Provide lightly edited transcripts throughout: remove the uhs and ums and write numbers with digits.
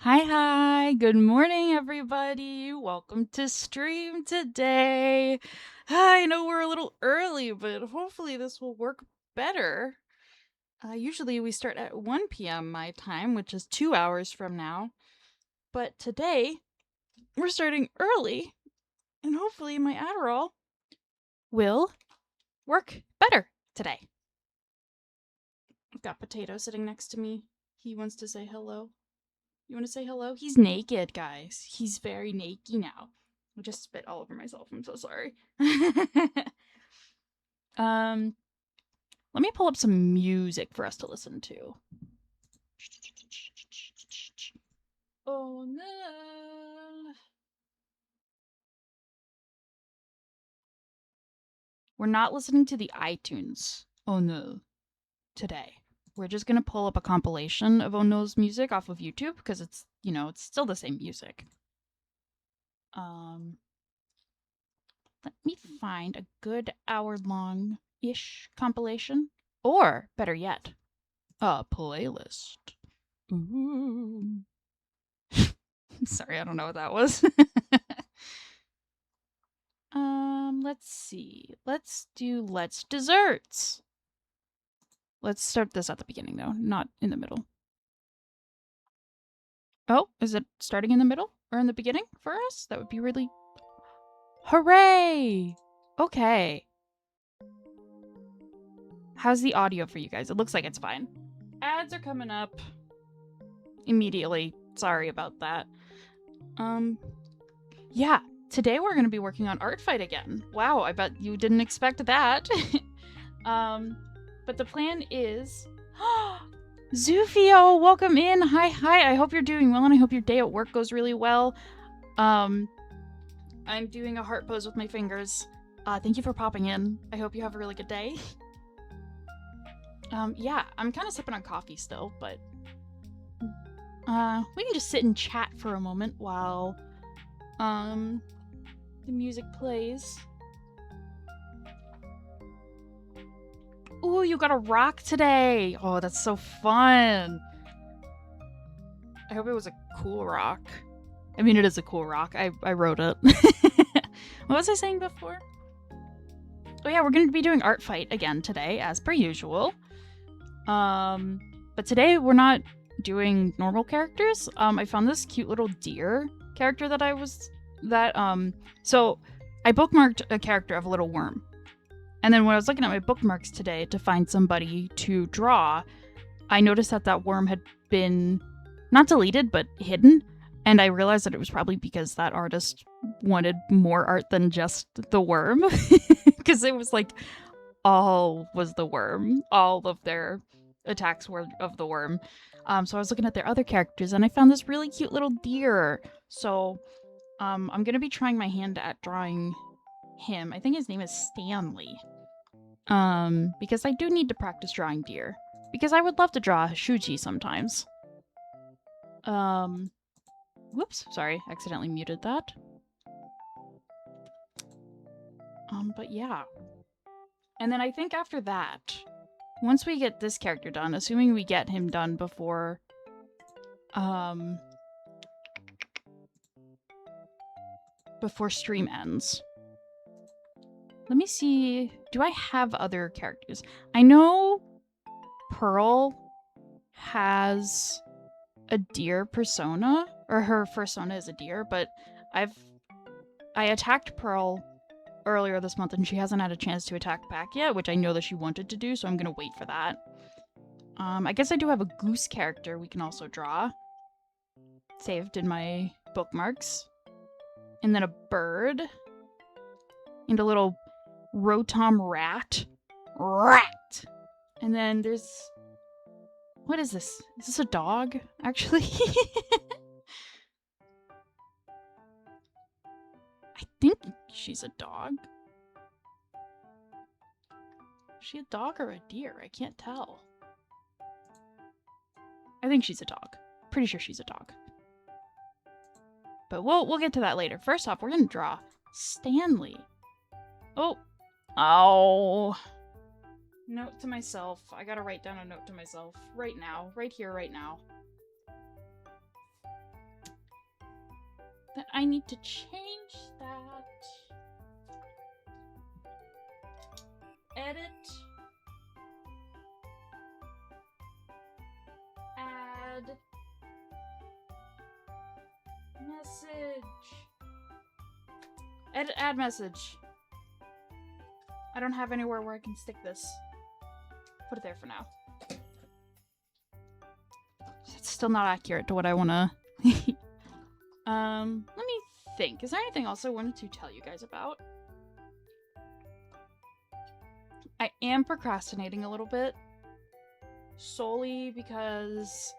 Hi, good morning, everybody. Welcome to stream today. I know we're a little early, but hopefully this will work better. Usually we start at 1 p.m. my time, which is 2 hours from now. But today, we're starting early, and hopefully my Adderall will work better today. I've got Potato sitting next to me. He wants to say hello. You want to say hello? He's naked, guys. He's very naked now. I just spit all over myself. I'm so sorry. Let me pull up some music for us to listen to. Oh no. We're not listening to the iTunes. Oh no. Today. We're just gonna pull up a compilation of Oh No's music off of YouTube because it's, it's still the same music. Let me find a good hour-long-ish compilation. Or, better yet, a playlist. Ooh. Sorry, I don't know what that was. Let's see. Let's do Let's Desserts. Let's start this at the beginning, though, not in the middle. Oh, is it starting in the middle or in the beginning for us? That would be really... Hooray! Okay. How's the audio for you guys? It looks like it's fine. Ads are coming up immediately. Sorry about that. Yeah, today we're going to be working on Art Fight again. Wow, I bet you didn't expect that. But the plan is... Zufio, welcome in. Hi. I hope you're doing well, and I hope your day at work goes really well. I'm doing a heart pose with my fingers. Thank you for popping in. I hope you have a really good day. Yeah, I'm kind of sipping on coffee still, but... we can just sit and chat for a moment while... the music plays. Ooh, you got a rock today! Oh, that's so fun! I hope it was a cool rock. I mean, it is a cool rock. I wrote it. What was I saying before? Oh yeah, we're going to be doing Art Fight again today, as per usual. But today we're not doing normal characters. I found this cute little deer character so I bookmarked a character of a little worm. And then when I was looking at my bookmarks today to find somebody to draw, I noticed that worm had been not deleted, but hidden. And I realized that it was probably because that artist wanted more art than just the worm. Because it was like all was the worm. All of their attacks were of the worm. So I was looking at their other characters and I found this really cute little deer. So I'm going to be trying my hand at drawing him. I think his name is Stanley. Because I do need to practice drawing deer. Because I would love to draw Shuji sometimes. Whoops, sorry, accidentally muted that. But yeah. And then I think after that, once we get this character done, assuming we get him done before, before stream ends. Let me see, do I have other characters? I know Pearl has a deer persona, or her persona is a deer, but I attacked Pearl earlier this month and she hasn't had a chance to attack back yet, which I know that she wanted to do, so I'm gonna wait for that. I guess I do have a goose character we can also draw. Saved in my bookmarks. And then a bird. And a little Rotom rat. Rat! And then there's... What is this? Is this a dog, actually? I think she's a dog. Is she a dog or a deer? I can't tell. I think she's a dog. Pretty sure she's a dog. But we'll get to that later. First off, we're gonna draw Stanley. Oh. Oh. Note to myself. I gotta write down a note to myself. Right now. Right here, right now. Then I need to change that. Edit. Add. Message. Edit add message. I don't have anywhere where I can stick this. Put it there for now. It's still not accurate to what I want to... Let me think. Is there anything else I wanted to tell you guys about? I am procrastinating a little bit. Solely because...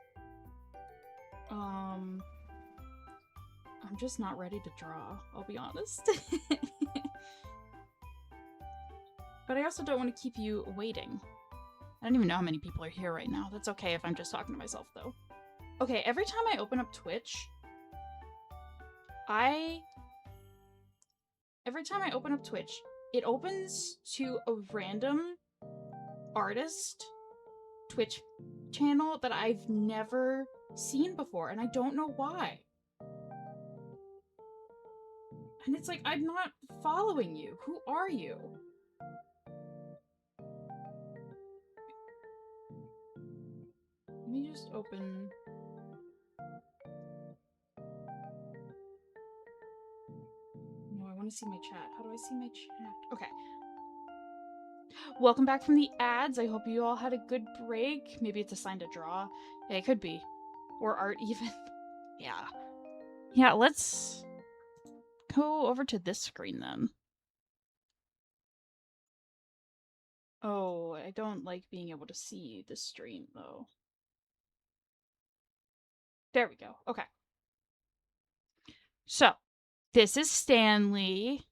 I'm just not ready to draw, I'll be honest. But I also don't want to keep you waiting. I don't even know how many people are here right now. That's okay if I'm just talking to myself, though. Okay, every time I open up Twitch, it opens to a random artist Twitch channel that I've never seen before, and I don't know why. And it's like, I'm not following you. Who are you? Let me just open... No, I want to see my chat. How do I see my chat? Okay. Welcome back from the ads. I hope you all had a good break. Maybe it's a sign to draw. Yeah, it could be. Or art, even. Yeah. Yeah, let's go over to this screen, then. Oh, I don't like being able to see the stream, though. There we go. Okay. So, this is Stanley.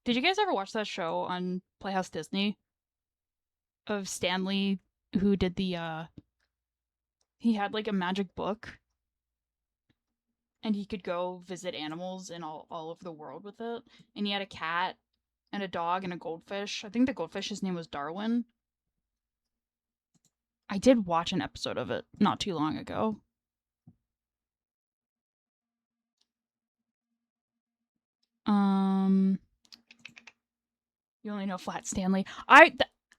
Did you guys ever watch that show on Playhouse Disney? Of Stanley, who did the, he had, like, a magic book. And he could go visit animals in all over the world with it. And he had a cat, and a dog, and a goldfish. I think the goldfish's name was Darwin. I did watch an episode of it not too long ago. You only know Flat Stanley.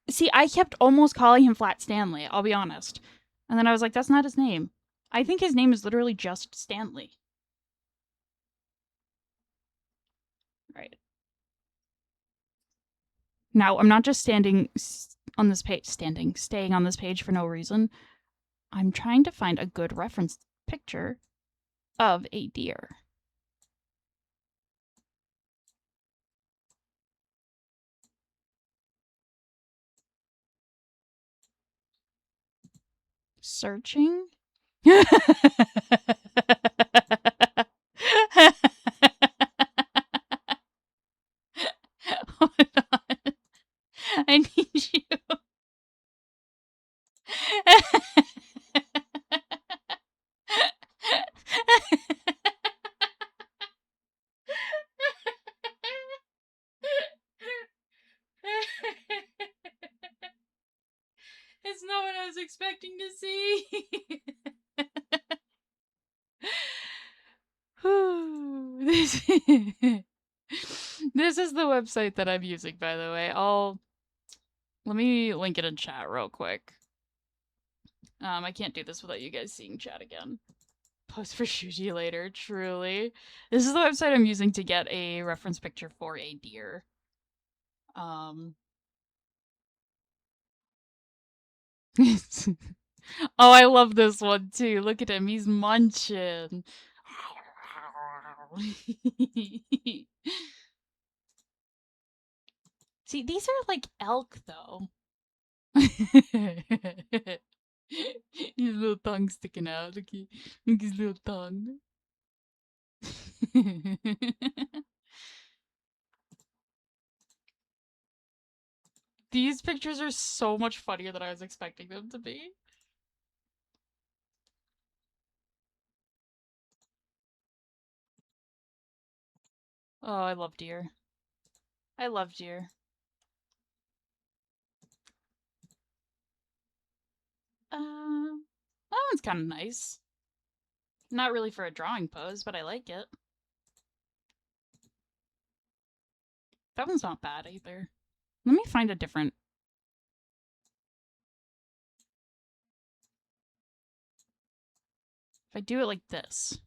See, I kept almost calling him Flat Stanley, I'll be honest. And then I was like, that's not his name. I think his name is literally just Stanley. Right. Now, I'm not just staying on this page for no reason. I'm trying to find a good reference picture of a deer. Searching? Hold on. I need you. It's not what I was expecting to see. This is the website that I'm using, by the way. Let me link it in chat real quick. I can't do this without you guys seeing chat again. Post for Shuji later, truly. This is the website I'm using to get a reference picture for a deer. Oh, I love this one too. Look at him, he's munching. See, these are like elk, though. His little tongue sticking out. Look his little tongue. These pictures are so much funnier than I was expecting them to be. Oh, I love deer. I love deer. That one's kind of nice. Not really for a drawing pose, but I like it. That one's not bad either. Let me find a different... If I do it like this...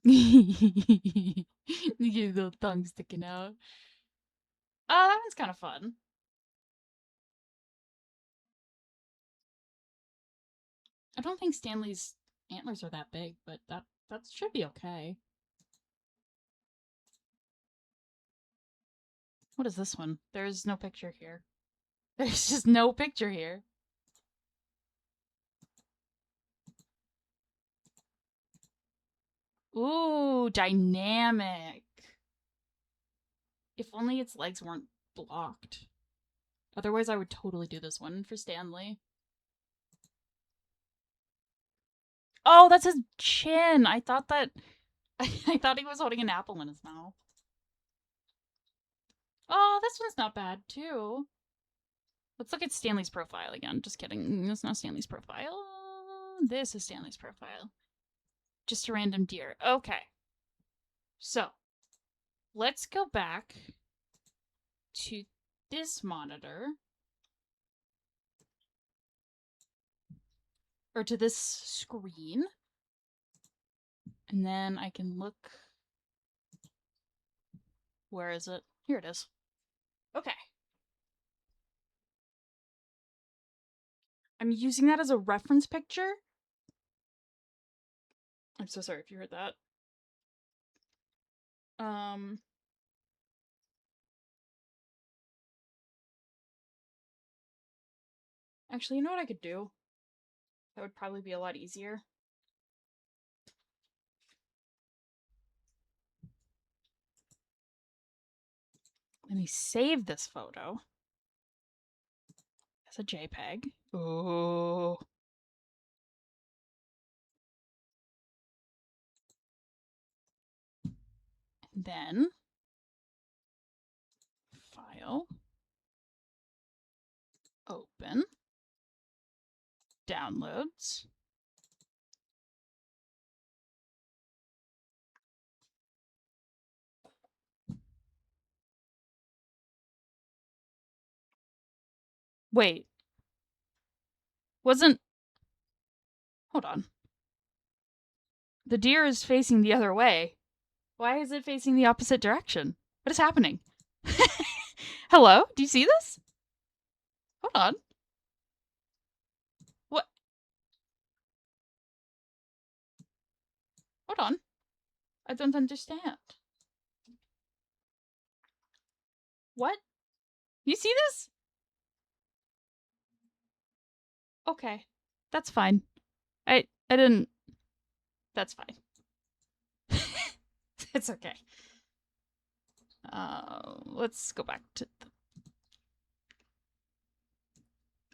You get little tongue sticking out. Oh, that one's kind of fun. I don't think Stanley's antlers are that big, but that should be okay. What is this one? There's no picture here. There's just no picture here. Ooh, dynamic. If only its legs weren't blocked. Otherwise, I would totally do this one for Stanley. Oh, that's his chin. I thought that... I thought he was holding an apple in his mouth. Oh, this one's not bad, too. Let's look at Stanley's profile again. Just kidding. That's not Stanley's profile. This is Stanley's profile. Just a random deer. Okay. So, let's go back to this monitor. Or to this screen. And then I can look... Where is it? Here it is. Okay. I'm using that as a reference picture. I'm so sorry if you heard that. Actually, you know what I could do? That would probably be a lot easier. Let me save this photo as a JPEG. Oh. And then File, Open, Downloads. Wait. Wasn't... Hold on. The deer is facing the other way. Why is it facing the opposite direction? What is happening? Hello? Do you see this? Hold on. What? Hold on. I don't understand. What? You see this? Okay. That's fine. I didn't... That's fine. It's okay. Let's go back to the...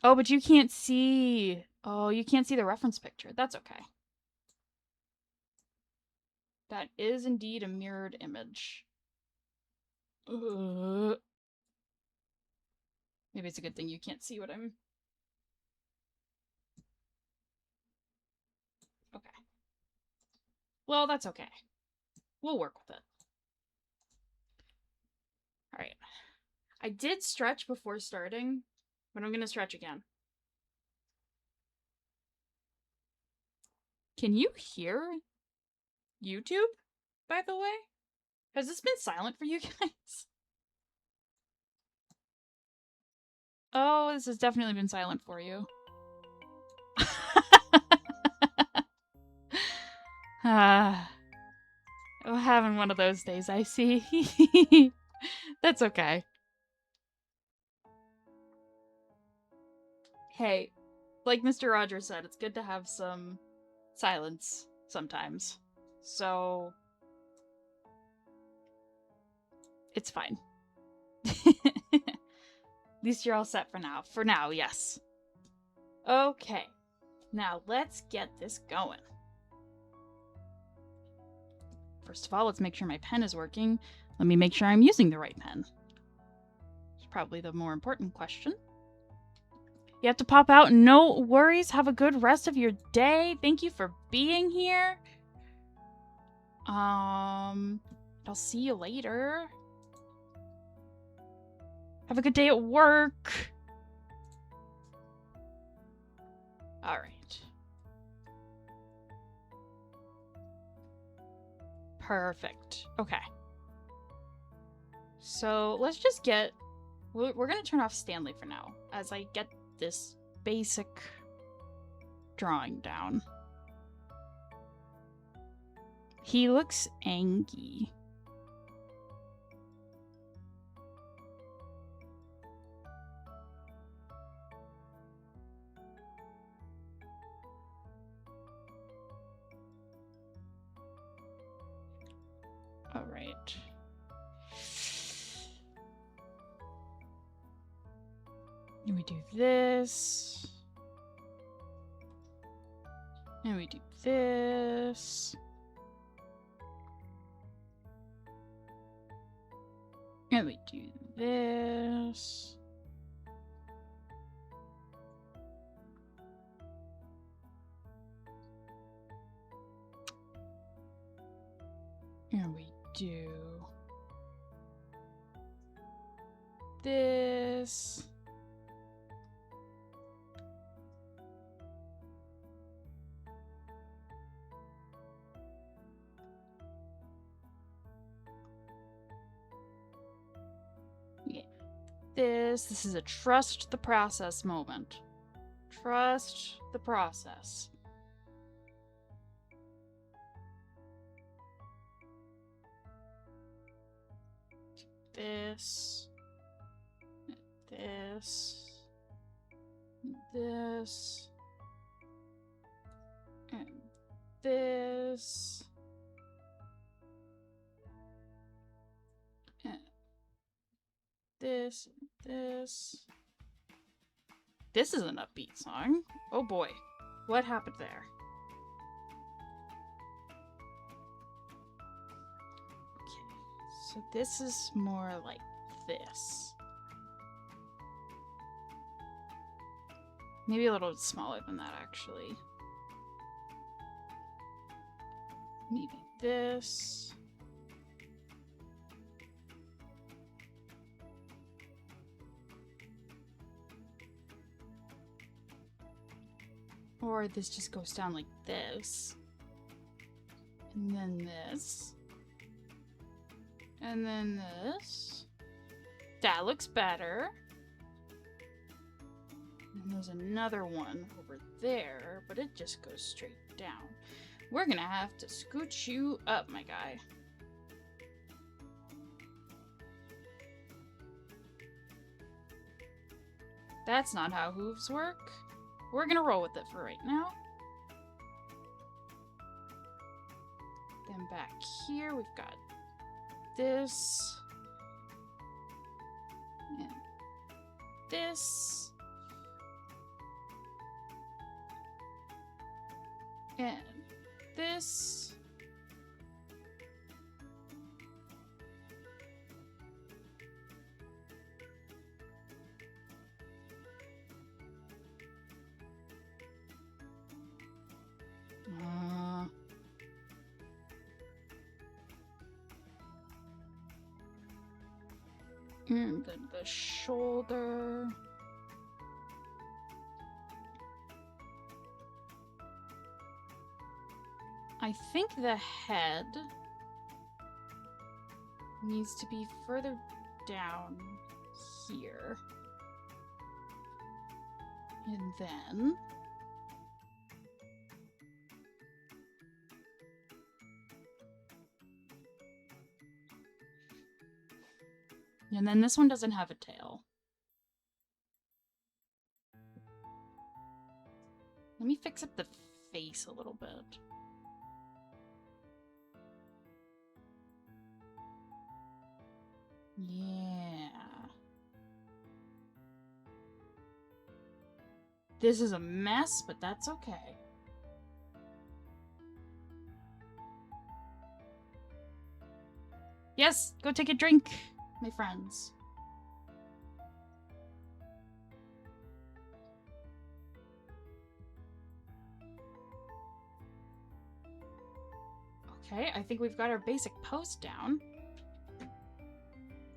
Oh, but you can't see... Oh, you can't see the reference picture. That's okay. That is indeed a mirrored image. Maybe it's a good thing you can't see what I'm... Okay. Well, that's okay. We'll work with it. Alright. I did stretch before starting, but I'm gonna stretch again. Can you hear YouTube, by the way? Has this been silent for you guys? Oh, this has definitely been silent for you. I'm having one of those days, I see. That's okay. Hey, like Mr. Rogers said, it's good to have some silence sometimes. So... it's fine. At least you're all set for now. For now, yes. Okay. Now, let's get this going. First of all, let's make sure my pen is working. Let me make sure I'm using the right pen. It's probably the more important question. You have to pop out. No worries. Have a good rest of your day. Thank you for being here. I'll see you later. Have a good day at work. All right. Perfect. Okay. So let's just get... We're going to turn off Stanley for now as I get this basic drawing down. He looks angry. All right. And we do this. And we do this. And we do this. And we do this. Yeah. This is a trust the process moment. Trust the process. This, this, this, and this, and this, this. This is an upbeat song. Oh boy, what happened there? So this is more like this. Maybe a little smaller than that, actually. Maybe this. Or this just goes down like this. And then this. And then this. That looks better. And there's another one over there, but it just goes straight down. We're gonna have to scooch you up, my guy. That's not how hooves work. We're gonna roll with it for right now. Then back here, we've got this. And this. And this. And then the shoulder. I think the head needs to be further down here. And then this one doesn't have a tail. Let me fix up the face a little bit. Yeah. This is a mess, but that's okay. Yes, go take a drink, my friends. Okay, I think we've got our basic post down.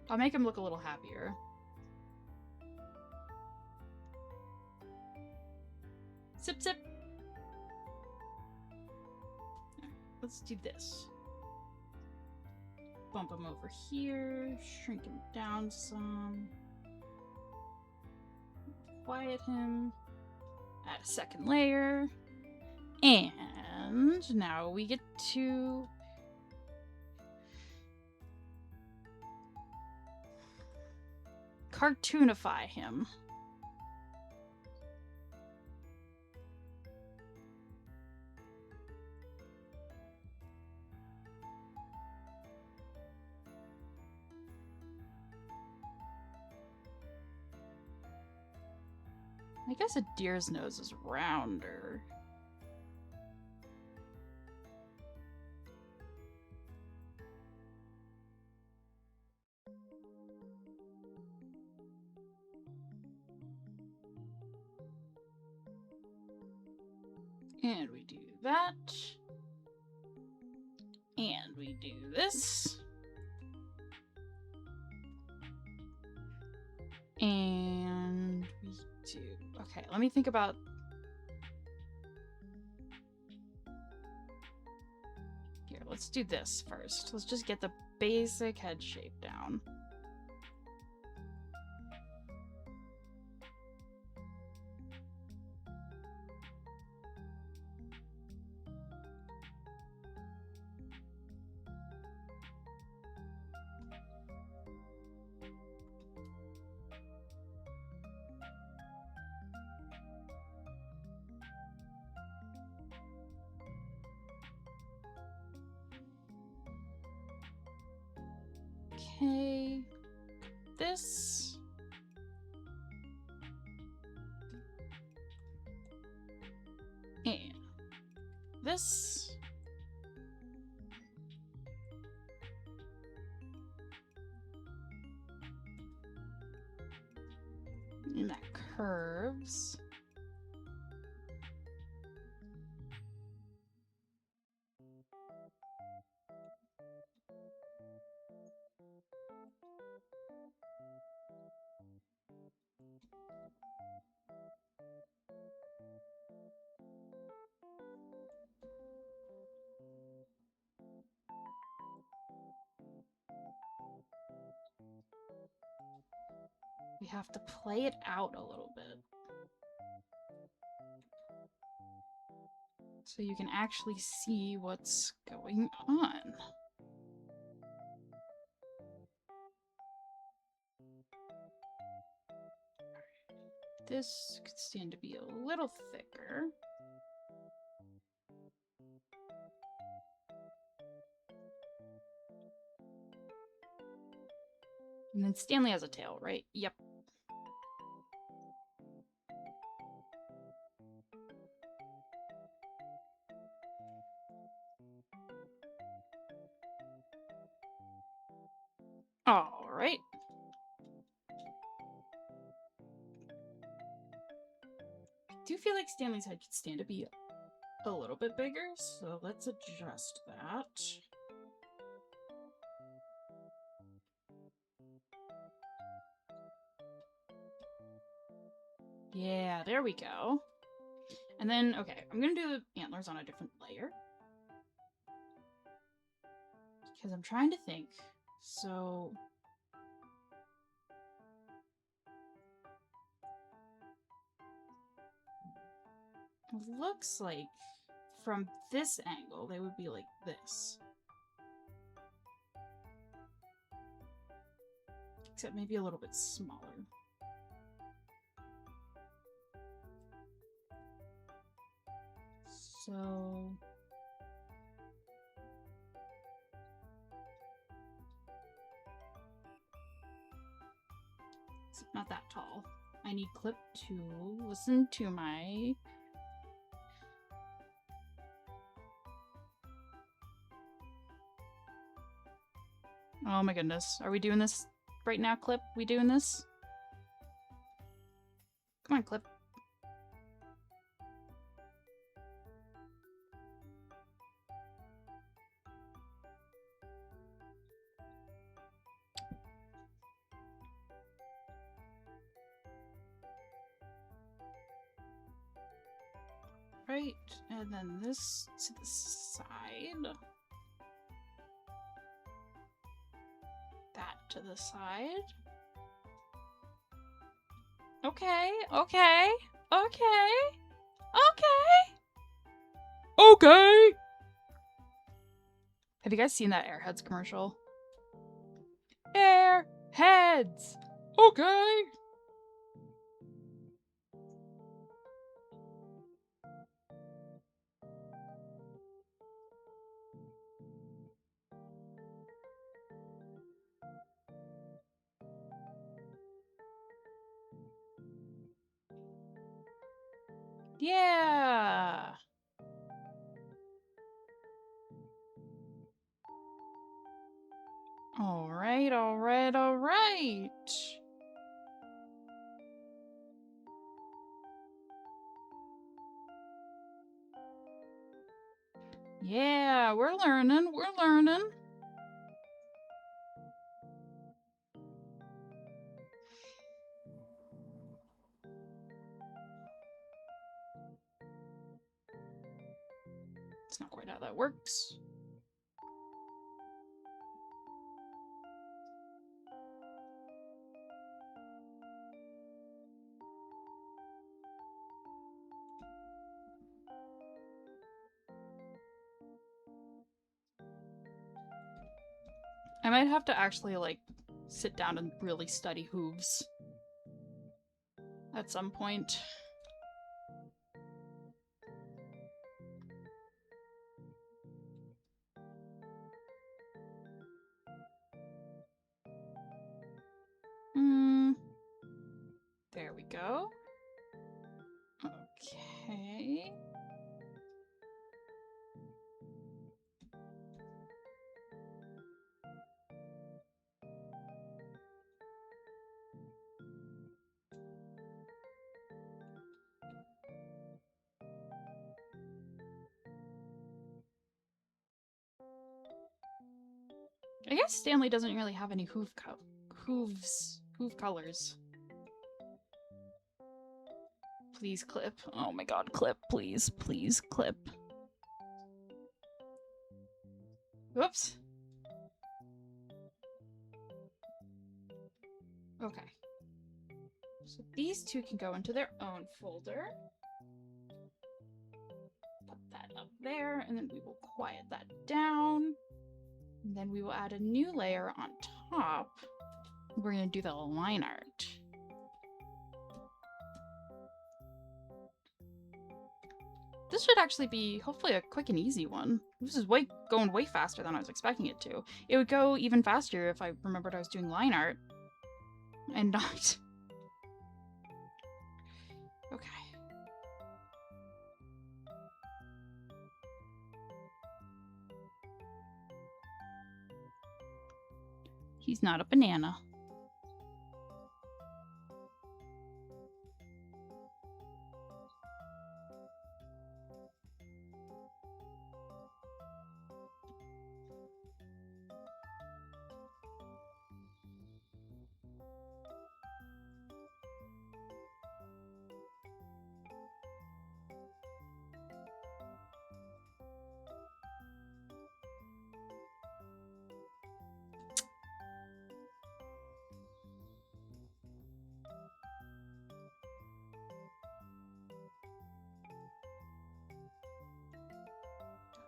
I'll make him look a little happier. Sip, sip. Right, let's do this. Bump him over here, shrink him down some. Quiet him. Add a second layer. And now we get to cartoonify him. I guess a deer's nose is rounder. And we do that. And we do this. And we do... Okay, let me think about... Here, let's do this first. Let's just get the basic head shape down. Okay, this. And this. And that curves. We have to play it out a little bit. So you can actually see what's going on. This could stand to be a little thicker. And then Stanley has a tail, right? Yep. All right. I do feel like Stanley's head could stand to be a little bit bigger, so let's adjust that. Yeah, there we go. And then, okay, I'm gonna do the antlers on a different layer. Because I'm trying to think. So... it looks like from this angle, they would be like this. Except maybe a little bit smaller. So... it's not that tall. I need clip to listen to my... oh my goodness. Are we doing this right now, Clip? We doing this? Come on, Clip. right, and then this to the side. That to the side. Okay, okay, okay, okay, okay. Have you guys seen that Airheads commercial? Airheads! Okay! Yeah! Alright, alright, alright! Yeah, we're learning, we're learning. It's not quite how that works. I might have to actually, like, sit down and really study hooves at some point. There we go. Okay. I guess Stanley doesn't really have any hoof colors. Please clip. Oh my god, clip. Please, please clip. Whoops. Okay. So these two can go into their own folder. Put that up there, and then we will quiet that down. And then we will add a new layer on top. We're going to do the line art. This should actually be, hopefully, a quick and easy one. This is going way faster than I was expecting it to. It would go even faster if I remembered I was doing line art. And not... Okay. He's not a banana.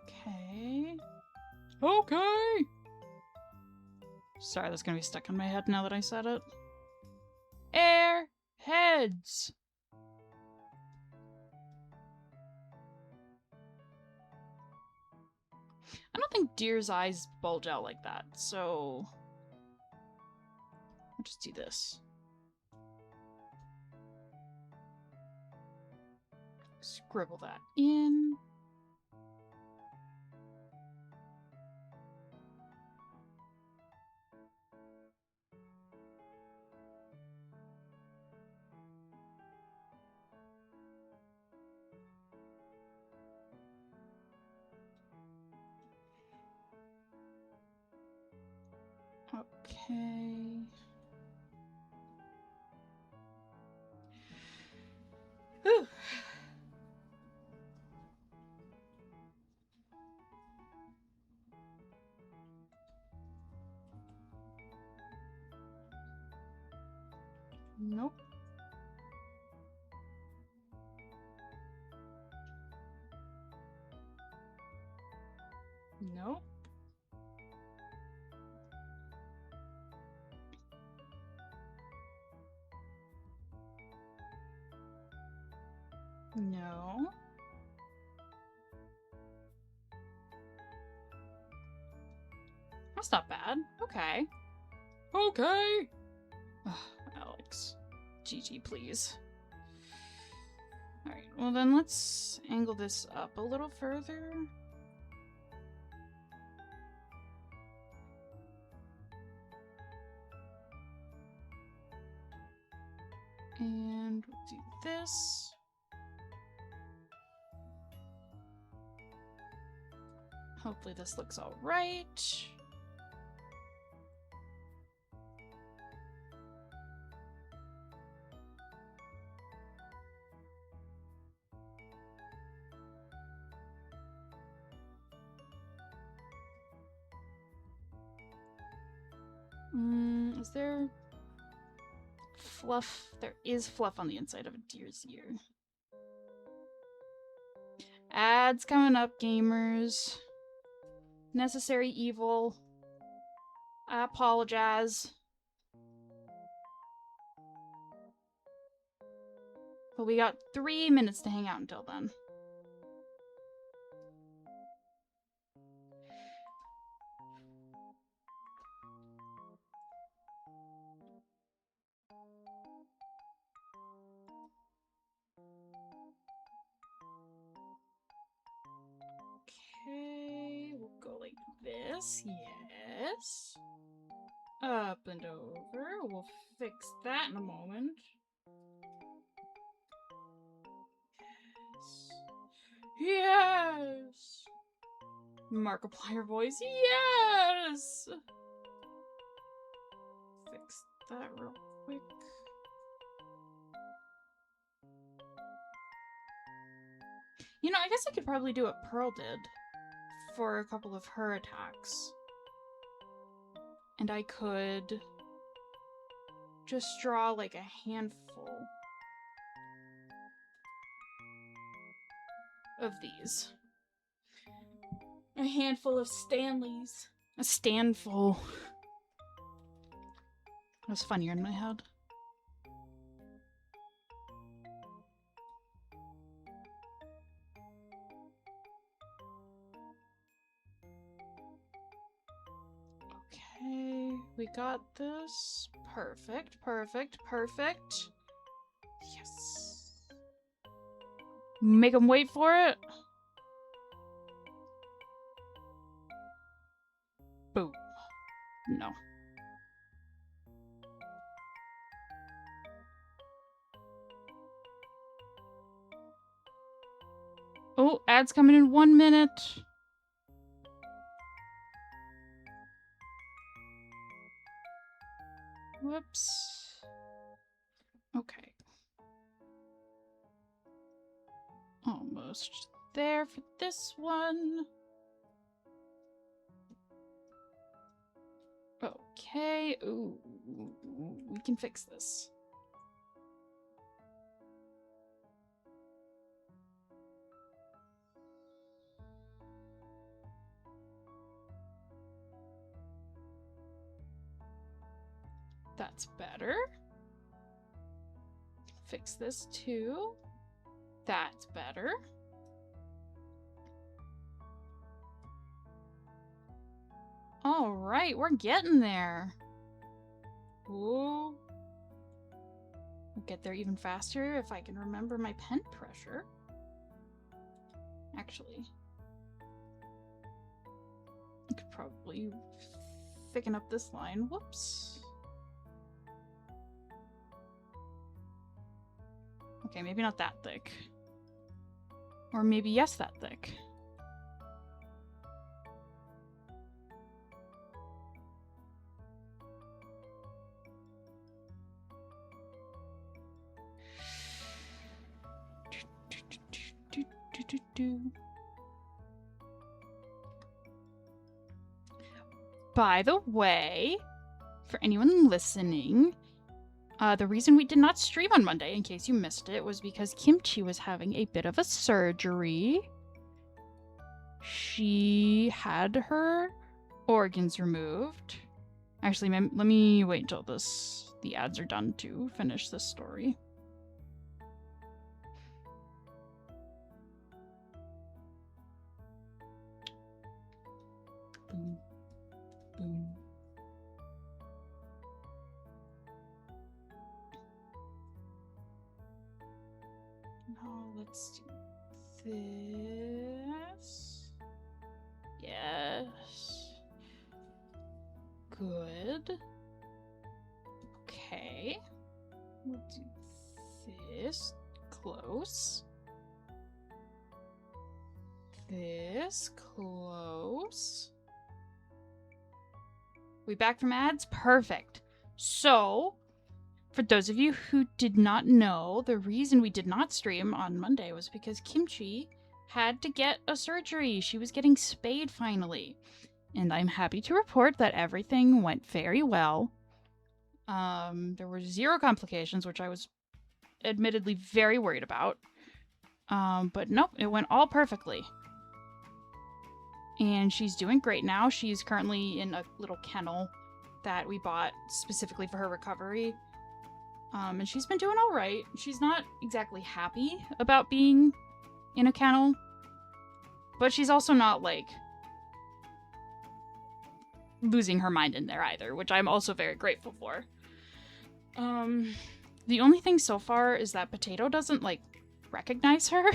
Okay. Okay! Sorry, that's gonna be stuck in my head now that I said it. Airheads! I don't think deer's eyes bulge out like that, so... I'll just do this. Scribble that in. Okay. Whew. Nope. Nope. No. That's not bad. Okay. Okay. Ugh, Alex. GG, please. Alright, well then let's angle this up a little further. And we'll do this. Hopefully this looks all right. Is there fluff? There is fluff on the inside of a deer's ear. Ads coming up, gamers. Necessary evil. I apologize. But we got 3 minutes to hang out until then. Okay, we'll go like this. Yes. Up and over. We'll fix that in a moment. Yes. Yes. Markiplier voice. Yes. Fix that real quick. You know, I guess I could probably do what Pearl did for a couple of her attacks. And I could just draw like a handful of these. A handful of Stanleys. A standful. That was funnier in my head. Okay, we got this. Perfect, perfect, perfect. Yes. Make them wait for it. Boom. No. Oh, ads coming in 1 minute. Whoops. Okay. Almost there for this one. Okay. Ooh, we can fix this. That's better. Fix this too. That's better. All right, we're getting there. Ooh. We'll get there even faster if I can remember my pen pressure. Actually, I could probably thicken up this line. Whoops. Okay, maybe not that thick. Or maybe yes, that thick. By the way, for anyone listening, The reason we did not stream on Monday, in case you missed it, was because Kimchi was having a bit of a surgery. She had her organs removed. Actually, let me wait until the ads are done to finish this story. Boom. Boom. Now let's do this. Yes. Good. Okay. We'll do this. Close. This. Close. We back from ads? Perfect. So, for those of you who did not know, the reason we did not stream on Monday was because Kimchi had to get a surgery. She was getting spayed finally. And I'm happy to report that everything went very well. There were 0 complications, which I was admittedly very worried about. But nope, it went all perfectly. And she's doing great now. She's currently in a little kennel that we bought specifically for her recovery. And she's been doing all right. She's not exactly happy about being in a kennel, but she's also not, like, losing her mind in there either, which I'm also very grateful for. The only thing so far is that Potato doesn't, like, recognize her.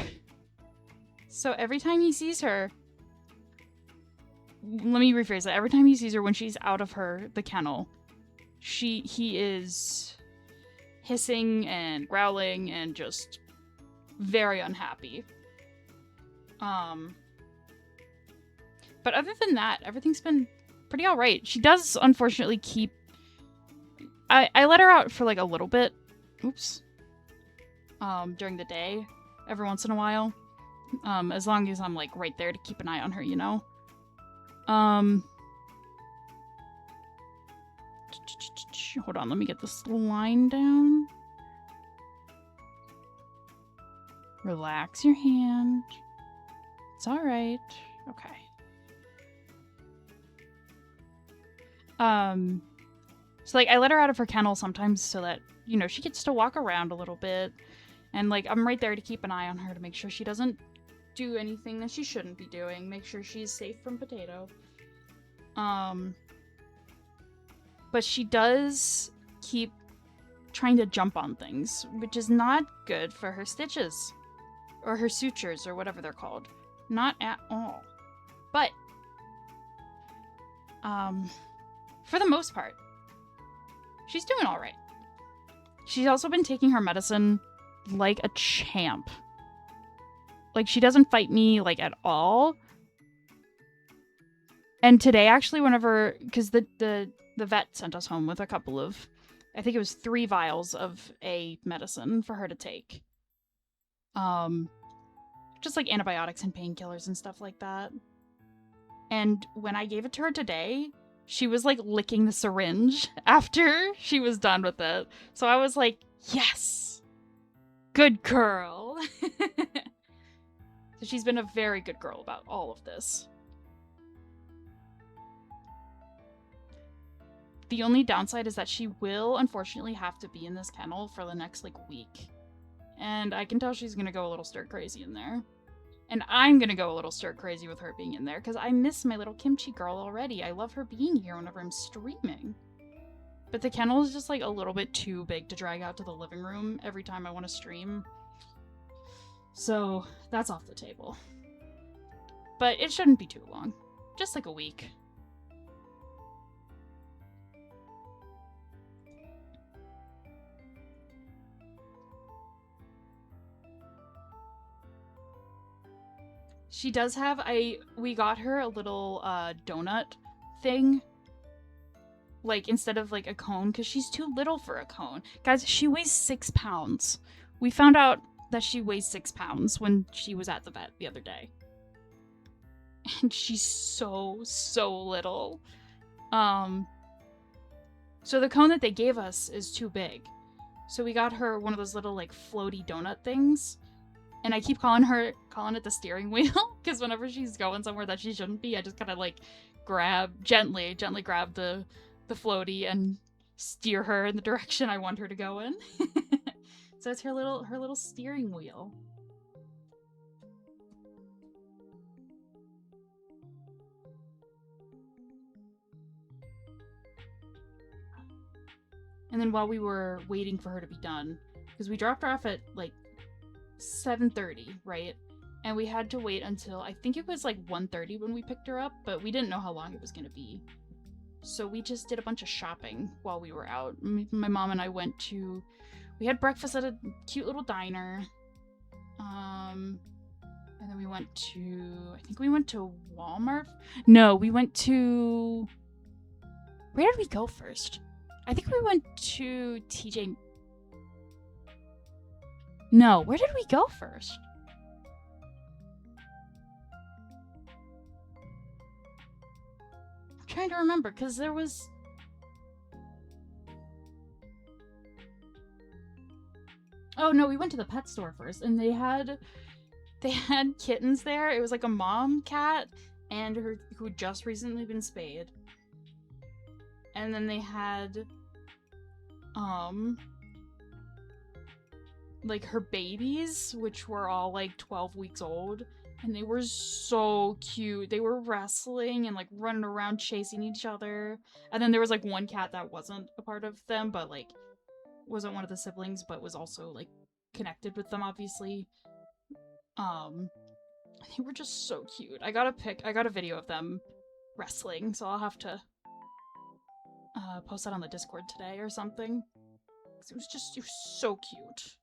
So every time he sees her, let me rephrase that. Every time he sees her when she's out of the kennel, he is hissing and growling and just very unhappy. But other than that, everything's been pretty alright. She does unfortunately keep... I let her out for like a little bit. Oops. During the day, every once in a while. As long as I'm like right there to keep an eye on her, you know? Hold on, let me get this line down. Relax your hand. It's alright. Okay. So like I let her out of her kennel sometimes so that, you know, she gets to walk around a little bit. And like I'm right there to keep an eye on her to make sure she doesn't do anything that she shouldn't be doing. Make sure she's safe from Potato. But she does keep trying to jump on things, which is not good for her stitches. Or her sutures, or whatever they're called. Not at all. But, for the most part, she's doing alright. She's also been taking her medicine like a champ. Like, she doesn't fight me, like, at all. And today, actually, whenever... Because the vet sent us home with a couple of... I think it was 3 vials of a medicine for her to take. Just like antibiotics and painkillers and stuff like that. And when I gave it to her today, she was like licking the syringe after she was done with it. So I was like, yes! Good girl! So she's been a very good girl about all of this. The only downside is that she will, unfortunately, have to be in this kennel for the next, like, week. And I can tell she's gonna go a little stir-crazy in there. And I'm gonna go a little stir-crazy with her being in there, because I miss my little Kimchi girl already. I love her being here whenever I'm streaming. But the kennel is just, like, a little bit too big to drag out to the living room every time I want to stream. So, that's off the table. But it shouldn't be too long. Just, like, a week. She does have we got her a little donut thing. Like, instead of like a cone, because she's too little for a cone. Guys, she weighs 6 pounds. We found out that she weighs 6 pounds when she was at the vet the other day. And she's so little. So the cone that they gave us is too big. So we got her one of those little like floaty donut things. And I keep calling it the steering wheel, because whenever she's going somewhere that she shouldn't be, I just kind of like gently grab the floaty and steer her in the direction I want her to go in. So it's her little steering wheel. And then while we were waiting for her to be done, because we dropped her off at like 7:30, right? And we had to wait until I think it was like 1:30 when we picked her up, but we didn't know how long it was going to be. So we just did a bunch of shopping while we were out. My mom and I we had breakfast at a cute little diner. And then we went to Walmart. No, we went to, where did we go first? I think we went to TJ. No, where did we go first? I'm trying to remember, because there was... Oh no, we went to the pet store first, and they had kittens there. It was like a mom cat and her who had just recently been spayed. And then they had like her babies, which were all like 12 weeks old, and they were so cute. They were wrestling and like running around chasing each other. And then there was like one cat that wasn't a part of them, but like wasn't one of the siblings, but was also like connected with them, obviously. They were just so cute. I got a video of them wrestling, so I'll have to post that on the Discord today or something. It was so cute.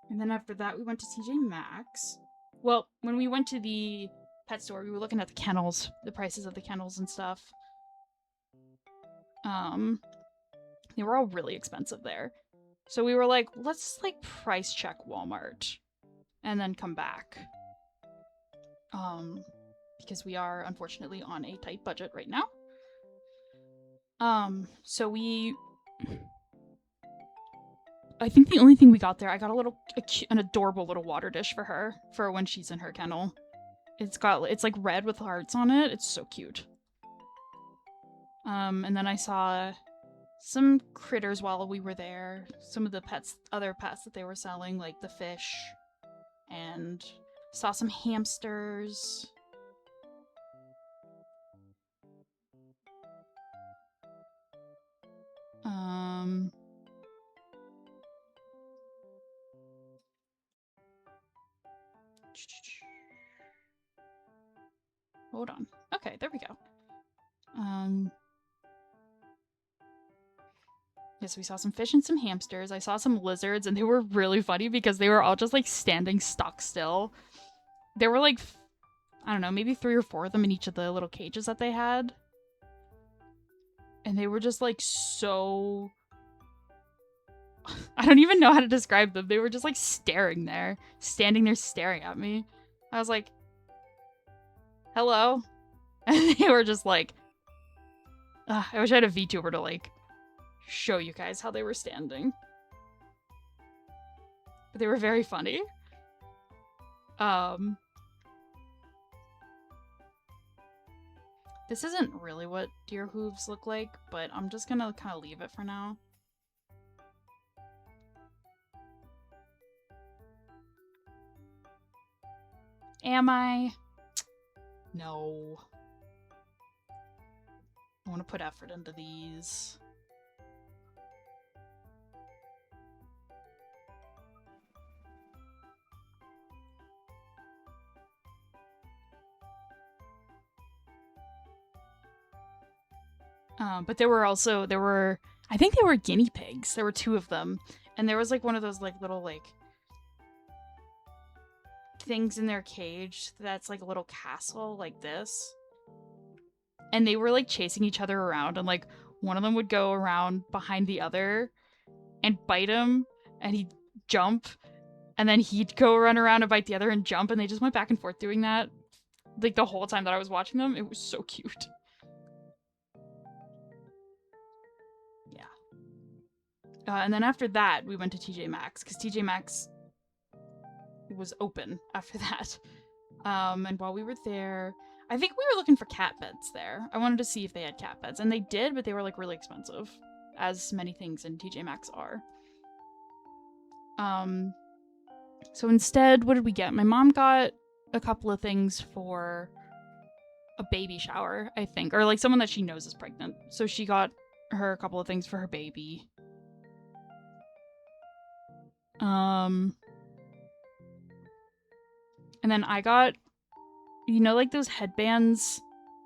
And then after that, we went to TJ Maxx. Well, when we went to the pet store, we were looking at the kennels, the prices of the kennels and stuff. They were all really expensive there. So we were like, let's like price check Walmart and then come back. Because we are unfortunately on a tight budget right now. So I think the only thing we got there, I got an adorable little water dish for her for when she's in her kennel. It's like red with hearts on it. It's so cute. And then I saw some critters while we were there. Some of the other pets that they were selling, like the fish, and saw some hamsters. Hold on. Okay, there we go. Yes, we saw some fish and some hamsters. I saw some lizards, and they were really funny because they were all just like standing stock still. There were like, I don't know, maybe 3 or 4 of them in each of the little cages that they had. And they were just like so... I don't even know how to describe them. They were just like standing there staring at me. I was like, hello? And they were just like... I wish I had a VTuber to like show you guys how they were standing. But they were very funny. This isn't really what deer hooves look like, but I'm just gonna kind of leave it for now. Am I? No. I want to put effort into these. But I think they were guinea pigs. There were 2 of them. And there was like one of those like little like things in their cage that's like a little castle like this. And they were like chasing each other around, and like one of them would go around behind the other and bite him, and he'd jump, and then he'd go run around and bite the other and jump, and they just went back and forth doing that like the whole time that I was watching them. It was so cute. Yeah. And then after that, we went to TJ Maxx, because TJ Maxx was open after that. And while we were there, I think we were looking for cat beds there. I wanted to see if they had cat beds, and they did, but they were like really expensive, as many things in TJ Maxx are. So instead, what did we get? My mom got a couple of things for a baby shower, I think, or like someone that she knows is pregnant. So she got her a couple of things for her baby. And then I got, you know, like those headbands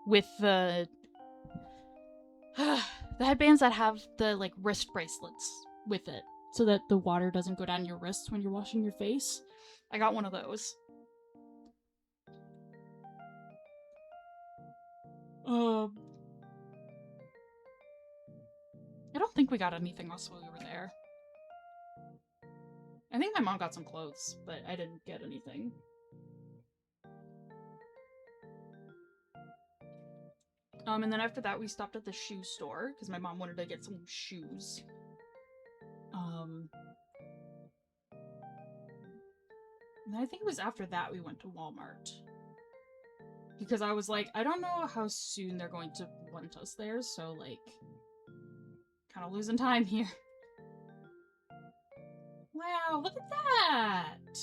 with the headbands that have the like wrist bracelets with it, so that the water doesn't go down your wrists when you're washing your face. I got one of those. I don't think we got anything else while we were there. I think my mom got some clothes, but I didn't get anything. And then after that, we stopped at the shoe store, because my mom wanted to get some shoes. And I think it was after that we went to Walmart. Because I was like, I don't know how soon they're going to want us there, so like, kind of losing time here. Wow, look at that!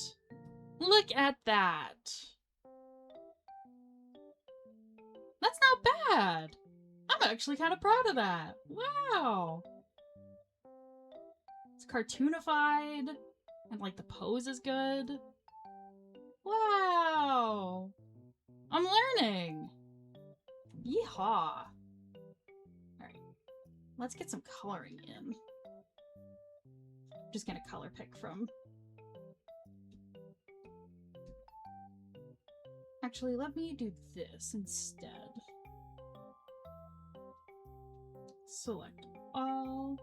Look at that! That's not bad! I'm actually kind of proud of that. Wow! It's cartoonified, and like the pose is good. Wow! I'm learning! Yeehaw! Alright, let's get some coloring in. I'm just gonna color pick from... Actually, let me do this instead. Select all,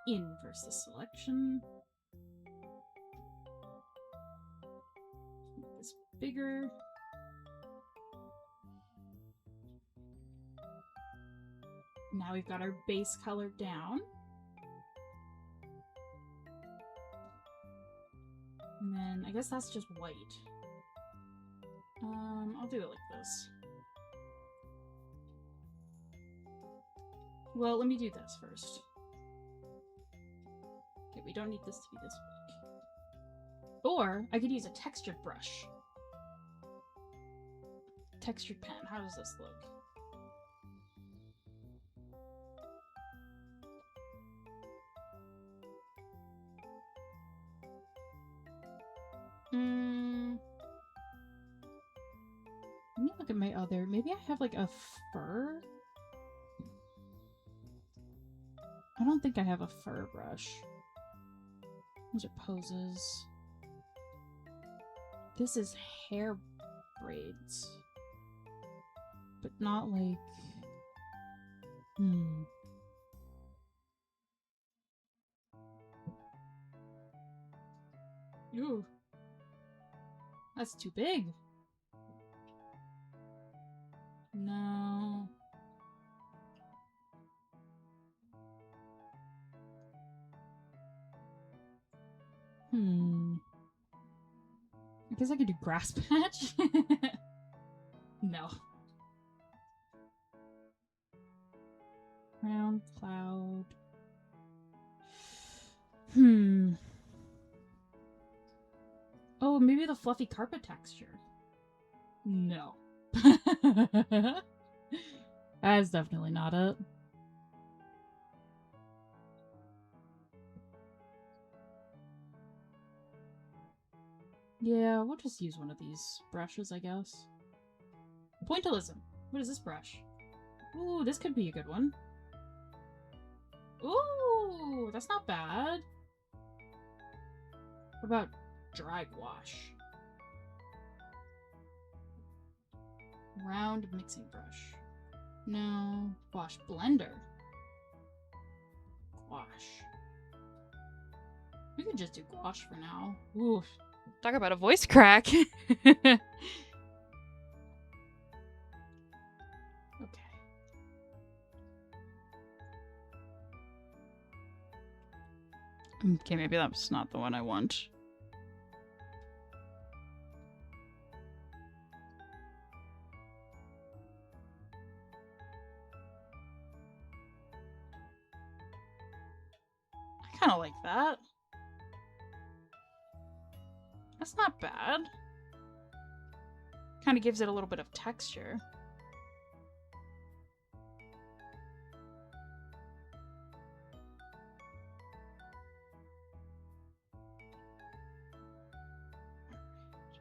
inverse the selection. Make this bigger. Now we've got our base color down. And then I guess that's just white. I'll do it like this. Well, let me do this first. Okay, we don't need this to be this big. Or I could use a textured brush. Textured pen. How does this look? Let me look at my other. Maybe I have like a fur? I don't think I have a fur brush. Those are poses. This is hair braids. But not like... Ooh. That's too big. No. I guess I could do grass patch. No. Round cloud. Oh, maybe the fluffy carpet texture. No. That's definitely not it. Yeah, we'll just use one of these brushes, I guess. Pointillism. What is this brush? Ooh, this could be a good one. Ooh, that's not bad. What about dry wash? Round mixing brush. No. Wash blender. Gouache. We could just do gouache for now. Ooh. Talk about a voice crack. Okay. Okay, maybe that's not the one I want. I kind of like that. That's not bad. Kind of gives it a little bit of texture.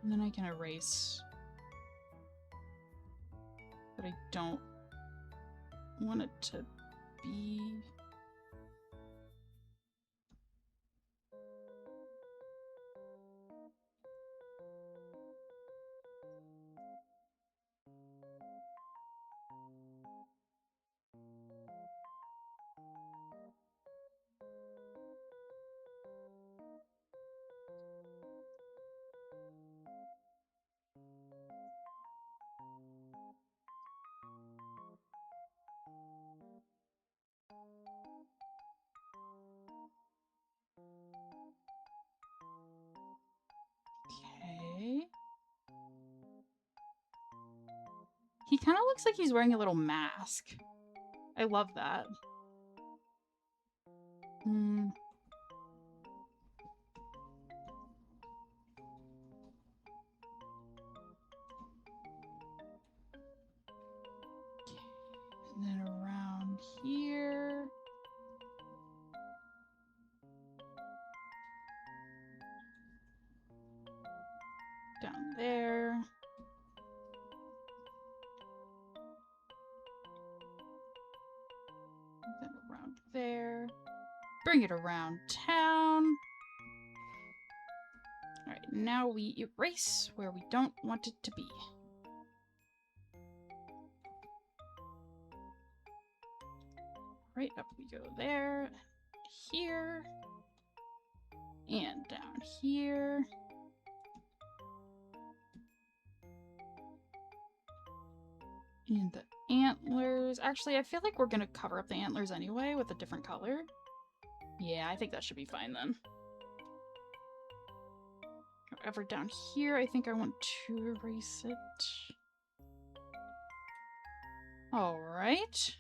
And then I can erase what I don't want it to be. Okay. He kind of looks like he's wearing a little mask. I love that. Hmm. And then around here. Down there. Then around there. Bring it around town. Alright, now we erase where we don't want it to be. Right up we go there, here, and down here. And the antlers. Actually, I feel like we're gonna cover up the antlers anyway with a different color. Yeah, I think that should be fine then. However, down here, I think I want to erase it. Alright.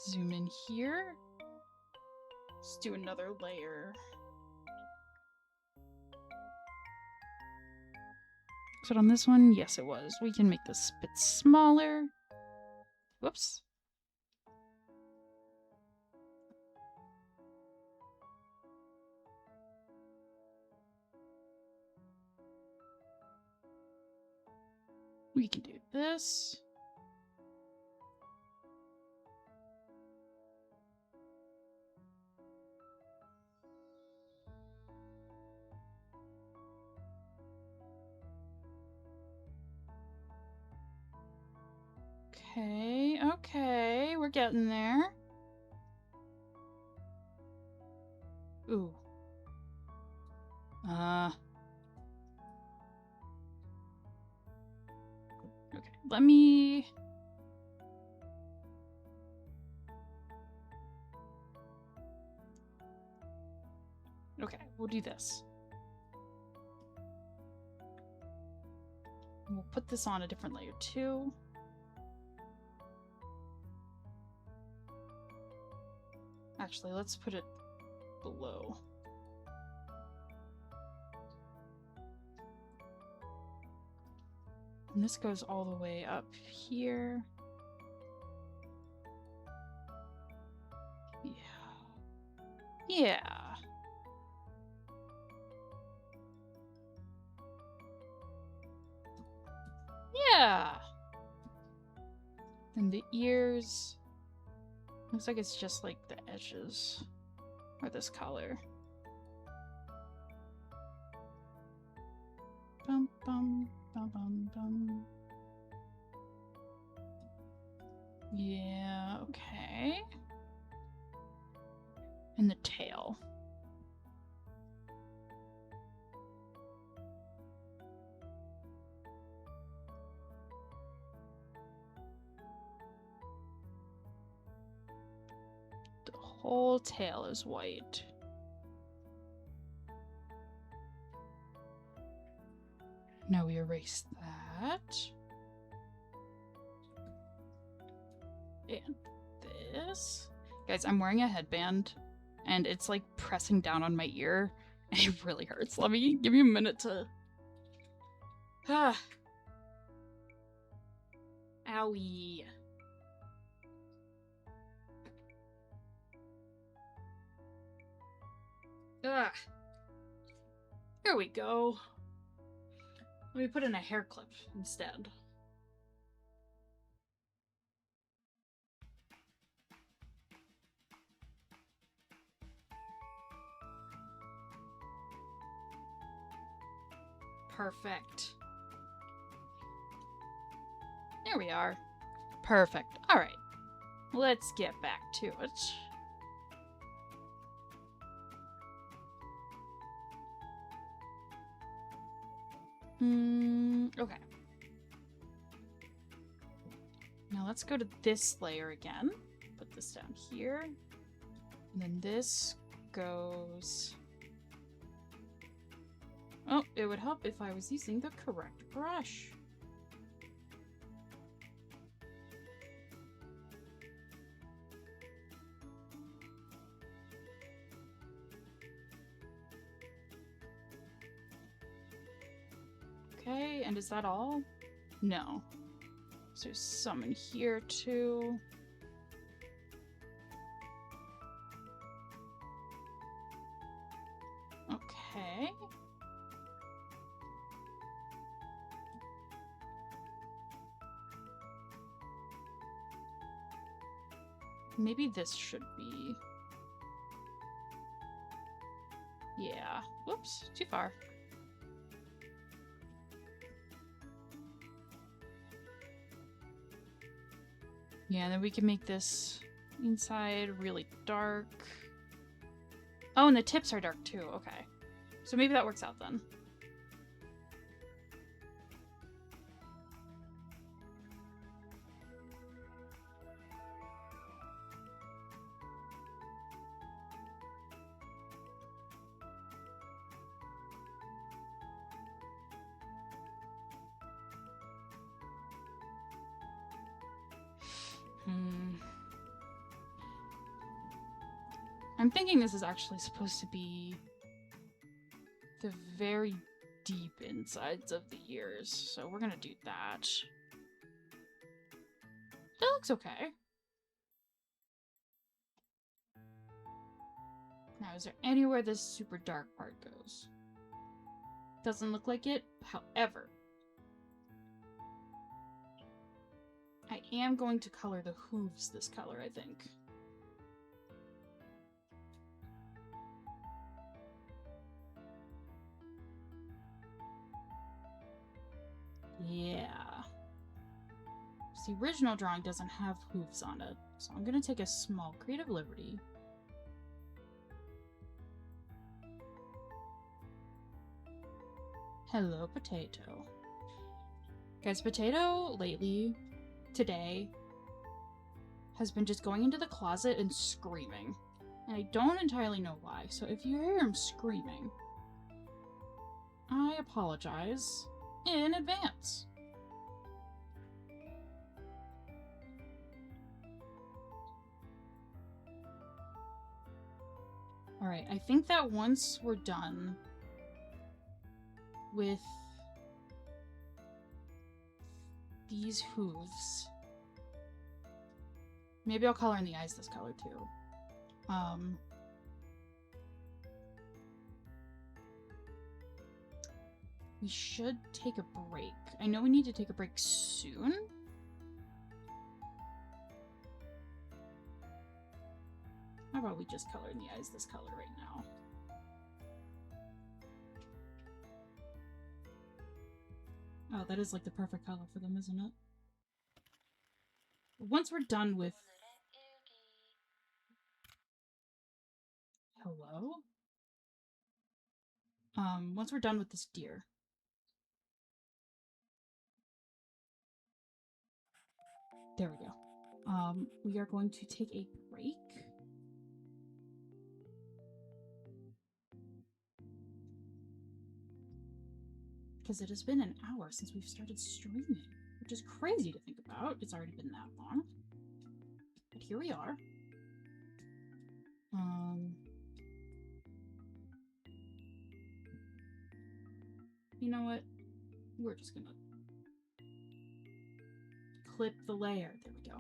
Zoom in here. Let's do another layer. Was it on this one? Yes, it was. We can make this a bit smaller. Whoops. We can do this. Okay, okay, we're getting there. Ooh. Okay, let me... Okay, we'll do this. We'll put this on a different layer too. Actually, let's put it below. And this goes all the way up here. Yeah. Yeah. Yeah. And the ears. Looks like it's just like the edges are this color. Bum bum bum bum bum. Yeah, okay. And the tail. whole tail is white. Now we erase that. And this. Guys, I'm wearing a headband and it's like pressing down on my ear and it really hurts. Give me a minute to... Owie. Here we go. Let me put in a hair clip instead. Perfect. There we are. Perfect. All right. Let's get back to it. Okay. Now let's go to this layer again. Put this down here. And then this goes... Oh, it would help if I was using the correct brush. Okay, and is that all? No. So there's some in here too. Okay. Maybe this should be... Yeah. Whoops, too far. Yeah, and then we can make this inside really dark. Oh, and the tips are dark too. Okay. So maybe that works out then. I'm thinking this is actually supposed to be the very deep insides of the ears, so we're gonna do that. That looks okay. Now, is there anywhere this super dark part goes? Doesn't look like it, however. I am going to color the hooves this color, I think. Yeah. The original drawing doesn't have hooves on it, so I'm gonna take a small creative liberty. Hello, Potato. Guys, Potato lately, today, has been just going into the closet and screaming. And I don't entirely know why, so if you hear him screaming, I apologize in advance. Alright, I think that once we're done with these hooves, maybe I'll color in the eyes this color too. We should take a break. I know we need to take a break soon. How about we just color in the eyes this color right now? Oh, that is like the perfect color for them, isn't it? Once we're done with... Hello? Once we're done with this deer. There we go. We are going to take a break. because it has been an hour since we've started streaming, which is crazy to think about. It's already been that long. But here we are. You know what? We're just gonna clip the layer. There we go.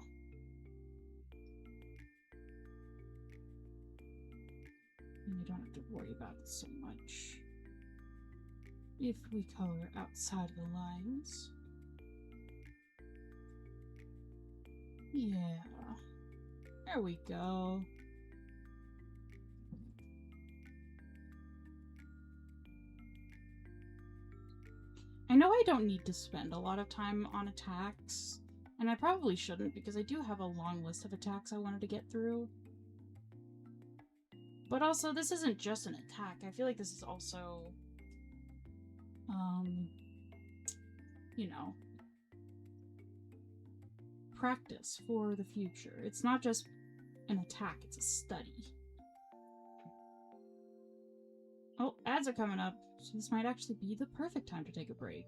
And you don't have to worry about it so much. If we color outside of the lines. Yeah. There we go. I know I don't need to spend a lot of time on attacks, and I probably shouldn't because I do have a long list of attacks I wanted to get through. But also, this isn't just an attack. I feel like this is also, you know, practice for the future. It's not just an attack, it's a study. Oh, ads are coming up, so this might actually be the perfect time to take a break.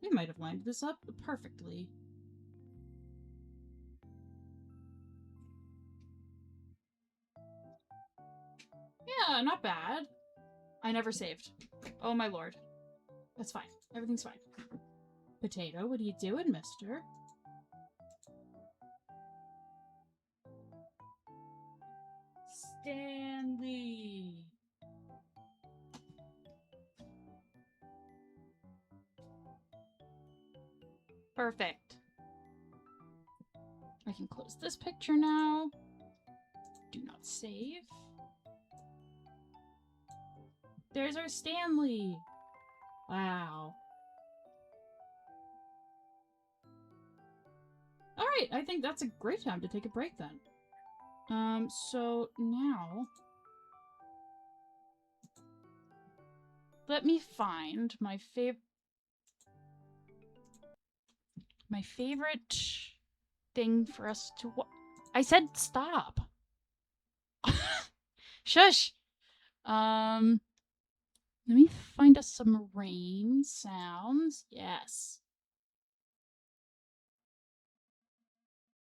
We might have lined this up perfectly. Yeah, not bad. I never saved. Oh my lord. That's fine. Everything's fine. Potato, what are you doing, mister? Stanley! Perfect. I can close this picture now. Do not save. There's our Stanley! Wow. Alright, I think that's a great time to take a break then. So now... let me find my favorite thing for us to I said stop! Shush! Let me find us some rain sounds. Yes.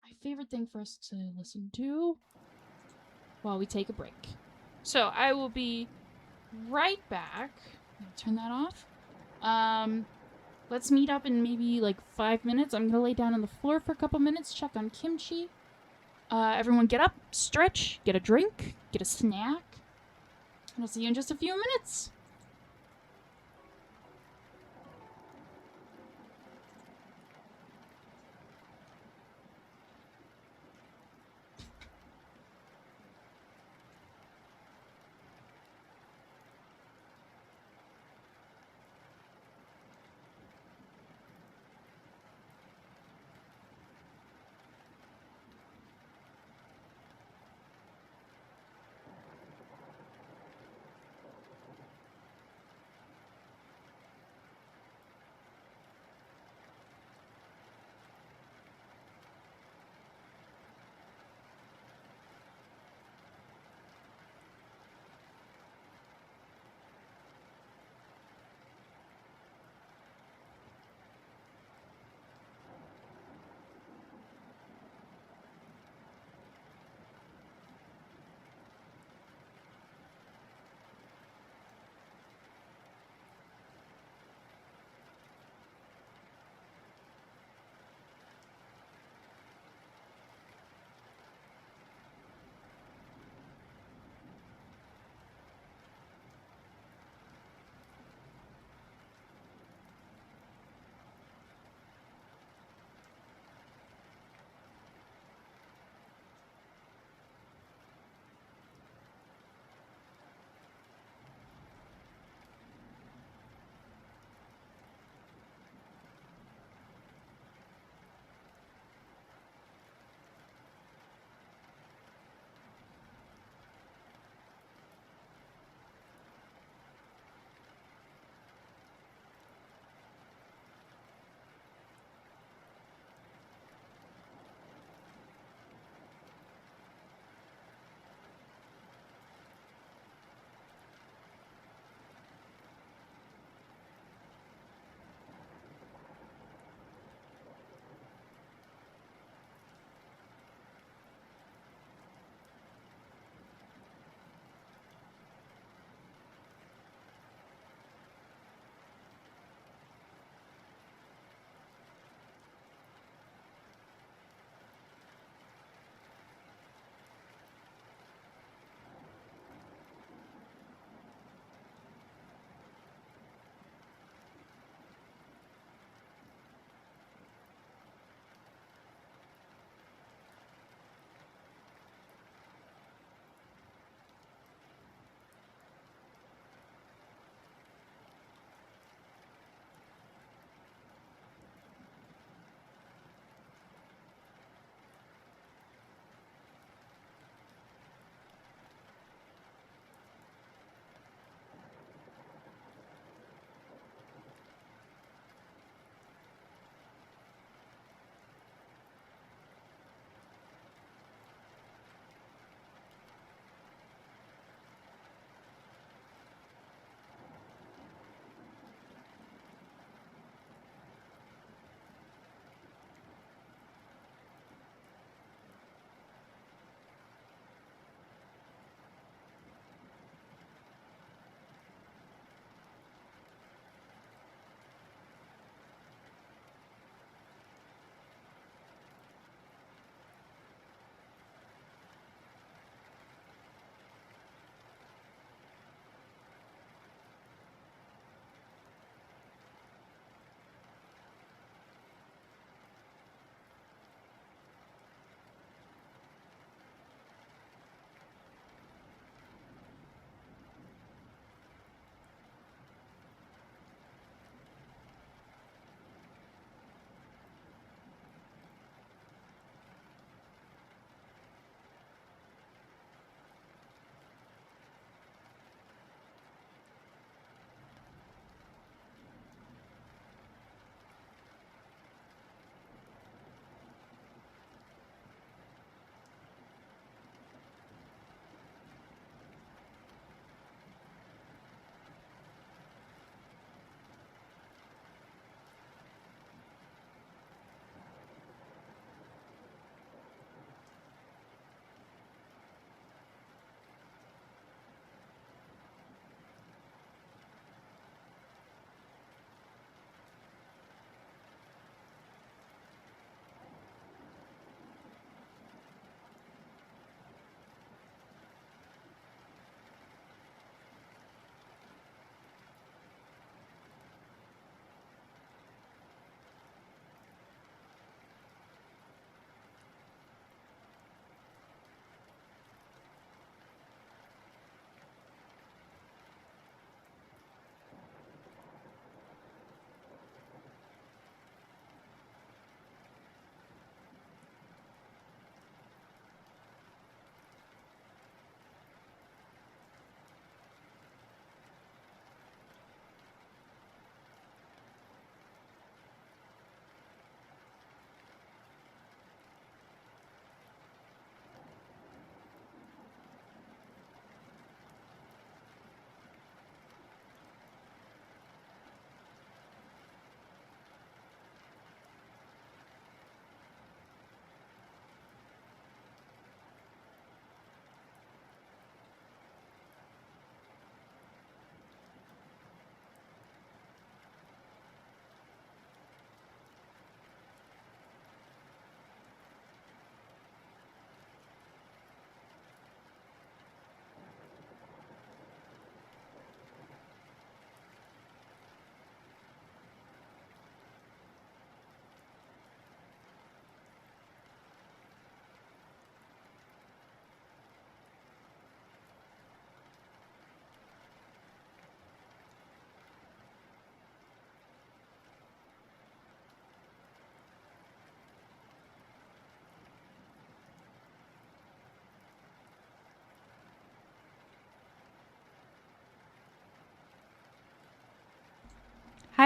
My favorite thing for us to listen to while we take a break. So I will be right back. Turn that off. Let's meet up in maybe like 5 minutes. I'm gonna lay down on the floor for a couple minutes, check on Kimchi. Everyone get up, stretch, get a drink, get a snack. And I'll see you in just a few minutes.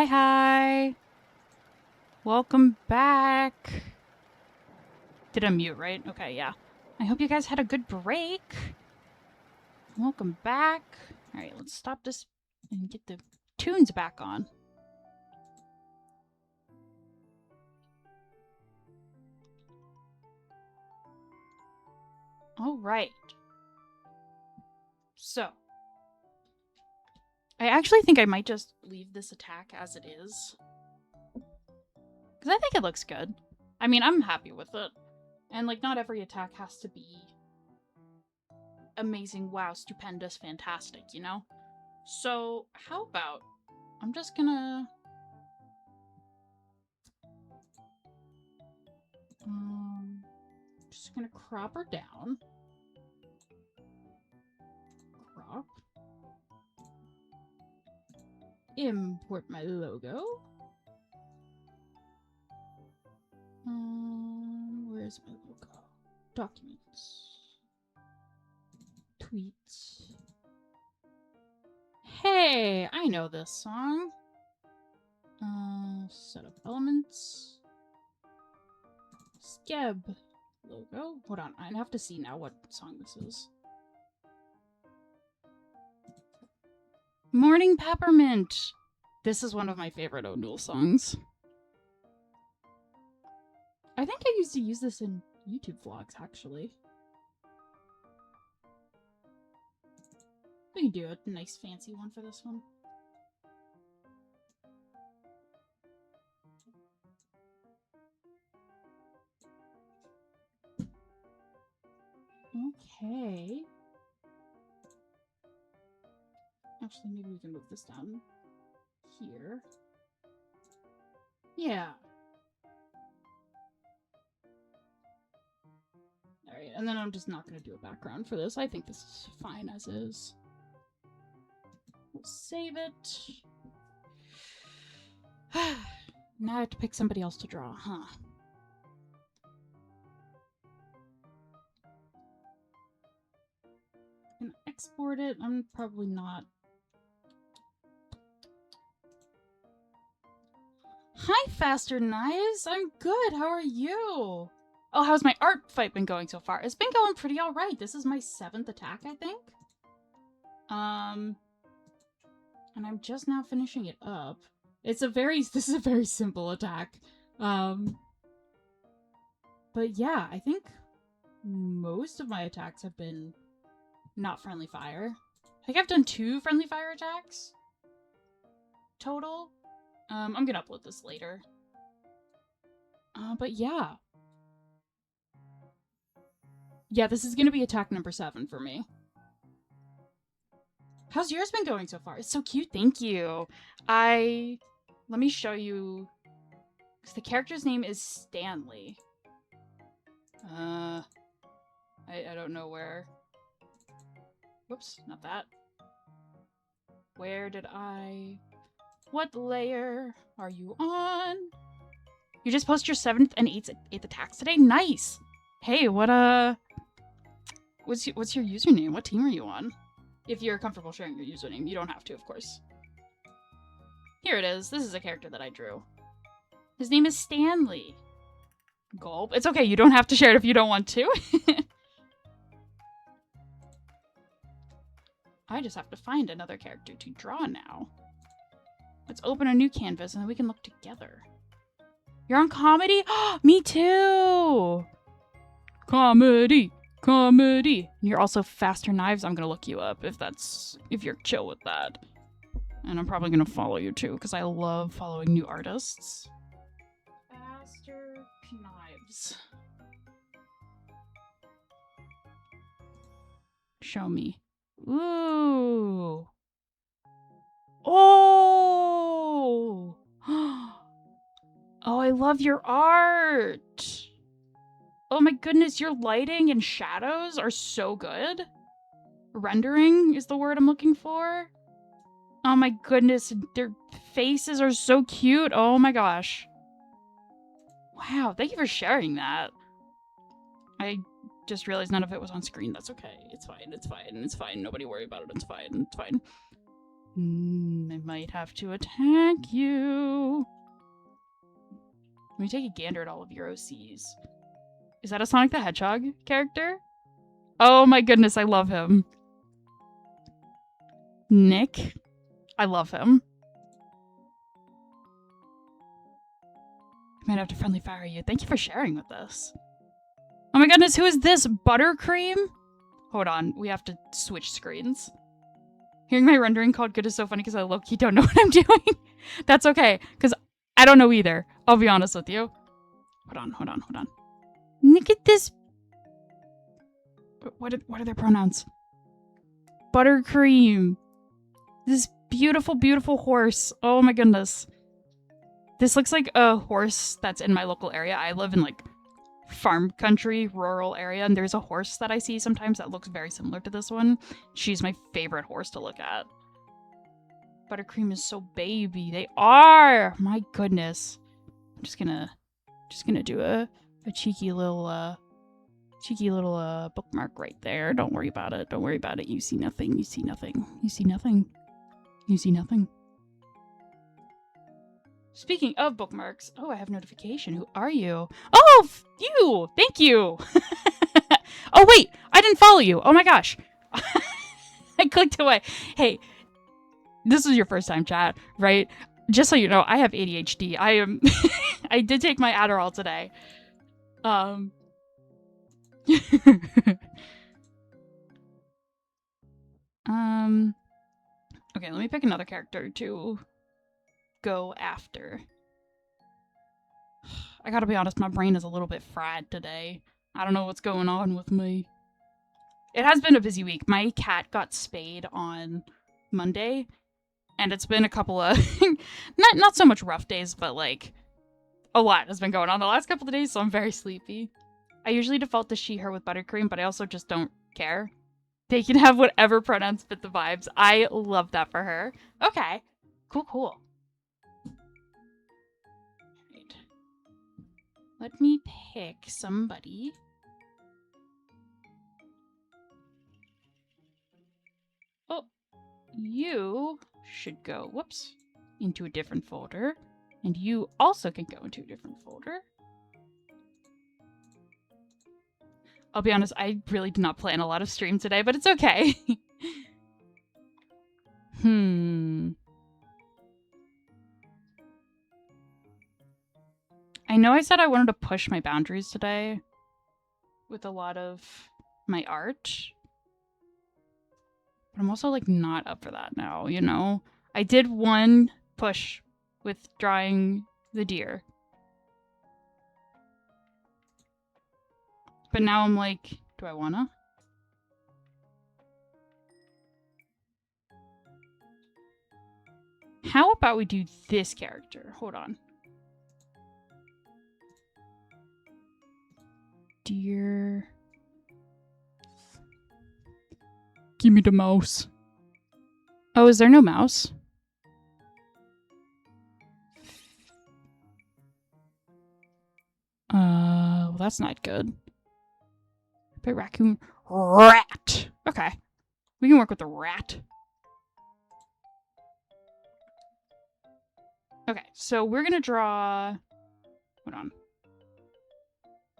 Hi. Welcome back. Did I mute, right? Okay, yeah. I hope you guys had a good break. Welcome back. All right, let's stop this and get the tunes back on. All right. So, I actually think I might just leave this attack as it is. Because I think it looks good. I mean, I'm happy with it. And, like, not every attack has to be amazing, wow, stupendous, fantastic, you know? So, how about I'm just gonna... just gonna crop her down. Crop. Import my logo. Where's my logo? Documents. Tweets. Hey, I know this song. Set up elements. Skeb logo. Hold on, I have to see now what song this is. Morning Peppermint. This is one of my favorite O'Neill songs. I think I used to use this in YouTube vlogs, actually. We can do a nice fancy one for this one. Okay. Actually, maybe we can move this down here. Yeah. Alright, and then I'm just not going to do a background for this. I think this is fine as is. We'll save it. Now I have to pick somebody else to draw, huh? Can export it? I'm probably not. Hi, Faster Knives! I'm good, how are you? Oh, how's my art fight been going so far? It's been going pretty alright. This is my 7th attack, I think. And I'm just now finishing it up. This is a very simple attack. But yeah, I think most of my attacks have been not friendly fire. I think I've done 2 friendly fire attacks total. I'm gonna upload this later. But yeah. Yeah, this is gonna be attack number 7 for me. How's yours been going so far? It's so cute, thank you. Let me show you. The character's name is Stanley. I don't know where. Whoops, not that. Where did I... What layer are you on? You just posted your 7th and 8th attacks today? Nice! Hey, what's your username? What team are you on? If you're comfortable sharing your username, you don't have to, of course. Here it is. This is a character that I drew. His name is Stanley. Gulp. It's okay, you don't have to share it if you don't want to. I just have to find another character to draw now. Let's open a new canvas and then we can look together. You're on comedy? Me too! Comedy! Comedy! You're also Faster Knives. I'm gonna look you up if you're chill with that. And I'm probably gonna follow you too, because I love following new artists. Faster Knives. Show me. Ooh. Oh! Oh, I love your art! Oh my goodness, your lighting and shadows are so good. Rendering is the word I'm looking for. Oh my goodness, their faces are so cute. Oh my gosh. Wow, thank you for sharing that. I just realized none of it was on screen. That's okay. It's fine. It's fine. It's fine. Nobody worry about it. It's fine. It's fine. I might have to attack you. Let me take a gander at all of your OCs. Is that a Sonic the Hedgehog character? Oh my goodness, I love him. Nick. I love him. I might have to friendly fire you. Thank you for sharing with us. Oh my goodness, who is this? Buttercream? Hold on, we have to switch screens. Hearing my rendering called good is so funny because I low-key don't know what I'm doing. That's okay, because I don't know either. I'll be honest with you. Hold on. Look at this. What are their pronouns? Buttercream. This beautiful, beautiful horse. Oh my goodness. This looks like a horse that's in my local area. I live in like farm country, rural area, and there's a horse that I see sometimes that looks very similar to this one. She's my favorite horse to look at. Buttercream is so baby. They are! My goodness. I'm just gonna do a cheeky little bookmark right there. Don't worry about it. Don't worry about it. You see nothing. You see nothing. You see nothing. You see nothing. Speaking of bookmarks, oh, I have notification. Who are you? Oh, you! Thank you! Oh, wait! I didn't follow you! Oh my gosh! I clicked away. Hey, this is your first time chat, right? Just so you know, I have ADHD. I am... I did take my Adderall today. Okay, let me pick another character to go after. I gotta be honest, my brain is a little bit fried today. I don't know what's going on with me. It has been a busy week. My cat got spayed on Monday, and it's been a couple of not so much rough days, but like a lot has been going on the last couple of days, so I'm very sleepy. I usually default to she, her with Buttercream, but I also just don't care. They can have whatever pronouns fit the vibes. I love that for her. Okay. Cool. Right. Let me pick somebody. Oh, you should go, whoops, into a different folder. And you also can go into a different folder. I'll be honest, I really did not plan a lot of stream today, but it's okay. I know I said I wanted to push my boundaries today with a lot of my art. But I'm also like not up for that now, you know? I did one push with drawing the deer. But now I'm like, do I wanna? How about we do this character? Hold on. Deer. Give me the mouse. Oh, is there no mouse? Well, that's not good. But raccoon. Rat! Okay. We can work with the rat. Okay, so we're gonna draw... Hold on.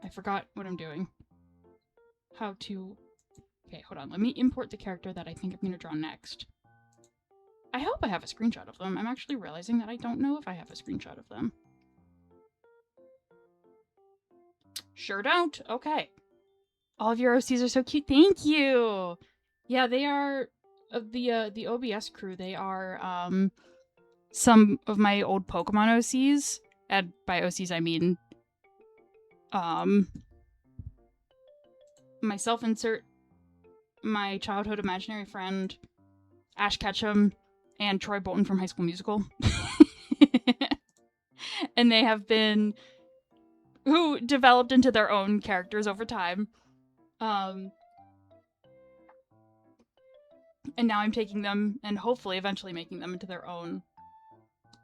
I forgot what I'm doing. How to... Okay, hold on. Let me import the character that I think I'm gonna draw next. I hope I have a screenshot of them. I'm actually realizing that I don't know if I have a screenshot of them. Sure don't. Okay. All of your OCs are so cute. Thank you! Yeah, they are... the OBS crew, they are, some of my old Pokemon OCs. And by OCs, I mean... my self-insert, my childhood imaginary friend, Ash Ketchum, and Troy Bolton from High School Musical. And they have been... who developed into their own characters over time. And now I'm taking them and hopefully eventually making them into their own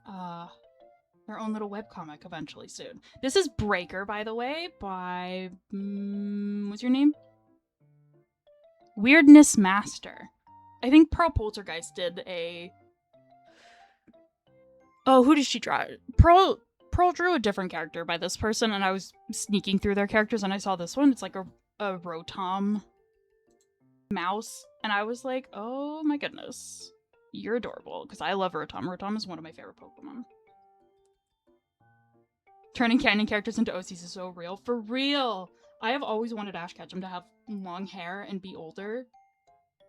little webcomic eventually soon. This is Breaker, by the way, by... what's your name? Weirdness Master. I think Pearl Poltergeist did a Oh, who did she draw? Pearl drew a different character by this person, and I was sneaking through their characters, and I saw this one. It's like a Rotom mouse, and I was like, oh my goodness, you're adorable, because I love Rotom. Rotom is one of my favorite Pokemon. Turning canon characters into OCs is so real. For real! I have always wanted Ash Ketchum to have long hair and be older,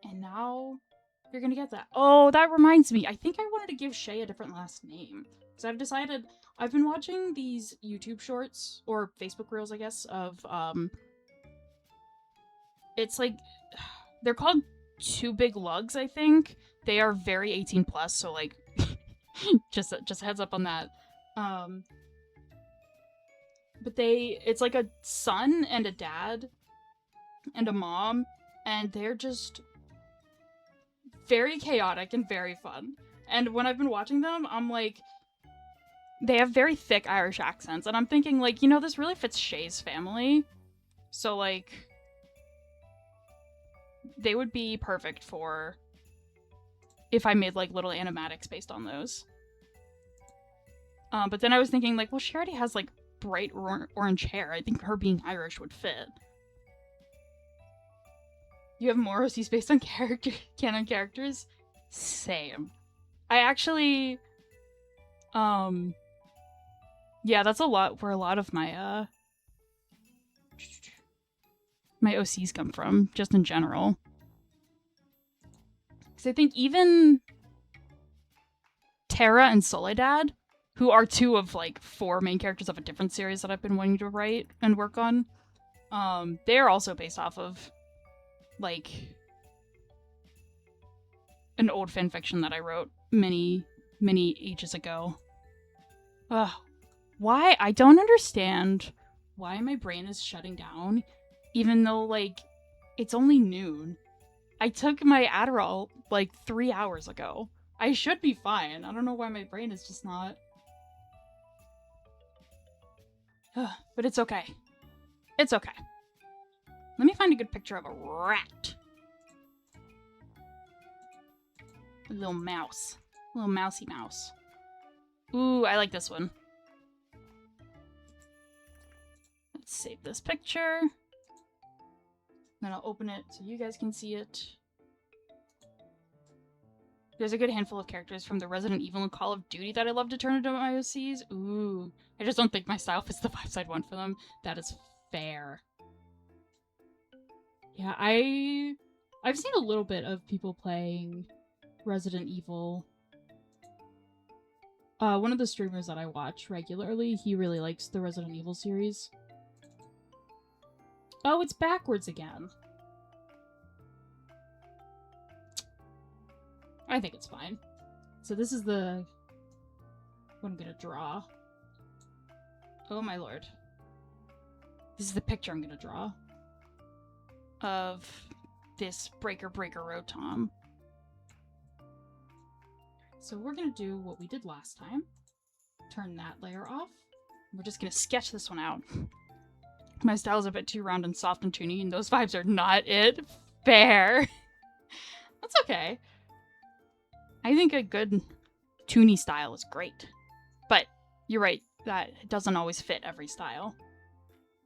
and now you're gonna get that. Oh, that reminds me. I think I wanted to give Shay a different last name. Because I've decided, I've been watching these YouTube shorts, or Facebook Reels, I guess, of, it's like, they're called Two Big Lugs, I think. They are very 18 plus, so like, just a heads up on that. But it's like a son and a dad and a mom, and they're just very chaotic and very fun. And when I've been watching them, I'm like, they have very thick Irish accents, and I'm thinking, like, you know, this really fits Shay's family. So, like, they would be perfect for if I made, like, little animatics based on those. But then I was thinking, like, well, she already has, like, bright orange hair. I think her being Irish would fit. You have more OCs based on canon characters? Same. I actually, yeah, that's a lot where a lot of my, my OCs come from, just in general. Because I think even Terra and Soledad, who are two of, like, 4 main characters of a different series that I've been wanting to write and work on, they are also based off of, like, an old fanfiction that I wrote many ages ago. Ugh. Why? I don't understand why my brain is shutting down, even though, like, it's only noon. I took my Adderall, like, 3 hours ago. I should be fine. I don't know why my brain is just not... But it's okay. It's okay. Let me find a good picture of a rat. A little mouse. A little mousy mouse. Ooh, I like this one. Let's save this picture. Then I'll open it so you guys can see it. There's a good handful of characters from the Resident Evil and Call of Duty that I love to turn into my OCs. Ooh. I just don't think my style fits the vibes I'd want for them. That is fair. Yeah, I've seen a little bit of people playing Resident Evil. One of the streamers that I watch regularly, he really likes the Resident Evil series. Oh, it's backwards again. I think it's fine. So this is what I'm gonna draw. Oh my lord. This is the picture I'm gonna draw of this Breaker Rotom. So we're gonna do what we did last time. Turn that layer off. We're just gonna sketch this one out. My style is a bit too round and soft and toony, and those vibes are not it. Fair. That's okay. I think a good toony style is great. But you're right, that it doesn't always fit every style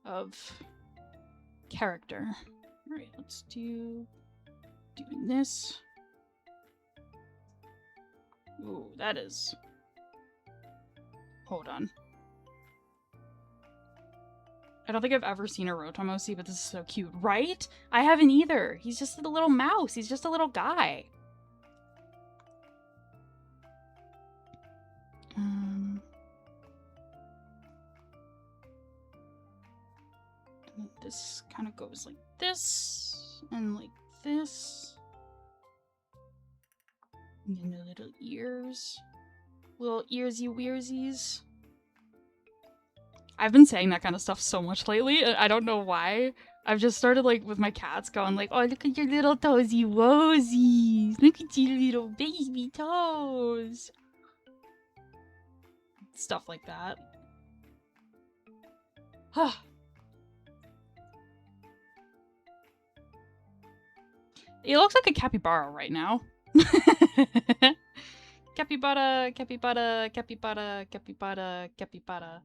of character. Alright, let's doing this. Ooh, that is... Hold on. I don't think I've ever seen a Rotom OC, but this is so cute. Right? I haven't either. He's just a little mouse. He's just a little guy. This kind of goes like this, and like this. And then the little ears. Little earsy weirsies. I've been saying that kind of stuff so much lately. I don't know why. I've just started, like, with my cats going like, oh, look at your little toesy woesies. Look at your little baby toes. Stuff like that. It looks like a capybara right now. Capybara, capybara, capybara, capybara, capybara.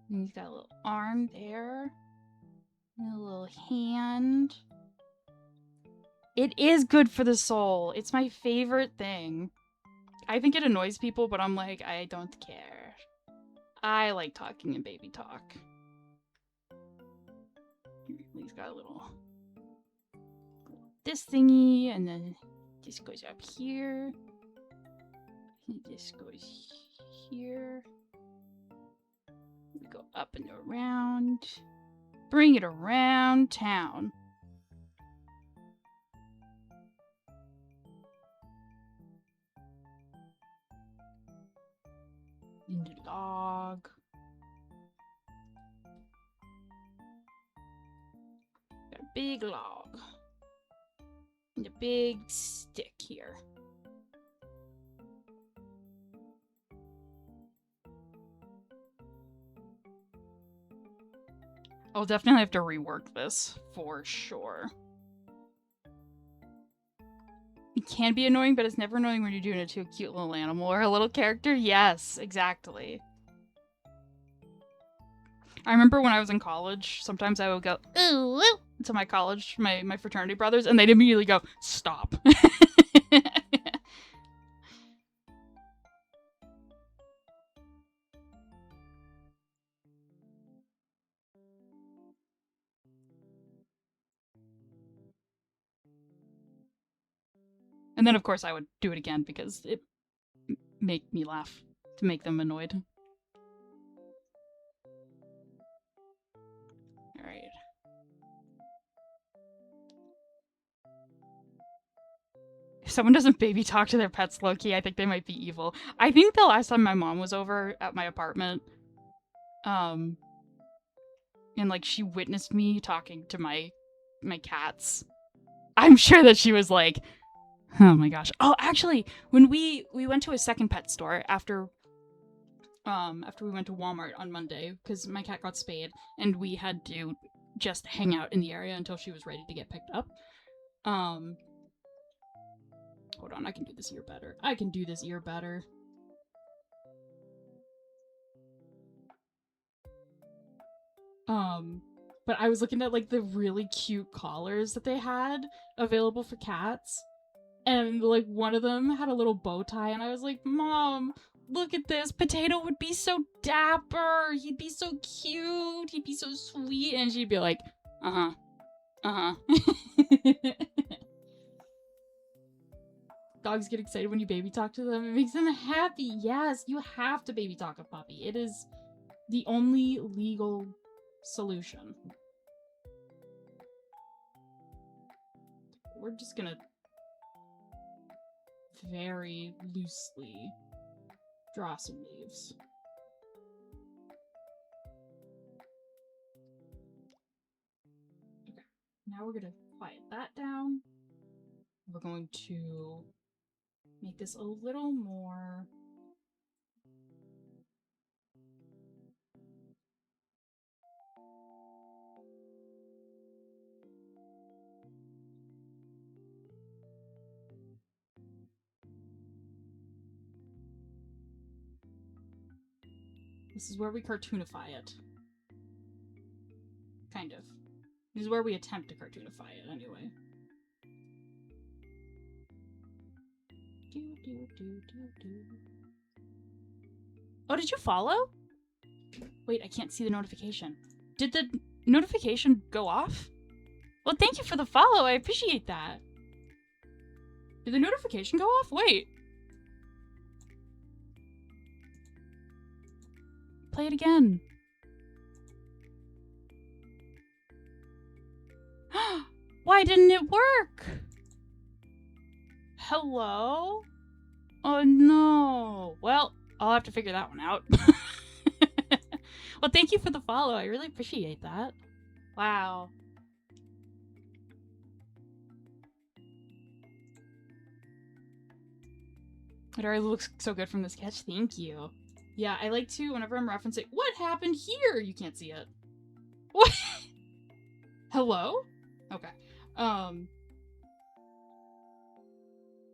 And he's got a little arm there. And a little hand. It is good for the soul. It's my favorite thing. I think it annoys people, but I'm like, I don't care. I like talking in baby talk. He's got a little this thingy, and then this goes up here. And this goes here. We go up and around. Bring it around town. In the log. Got a big log. And a big stick here. I'll definitely have to rework this for sure. It can be annoying, but it's never annoying when you're doing it to a cute little animal or a little character. Yes, exactly. I remember when I was in college, sometimes I would go, ooh, ooh, to my college, my fraternity brothers, and they'd immediately go, stop. And then, of course, I would do it again because it made me laugh to make them annoyed. Alright. If someone doesn't baby talk to their pets low-key, I think they might be evil. I think the last time my mom was over at my apartment, and like she witnessed me talking to my cats, I'm sure that she was like, oh my gosh. Oh, actually, when we went to a second pet store after we went to Walmart on Monday, because my cat got spayed, and we had to just hang out in the area until she was ready to get picked up. Hold on, I can do this ear better. I can do this ear better. But I was looking at like the really cute collars that they had available for cats. And like one of them had a little bow tie, and I was like, Mom, look at this. Potato would be so dapper. He'd be so cute. He'd be so sweet. And she'd be like, uh-huh. Uh-huh. Dogs get excited when you baby talk to them. It makes them happy. Yes, you have to baby talk a puppy. It is the only legal solution. We're just gonna very loosely draw some leaves. Okay, now we're gonna quiet that down. We're going to make this a little more this is where we cartoonify it. Kind of. This is where we attempt to cartoonify it, anyway. Oh, did you follow? Wait, I can't see the notification. Did the notification go off? Well, thank you for the follow. I appreciate that. Did the notification go off? Wait. Play it again. Why didn't it work? Hello? Oh no. Well, I'll have to figure that one out. Well, thank you for the follow. I really appreciate that. Wow. It already looks so good from the sketch. Thank you. Yeah, I like to, whenever I'm referencing, what happened here? You can't see it. What? Hello? Okay.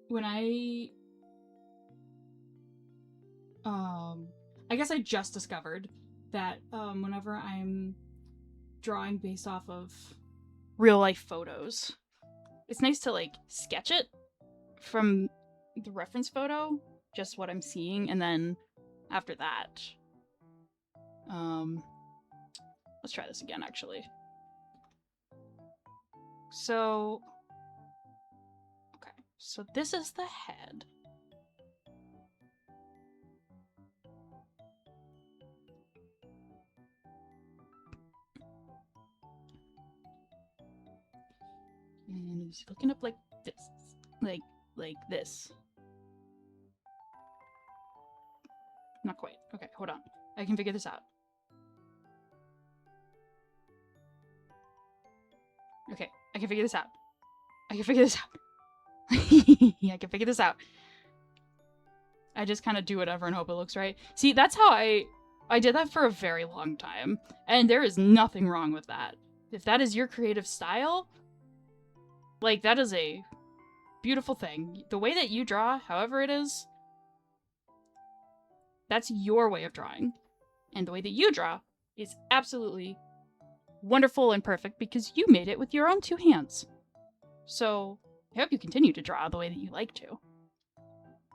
When I I guess I just discovered that whenever I'm drawing based off of real life photos, it's nice to like sketch it from the reference photo, just what I'm seeing, and then after that, let's try this again actually. So, okay, so this is the head. And he's looking up like this. Like this. Not quite. Okay, hold on. I can figure this out. Okay, I can figure this out. I can figure this out. I can figure this out. I just kind of do whatever and hope it looks right. See, that's how I did that for a very long time. And there is nothing wrong with that. If that is your creative style, like, that is a beautiful thing. The way that you draw, however it is, that's your way of drawing. And the way that you draw is absolutely wonderful and perfect because you made it with your own two hands. So, I hope you continue to draw the way that you like to.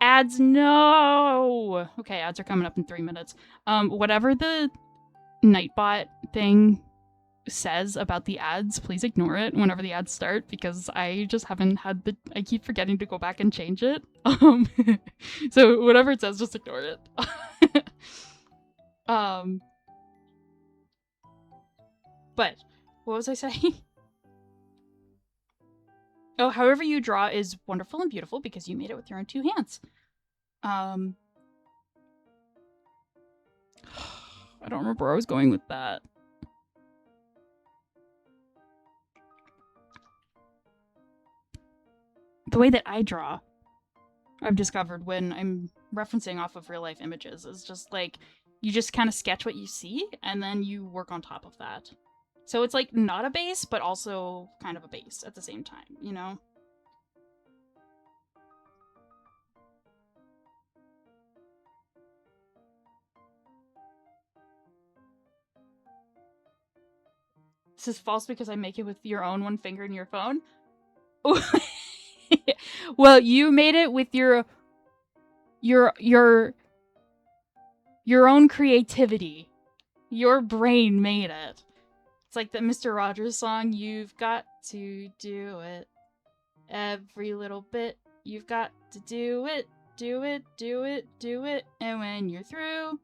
Ads, no! Okay, ads are coming up in 3 minutes. Whatever the Nightbot thing says about the ads, please ignore it whenever the ads start because I just haven't had the... I keep forgetting to go back and change it. So whatever it says, just ignore it. But, what was I saying? Oh, however you draw is wonderful and beautiful because you made it with your own two hands. I don't remember where I was going with that. The way that I draw, I've discovered when I'm referencing off of real life images is just like, you just kind of sketch what you see and then you work on top of that. So it's like not a base, but also kind of a base at the same time, you know? This is false because I make it with your own one finger in your phone. Well, you made it with your own creativity. Your brain made it. It's like the Mr. Rogers song, you've got to do it. Every little bit, you've got to do it. Do it, do it, do it. And when you're through,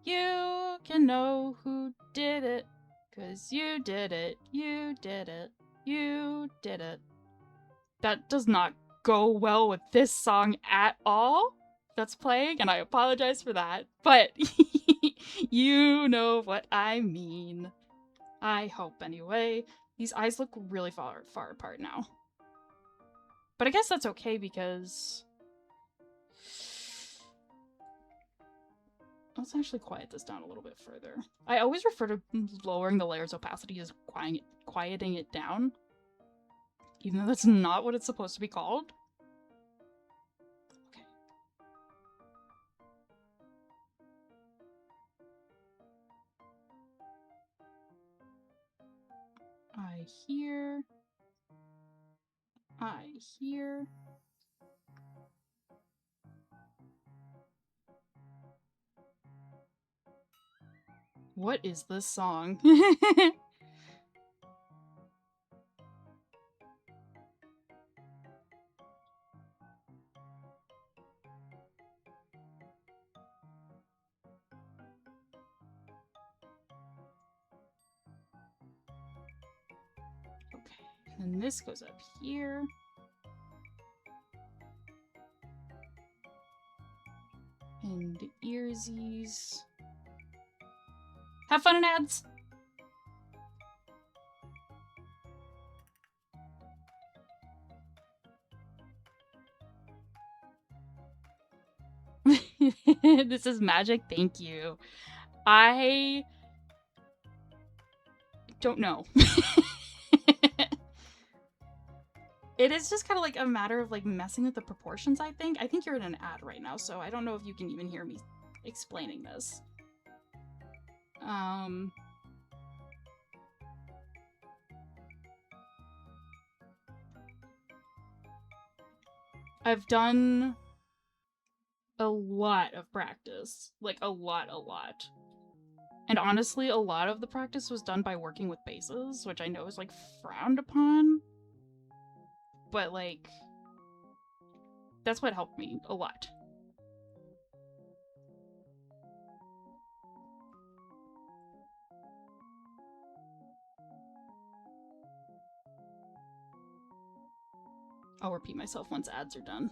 you can know who did it. 'Cause you did it, you did it, you did it. That does not go well with this song at all that's playing, and I apologize for that, but you know what I mean. I hope anyway. These eyes look really far apart now. But I guess that's okay because... Let's actually quiet this down a little bit further. I always refer to lowering the layer's opacity as quieting it down. Even though that's not what it's supposed to be called. Okay. I hear. What is this song? Okay, and this goes up here. And the earsies. Have fun in ads! This is magic, thank you. I don't know. It is just kind of like a matter of like messing with the proportions, I think. I think you're in an ad right now, so I don't know if you can even hear me explaining this. I've done a lot of practice. Like, a lot. And honestly, a lot of the practice was done by working with bases, which I know is, like, frowned upon. But, like, that's what helped me a lot. I'll repeat myself once ads are done.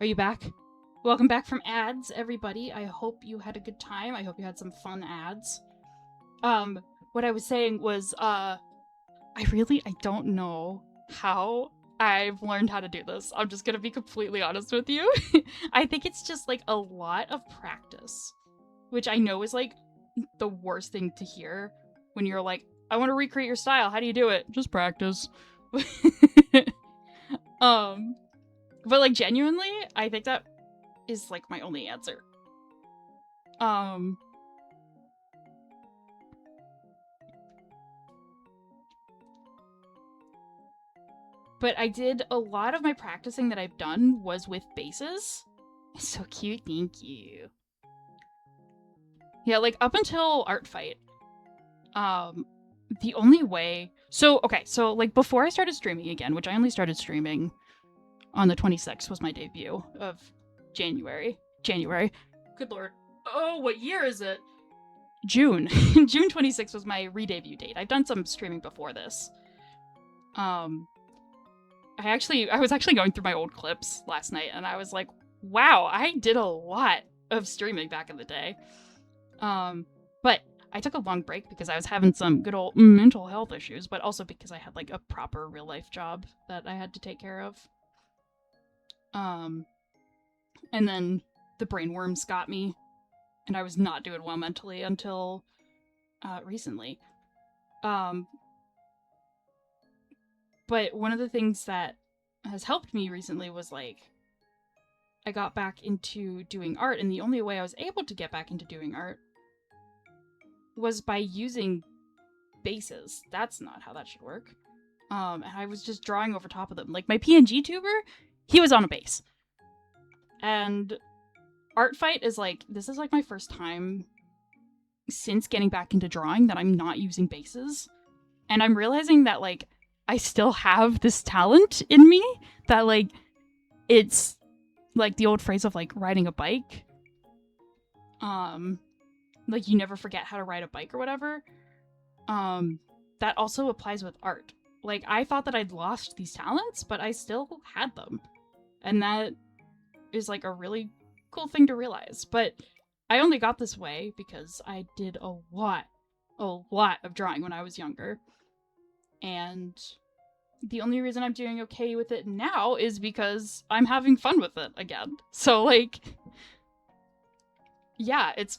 Are you back? Welcome back from ads, everybody. I hope you had a good time. I hope you had some fun ads. What I was saying was, I don't know how I've learned how to do this. I'm just gonna be completely honest with you. I think it's just, like, a lot of practice, which I know is, like, the worst thing to hear when you're like, I want to recreate your style. How do you do it? Just practice. But, like, genuinely, I think that is, like, my only answer. But I did a lot of my practicing that I've done was with bases. It's so cute, thank you. Yeah, like, up until Art Fight, the only way... So, okay, so, like, before I started streaming again, which I only started streaming on the 26th was my debut of January. Good lord. Oh, what year is it? June. June 26th was my re-debut date. I've done some streaming before this. I was actually going through my old clips last night, and I was like, wow, I did a lot of streaming back in the day. But I took a long break because I was having some good old mental health issues, but also because I had, like, a proper real-life job that I had to take care of. And then the brainworms got me, and I was not doing well mentally until recently. But one of the things that has helped me recently was, like, I got back into doing art, and the only way I was able to get back into doing art was by using bases. That's not how that should work. And I was just drawing over top of them. Like, my PNG tuber, he was on a base. And Art Fight is, like, this is, like, my first time since getting back into drawing that I'm not using bases. And I'm realizing that, like, I still have this talent in me that, like, it's, like, the old phrase of, like, riding a bike. Like, you never forget how to ride a bike or whatever. That also applies with art. Like, I thought that I'd lost these talents, but I still had them. And that is, like, a really cool thing to realize. But I only got this way because I did a lot of drawing when I was younger. And the only reason I'm doing okay with it now is because I'm having fun with it again. So, like, yeah, it's...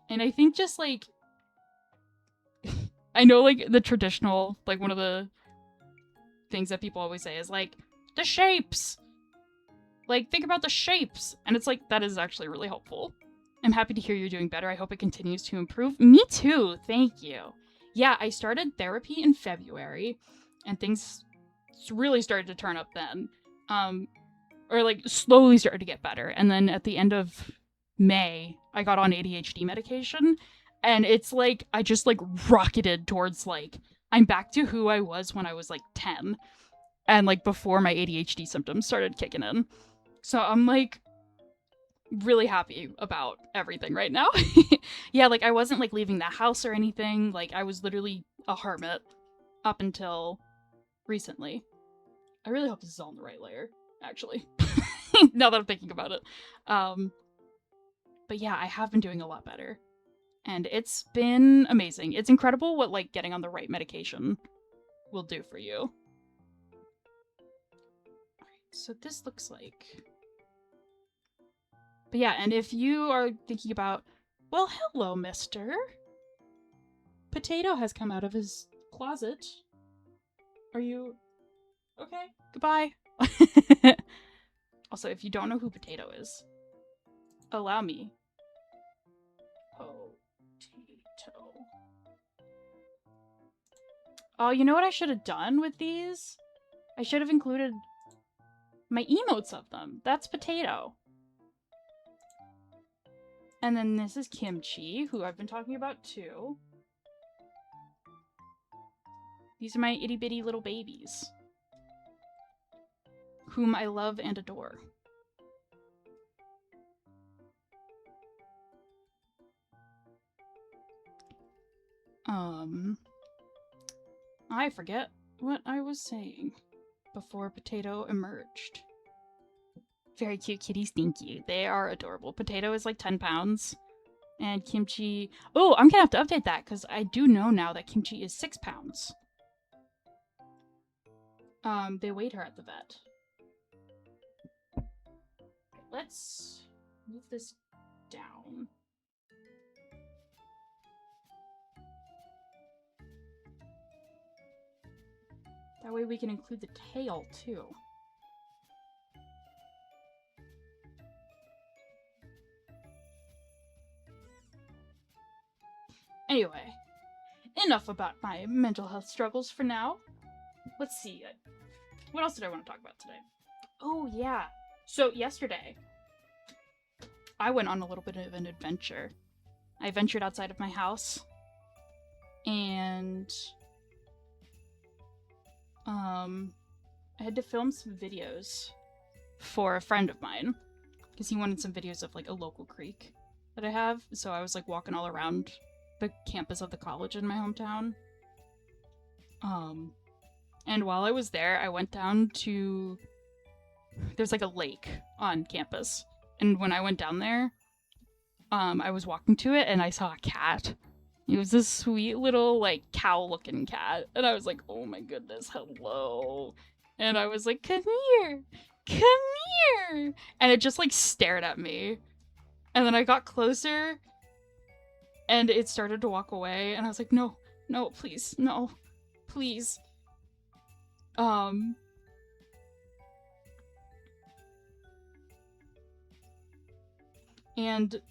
And I think just, like... I know, like, the traditional, like, one of the things that people always say is, like, the shapes! Like, think about the shapes! And it's like, that is actually really helpful. I'm happy to hear you're doing better. I hope it continues to improve. Me too! Thank you. Yeah, I started therapy in February, and things really started to turn up then. Or, like, slowly started to get better. And then at the end of May, I got on ADHD medication, and it's like, I just, like, rocketed towards, like, I'm back to who I was when I was, like, 10. And, like, before my ADHD symptoms started kicking in. So I'm, like, really happy about everything right now. Yeah, like, I wasn't, like, leaving the house or anything. Like, I was literally a hermit up until recently. I really hope this is all in the right layer, actually. Now that I'm thinking about it. But yeah, I have been doing a lot better. And it's been amazing. It's incredible what, like, getting on the right medication will do for you. Alright, so this looks like... But yeah, and if you are thinking about, well, hello, mister. Potato has come out of his closet. Are you okay? Goodbye. Also, if you don't know who Potato is, allow me. Potato. Oh, you know what I should have done with these? I should have included my emotes of them. That's Potato. And then this is Kimchi, who I've been talking about too. These are my itty bitty little babies, whom I love and adore. I forget what I was saying before Potato emerged. Very cute kitties, thank you. They are adorable. Potato is like 10 pounds. And Kimchi... Oh, I'm gonna have to update that, because I do know now that Kimchi is 6 pounds. They weighed her at the vet. Let's move this down. That way we can include the tail, too. Anyway, enough about my mental health struggles for now. Let's see. What else did I want to talk about today? Oh, yeah. So, yesterday, I went on a little bit of an adventure. I ventured outside of my house, and I had to film some videos for a friend of mine, because he wanted some videos of, like, a local creek that I have, so I was, like, walking all around the campus of the college in my hometown. And while I was there, I went down to... There's, like, a lake on campus, and when I went down there, I was walking to it, and I saw a cat. It was this sweet little, like, cow-looking cat, and I was like, oh my goodness, hello. And I was like, come here! Come here! And it just, like, stared at me. And then I got closer, and it started to walk away, and I was like, no, no, please, no, please. And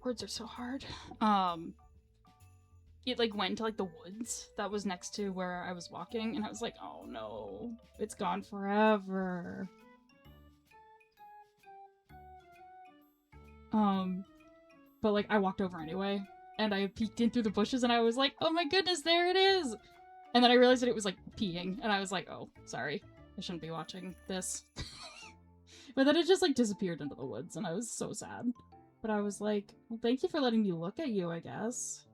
words are so hard. It like went into like the woods that was next to where I was walking, and I was like, oh no, it's gone forever. But like I walked over anyway, and I peeked in through the bushes, and I was like, oh my goodness, there it is! And then I realized that it was like peeing, and I was like, oh, sorry, I shouldn't be watching this. But then it just like disappeared into the woods, and I was so sad. But I was like, well, thank you for letting me look at you, I guess.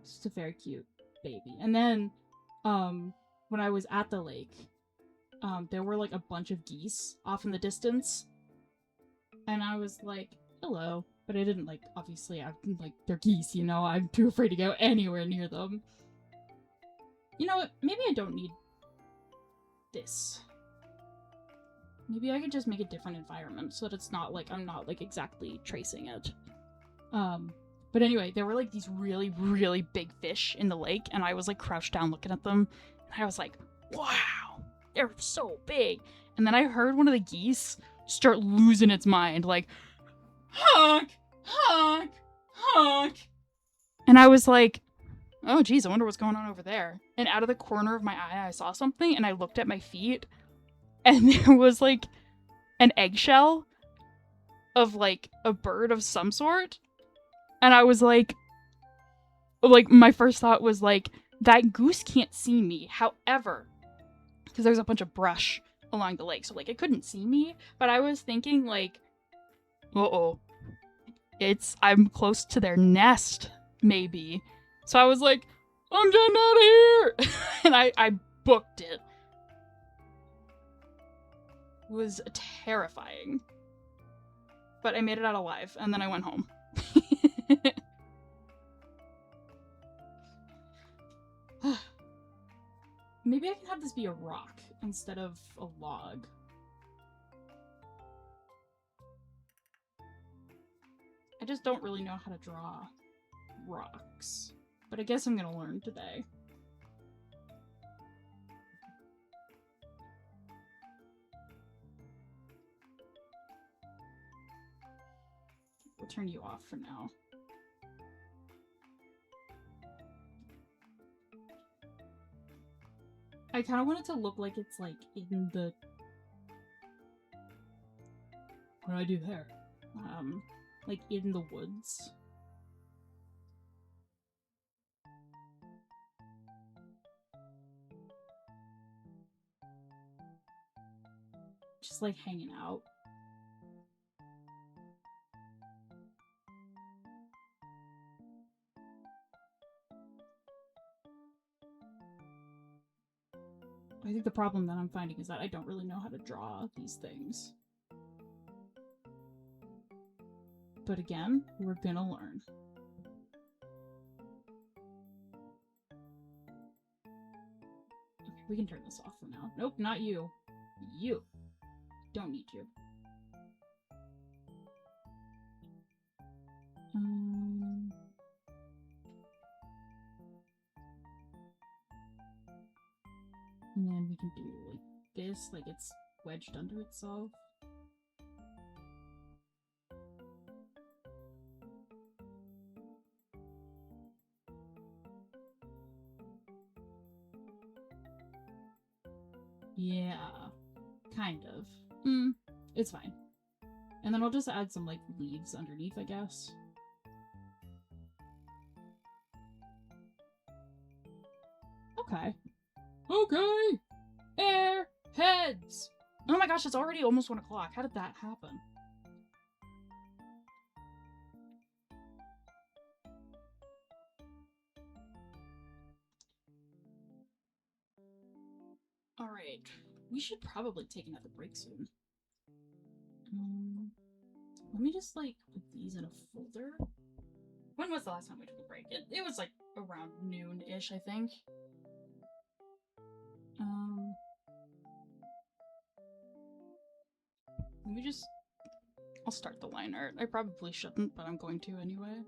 It's just a very cute baby. And then, when I was at the lake, there were like a bunch of geese off in the distance. And I was like, hello. But I didn't like, obviously, like, they're geese, you know? I'm too afraid to go anywhere near them. You know what? Maybe I don't need this. Maybe I could just make a different environment so that it's not like, I'm not like exactly tracing it. But anyway, there were like these really, really big fish in the lake, and I was like crouched down looking at them, and I was like, wow, they're so big. And then I heard one of the geese start losing its mind, like, honk, honk, honk. And I was like, oh geez, I wonder what's going on over there. And out of the corner of my eye, I saw something, and I looked at my feet, and there was like an eggshell of like a bird of some sort. And I was like, my first thought was like, that goose can't see me. However, because there's a bunch of brush along the lake, so like it couldn't see me. But I was thinking like, uh-oh, I'm close to their nest, maybe. So I was like, I'm getting out of here! And I booked it. It was terrifying. but I made it out alive, and then I went home. Maybe I can have this be a rock instead of a log. I just don't really know how to draw rocks, but I guess I'm gonna learn today. We'll turn you off for now. I kind of want it to look like it's like in the... What do I do there? Like in the woods. Just like hanging out. I think the problem that I'm finding is that I don't really know how to draw these things. But again, we're gonna learn. Okay, we can turn this off for now. Nope, not you. You. Don't need you. And then we can do like this, like it's wedged under itself. Yeah, kind of. It's fine. And then I'll just add some like leaves underneath, I guess. Okay. Okay! Airheads! Oh my gosh, it's already almost 1 o'clock. How did that happen? Alright. We should probably take another break soon. Let me just like put these in a folder. When was the last time we took a break? It was like around noon-ish, I think. Let me just... I'll start the line art. I probably shouldn't, but I'm going to anyway.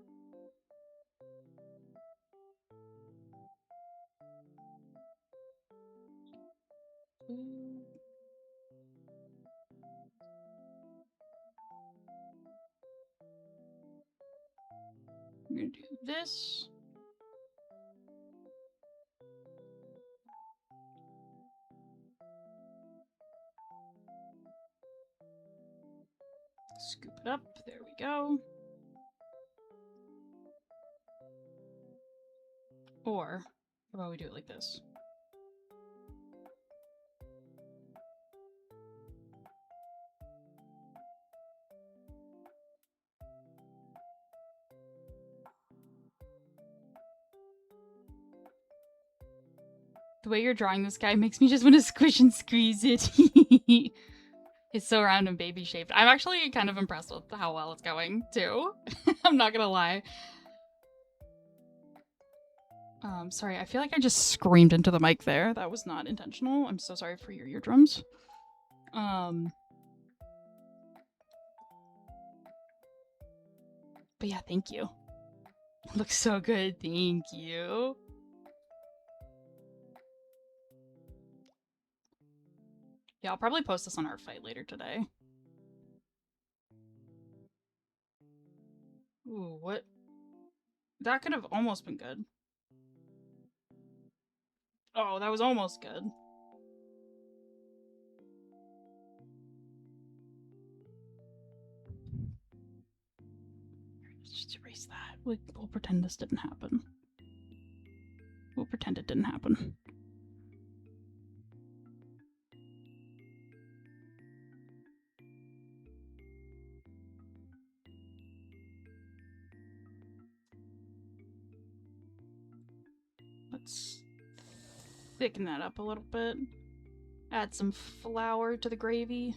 I'm gonna do this. Scoop it up. There we go. Or, how about we do it like this? The way you're drawing this guy makes me just want to squish and squeeze it. It's so round and baby shaped. I'm actually kind of impressed with how well it's going, too. I'm not gonna lie. Sorry, I feel like I just screamed into the mic there. That was not intentional. I'm so sorry for your eardrums. But yeah, thank you. It looks so good. Thank you. Yeah, I'll probably post this on our fight later today. Ooh, what? That could have almost been good. Oh, that was almost good. Let's just erase that. We'll pretend this didn't happen. We'll pretend it didn't happen. Let's thicken that up a little bit. Add some flour to the gravy.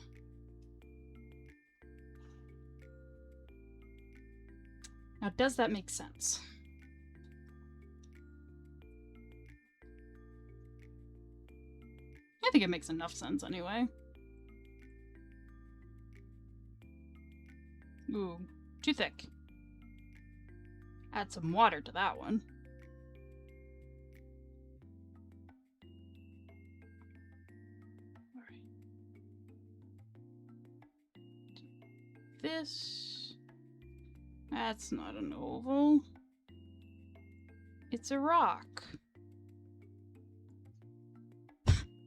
Now, does that make sense? I think it makes enough sense anyway. Ooh, too thick. Add some water to that one. Alright. This. That's not an oval. It's a rock.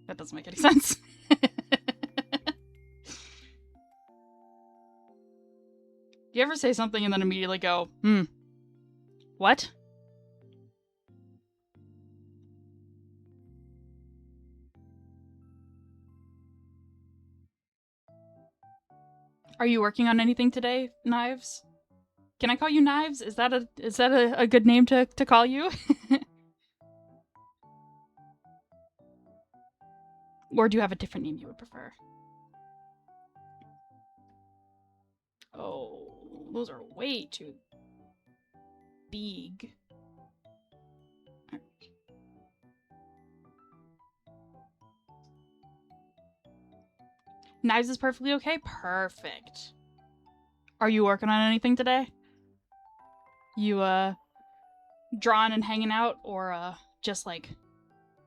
That doesn't make any sense. Do you ever say something and then immediately go, what? Are you working on anything today, Knives? Can I call you Knives? Is that a good name to call you? Or do you have a different name you would prefer? Oh, those are way too big. Knives is perfectly okay? Perfect. Are you working on anything today? You, drawing and hanging out, or, just, like,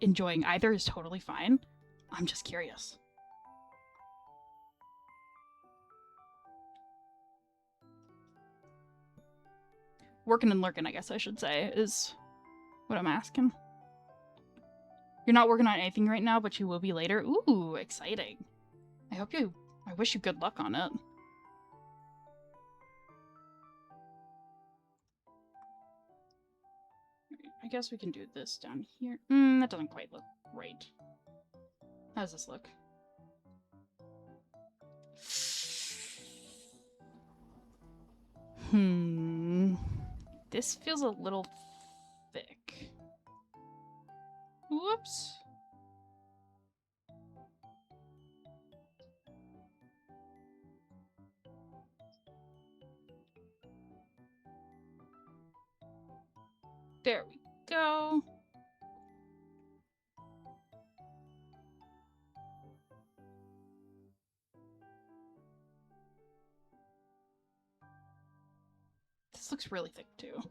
enjoying? Either is totally fine. I'm just curious. Working and lurking, I guess I should say, is what I'm asking. You're not working on anything right now, but you will be later? Ooh, exciting. I wish you good luck on it. I guess we can do this down here. That doesn't quite look right. How does this look? This feels a little thick. Whoops. There we go. This looks really thick too.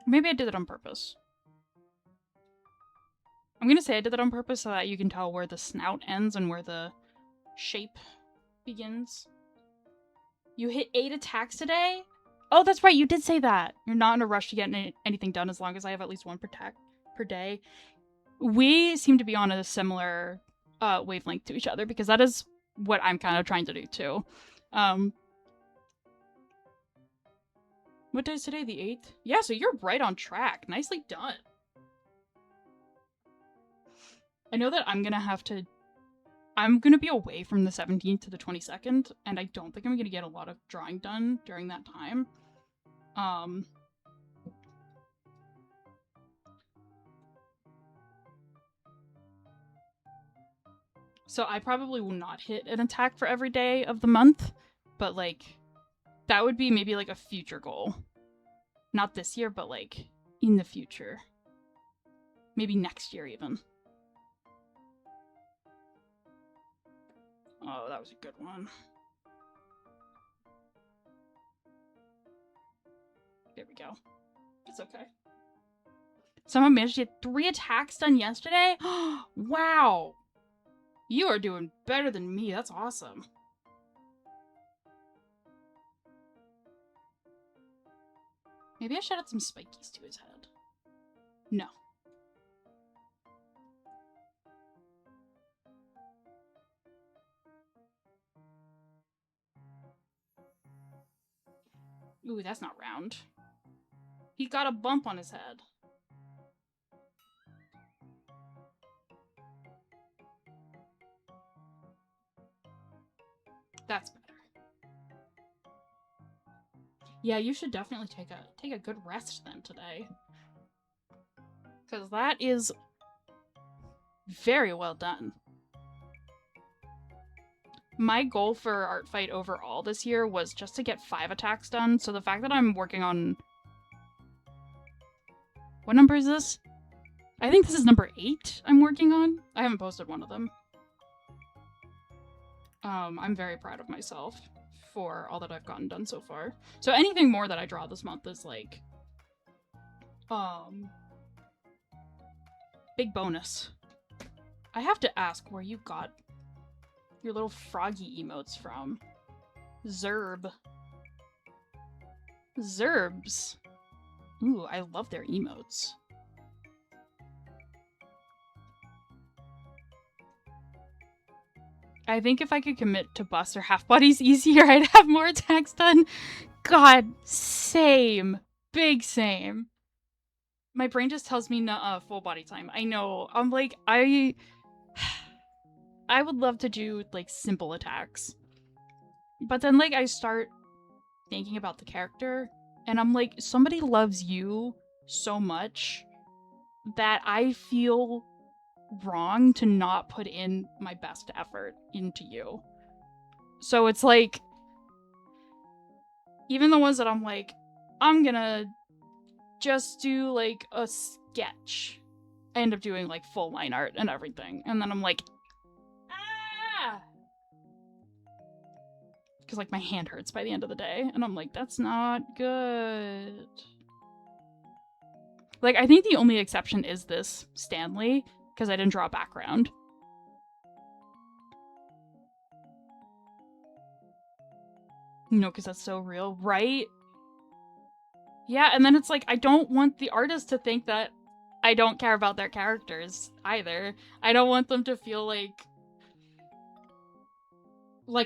Maybe I did it on purpose. I'm gonna say I did that on purpose so that you can tell where the snout ends and where the shape begins. You hit 8 attacks today? Oh, that's right, you did say that. You're not in a rush to get anything done as long as I have at least 1 per day. We seem to be on a similar wavelength to each other because that is what I'm kind of trying to do too. What day is today? The 8th? Yeah, so you're right on track. Nicely done. I know that I'm gonna be away from the 17th to the 22nd, and I don't think I'm gonna get a lot of drawing done during that time. So I probably will not hit an attack for every day of the month, but, like, that would be maybe, like, a future goal. Not this year, but, like, in the future. Maybe next year, even. Oh, that was a good one. There we go. It's okay. Someone managed to get 3 attacks done yesterday? Wow! You are doing better than me. That's awesome. Maybe I should add some spikies to his head. No. Ooh, that's not round. He got a bump on his head. That's better. Yeah, you should definitely take a good rest then today. Because that is very well done. My goal for Art Fight overall this year was just to get 5 attacks done, so the fact that I'm working on... What number is this? I think this is number 8 I'm working on. I haven't posted one of them. I'm very proud of myself for all that I've gotten done so far. So anything more that I draw this month is like... big bonus. I have to ask where you got your little froggy emotes from. Zerb. Zerbs. Ooh, I love their emotes. I think if I could commit to busts or half bodies easier, I'd have more attacks done. God, same. Big same. My brain just tells me full body time. I know. I'm like, I would love to do like simple attacks. But then like I start thinking about the character and I'm like, somebody loves you so much that I feel wrong to not put in my best effort into you. So it's like, even the ones that I'm like, I'm gonna just do like a sketch, I end up doing like full line art and everything. And then I'm like, ah! Because like my hand hurts by the end of the day. And I'm like, that's not good. Like, I think the only exception is this Stanley, because I didn't draw a background. No, because that's so real, right? Yeah, and then it's like, I don't want the artist to think that I don't care about their characters either. I don't want them to feel like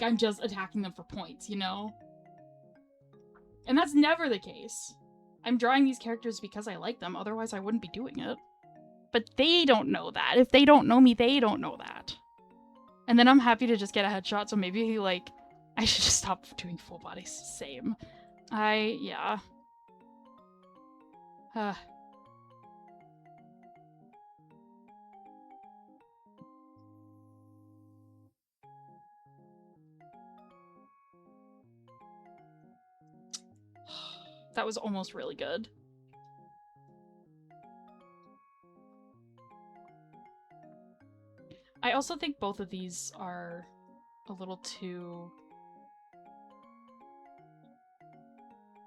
I'm just attacking them for points, you know? And that's never the case. I'm drawing these characters because I like them, otherwise I wouldn't be doing it. But they don't know that. If they don't know me, they don't know that. And then I'm happy to just get a headshot, so maybe like, I should just stop doing full bodies. Same. Yeah. That was almost really good. I also think both of these are a little too...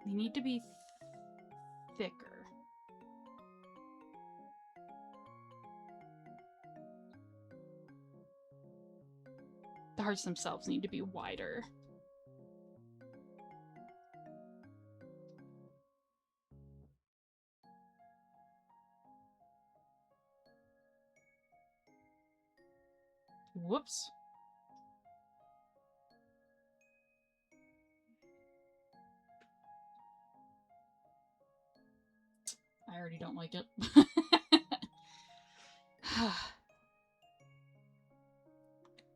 They need to be thicker. The hearts themselves need to be wider. Whoops. I already don't like it.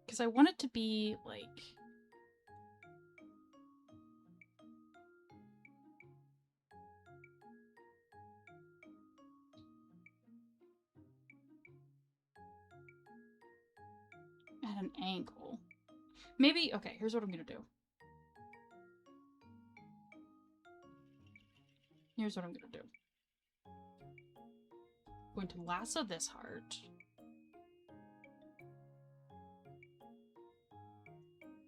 Because I want it to be, like... at an angle. Maybe... Okay, here's what I'm gonna do. Here's what I'm gonna do. I'm going to lasso this heart.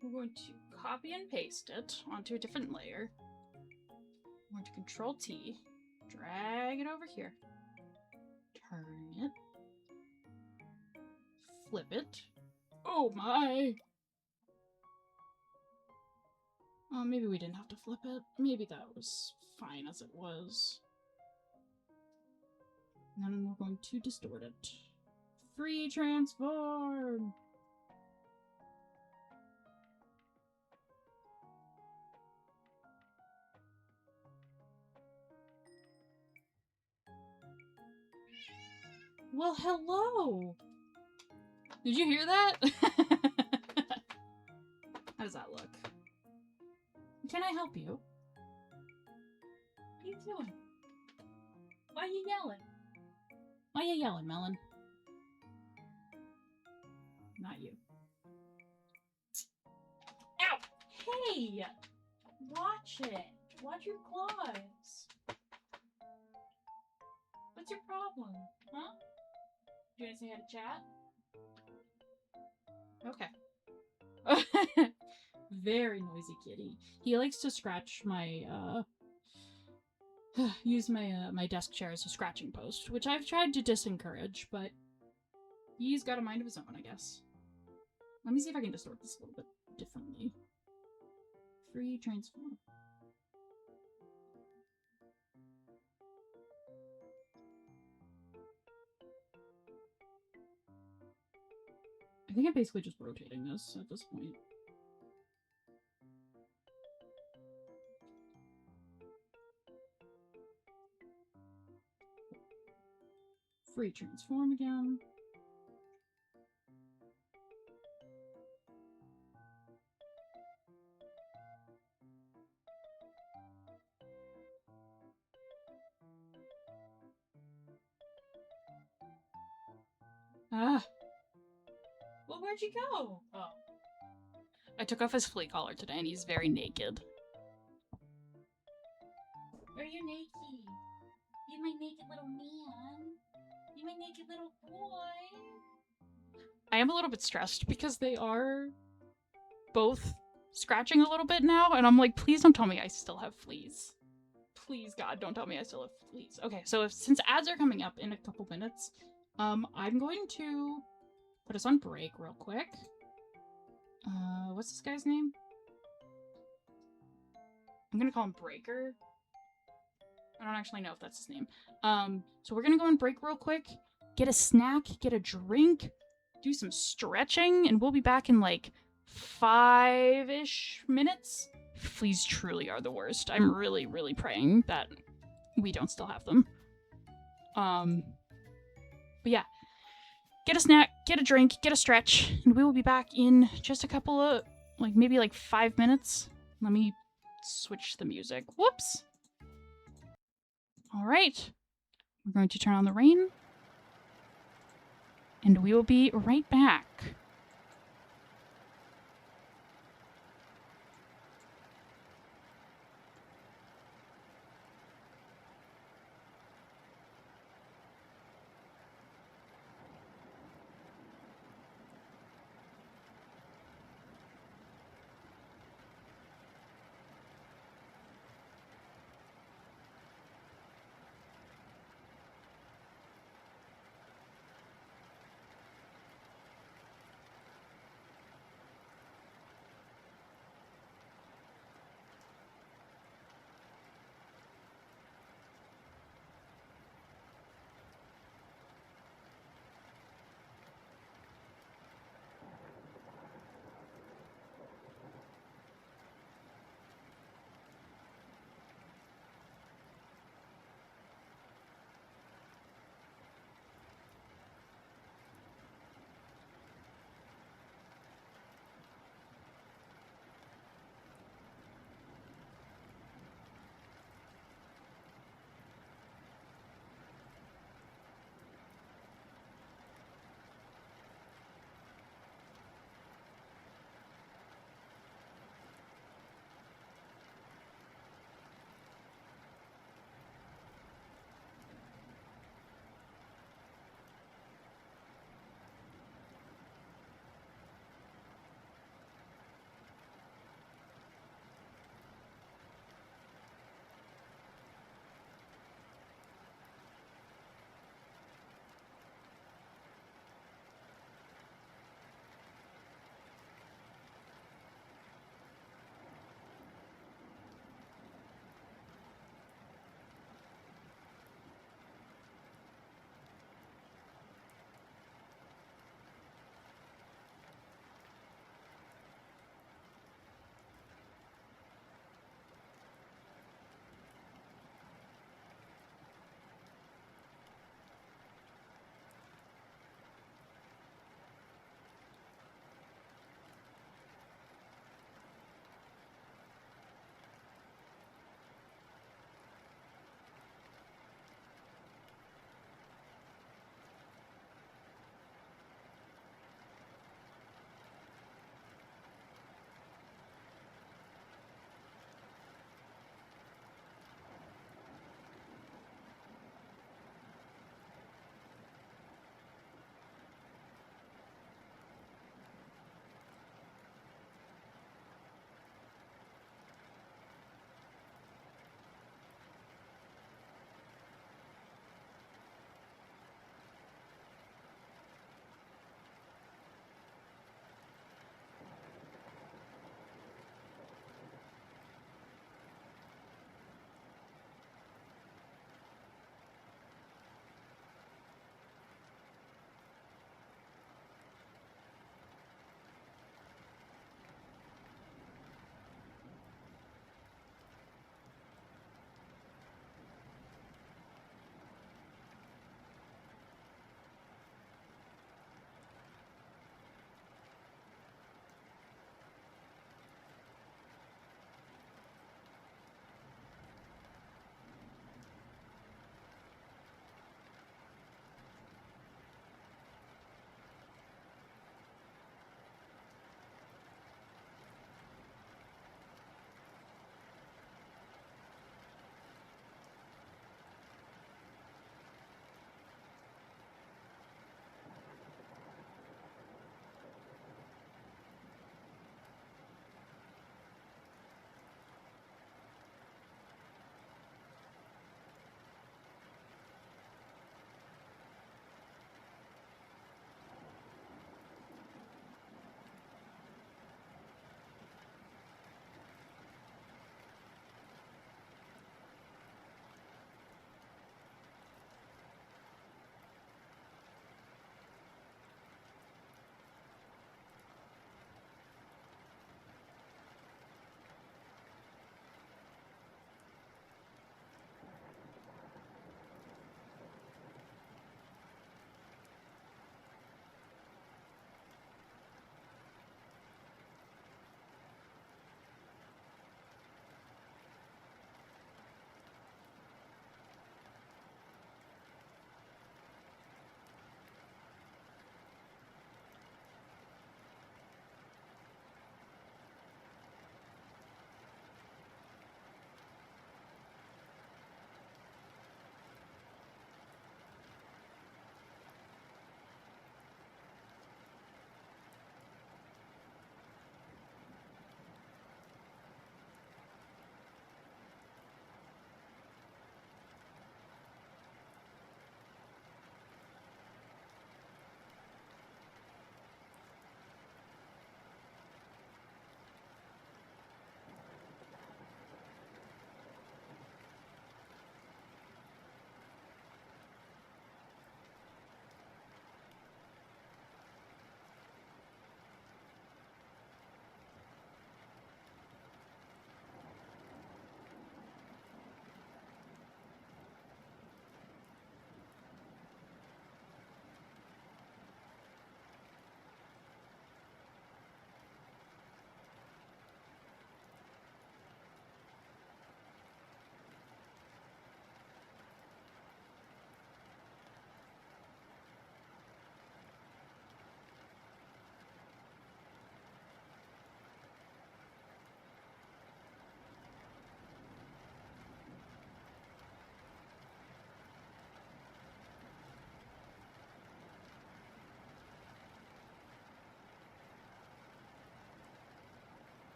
We're going to copy and paste it onto a different layer. I'm going to Control T, drag it over here, turn it, flip it. Oh my! Oh, maybe we didn't have to flip it. Maybe that was fine as it was. And then we're going to distort it. Free transform! Well, hello! Did you hear that? How does that look? Can I help you? doing? Why are you yelling? Why are you yelling, Melon? Not you. Ow! Hey! Watch it. Watch your claws. What's your problem? Huh? Do you want to say how to chat? Okay. Very noisy kitty. He likes to scratch my, use my, my desk chair as a scratching post, which I've tried to disencourage, but he's got a mind of his own, I guess. Let me see if I can distort this a little bit differently. Free transform. I think I'm basically just rotating this at this point. Free transform again. Ah. Well, where'd you go? Oh. I took off his flea collar today and he's very naked. Are you naked? You my naked little man. You my naked little boy. I am a little bit stressed because they are both scratching a little bit now, and I'm like, please don't tell me I still have fleas. Please, God, don't tell me I still have fleas. Okay, so since ads are coming up in a couple minutes, I'm going to put us on break real quick. What's this guy's name? I'm gonna call him Breaker. I don't actually know if that's his name. So we're gonna go on break real quick, get a snack, get a drink, do some stretching, and we'll be back in like 5-ish minutes. Fleas truly are the worst. I'm really, really praying that we don't still have them. But yeah, get a snack, get a drink, get a stretch, and we will be back in just a couple of, like, maybe like 5 minutes. Let me switch the music. Whoops. All right. We're going to turn on the rain, and we will be right back.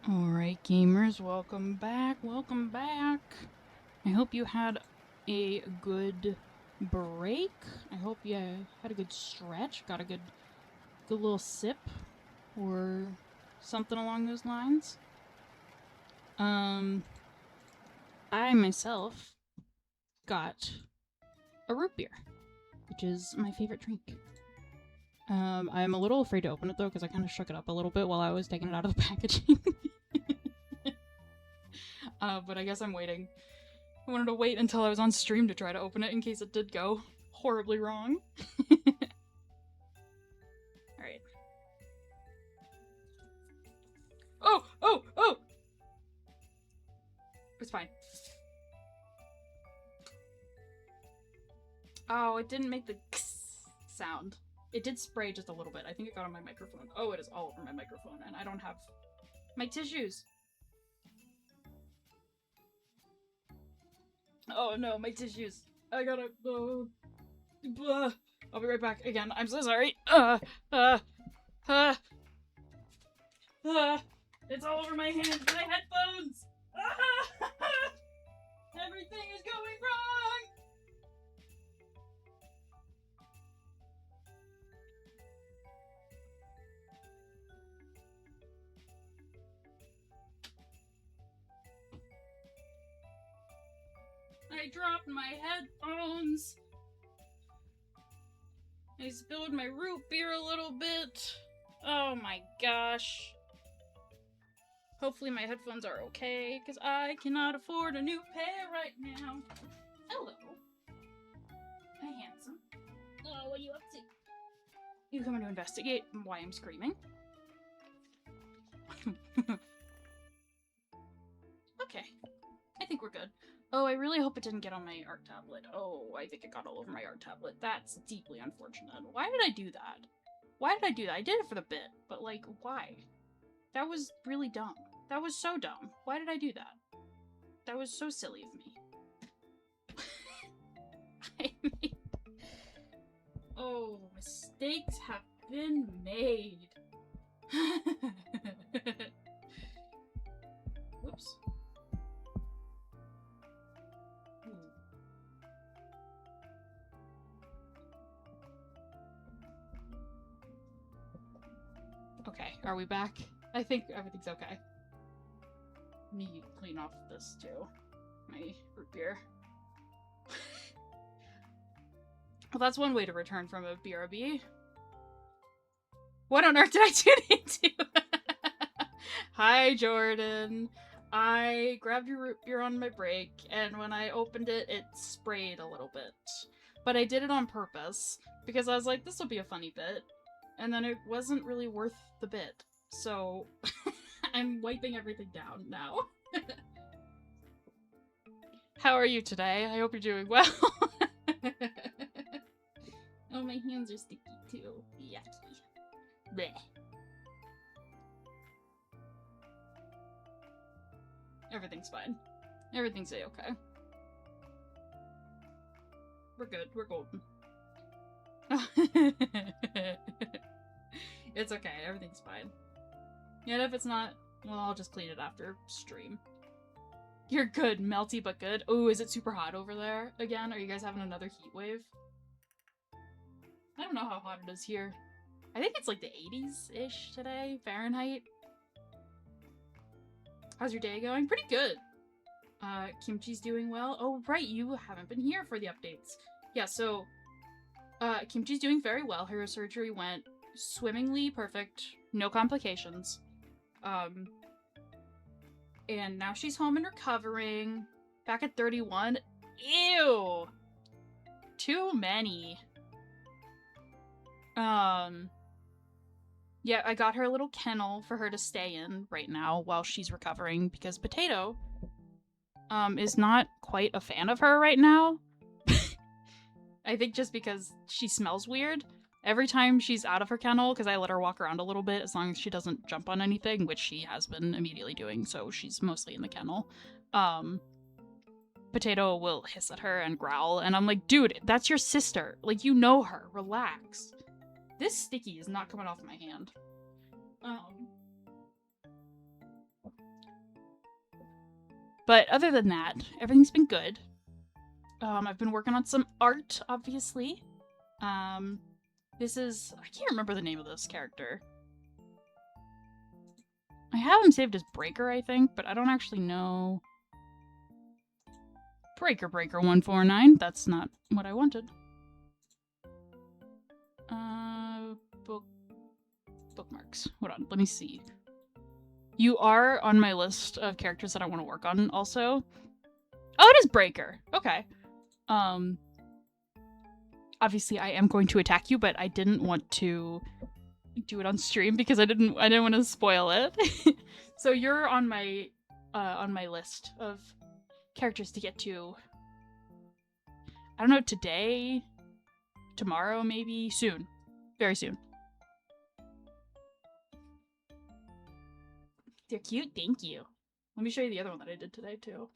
Alright, gamers, welcome back, welcome back. I hope you had a good break. I hope you had a good stretch, got a good little sip, or something along those lines. I myself got a root beer, which is my favorite drink. I'm a little afraid to open it though, because I kind of shook it up a little bit while I was taking it out of the packaging. But I guess I'm waiting. I wanted to wait until I was on stream to try to open it in case it did go horribly wrong. Alright. Oh! Oh! Oh! It's fine. Oh, it didn't make the sound. It did spray just a little bit. I think it got on my microphone. Oh, it is all over my microphone, and I don't have my tissues. Oh no, my tissues. I gotta... I'll be right back again. I'm so sorry. It's all over my hands. My headphones! Everything is going wrong! I dropped my headphones. I spilled my root beer a little bit. Oh my gosh. Hopefully my headphones are okay, because I cannot afford a new pair right now. Hello. Hi, handsome. Oh, what are you up to? You coming to investigate why I'm screaming? Okay. I think we're good. Oh, I really hope it didn't get on my art tablet. Oh, I think it got all over my art tablet. That's deeply unfortunate. Why did I do that? Why did I do that? I did it for the bit, but like, why? That was really dumb. That was so dumb. Why did I do that? That was so silly of me. Oh, mistakes have been made. Whoops. Okay, are we back? I think everything's okay. Need to clean off this too. My root beer. Well, that's one way to return from a BRB. What on earth did I tune into? Hi, Jordan. I grabbed your root beer on my break, and when I opened it, it sprayed a little bit. But I did it on purpose, because I was like, this will be a funny bit. And then it wasn't really worth the bit. So, I'm wiping everything down now. How are you today? I hope you're doing well. Oh, my hands are sticky too. Yucky. Blech. Everything's fine. Everything's a-okay. We're good. We're golden. It's okay. Everything's fine. And if it's not, well, I'll just clean it after stream. You're good. Melty but good. Oh, is it super hot over there again? Are you guys having another heat wave? I don't know how hot it is here. I think it's like the 80s-ish today, Fahrenheit. How's your day going? Pretty good. Kimchi's doing well. Oh, right, you haven't been here for the updates. Yeah, so, Kimchi's doing very well. Her surgery went swimmingly perfect. No complications. And now she's home and recovering. Back at 31. Ew! Too many. Yeah, I got her a little kennel for her to stay in right now while she's recovering, because Potato, is not quite a fan of her right now. I think just because she smells weird. Every time she's out of her kennel, because I let her walk around a little bit, as long as she doesn't jump on anything, which she has been immediately doing, so she's mostly in the kennel, Potato will hiss at her and growl, and I'm like, dude, that's your sister. Like, you know her. Relax. This sticky is not coming off my hand. But other than that, everything's been good. I've been working on some art, obviously. This is... I can't remember the name of this character. I have him saved as Breaker, I think, but I don't actually know. Breaker 149. That's not what I wanted. Bookmarks. Hold on, let me see. You are on my list of characters that I want to work on also. Oh, it is Breaker. Okay. Obviously I am going to attack you, but I didn't want to do it on stream because I didn't want to spoil it. So you're on my list of characters to get to. I don't know, today, tomorrow, maybe soon. Very soon. They're cute, thank you. Let me show you the other one that I did today too.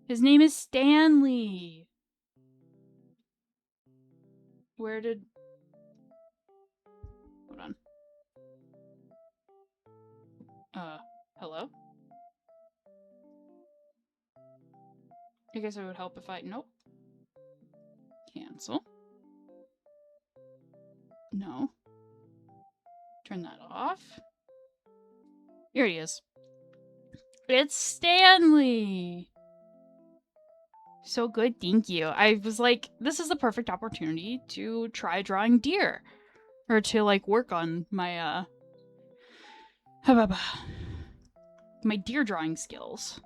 His name is Stanley. Where did... Hold on. Hello? I guess it would help if I... Nope. Cancel. No. Turn that off. Here he is. It's Stanley! So good, thank you. I was like, this is the perfect opportunity to try drawing deer. Or to, like, work on my, my deer drawing skills.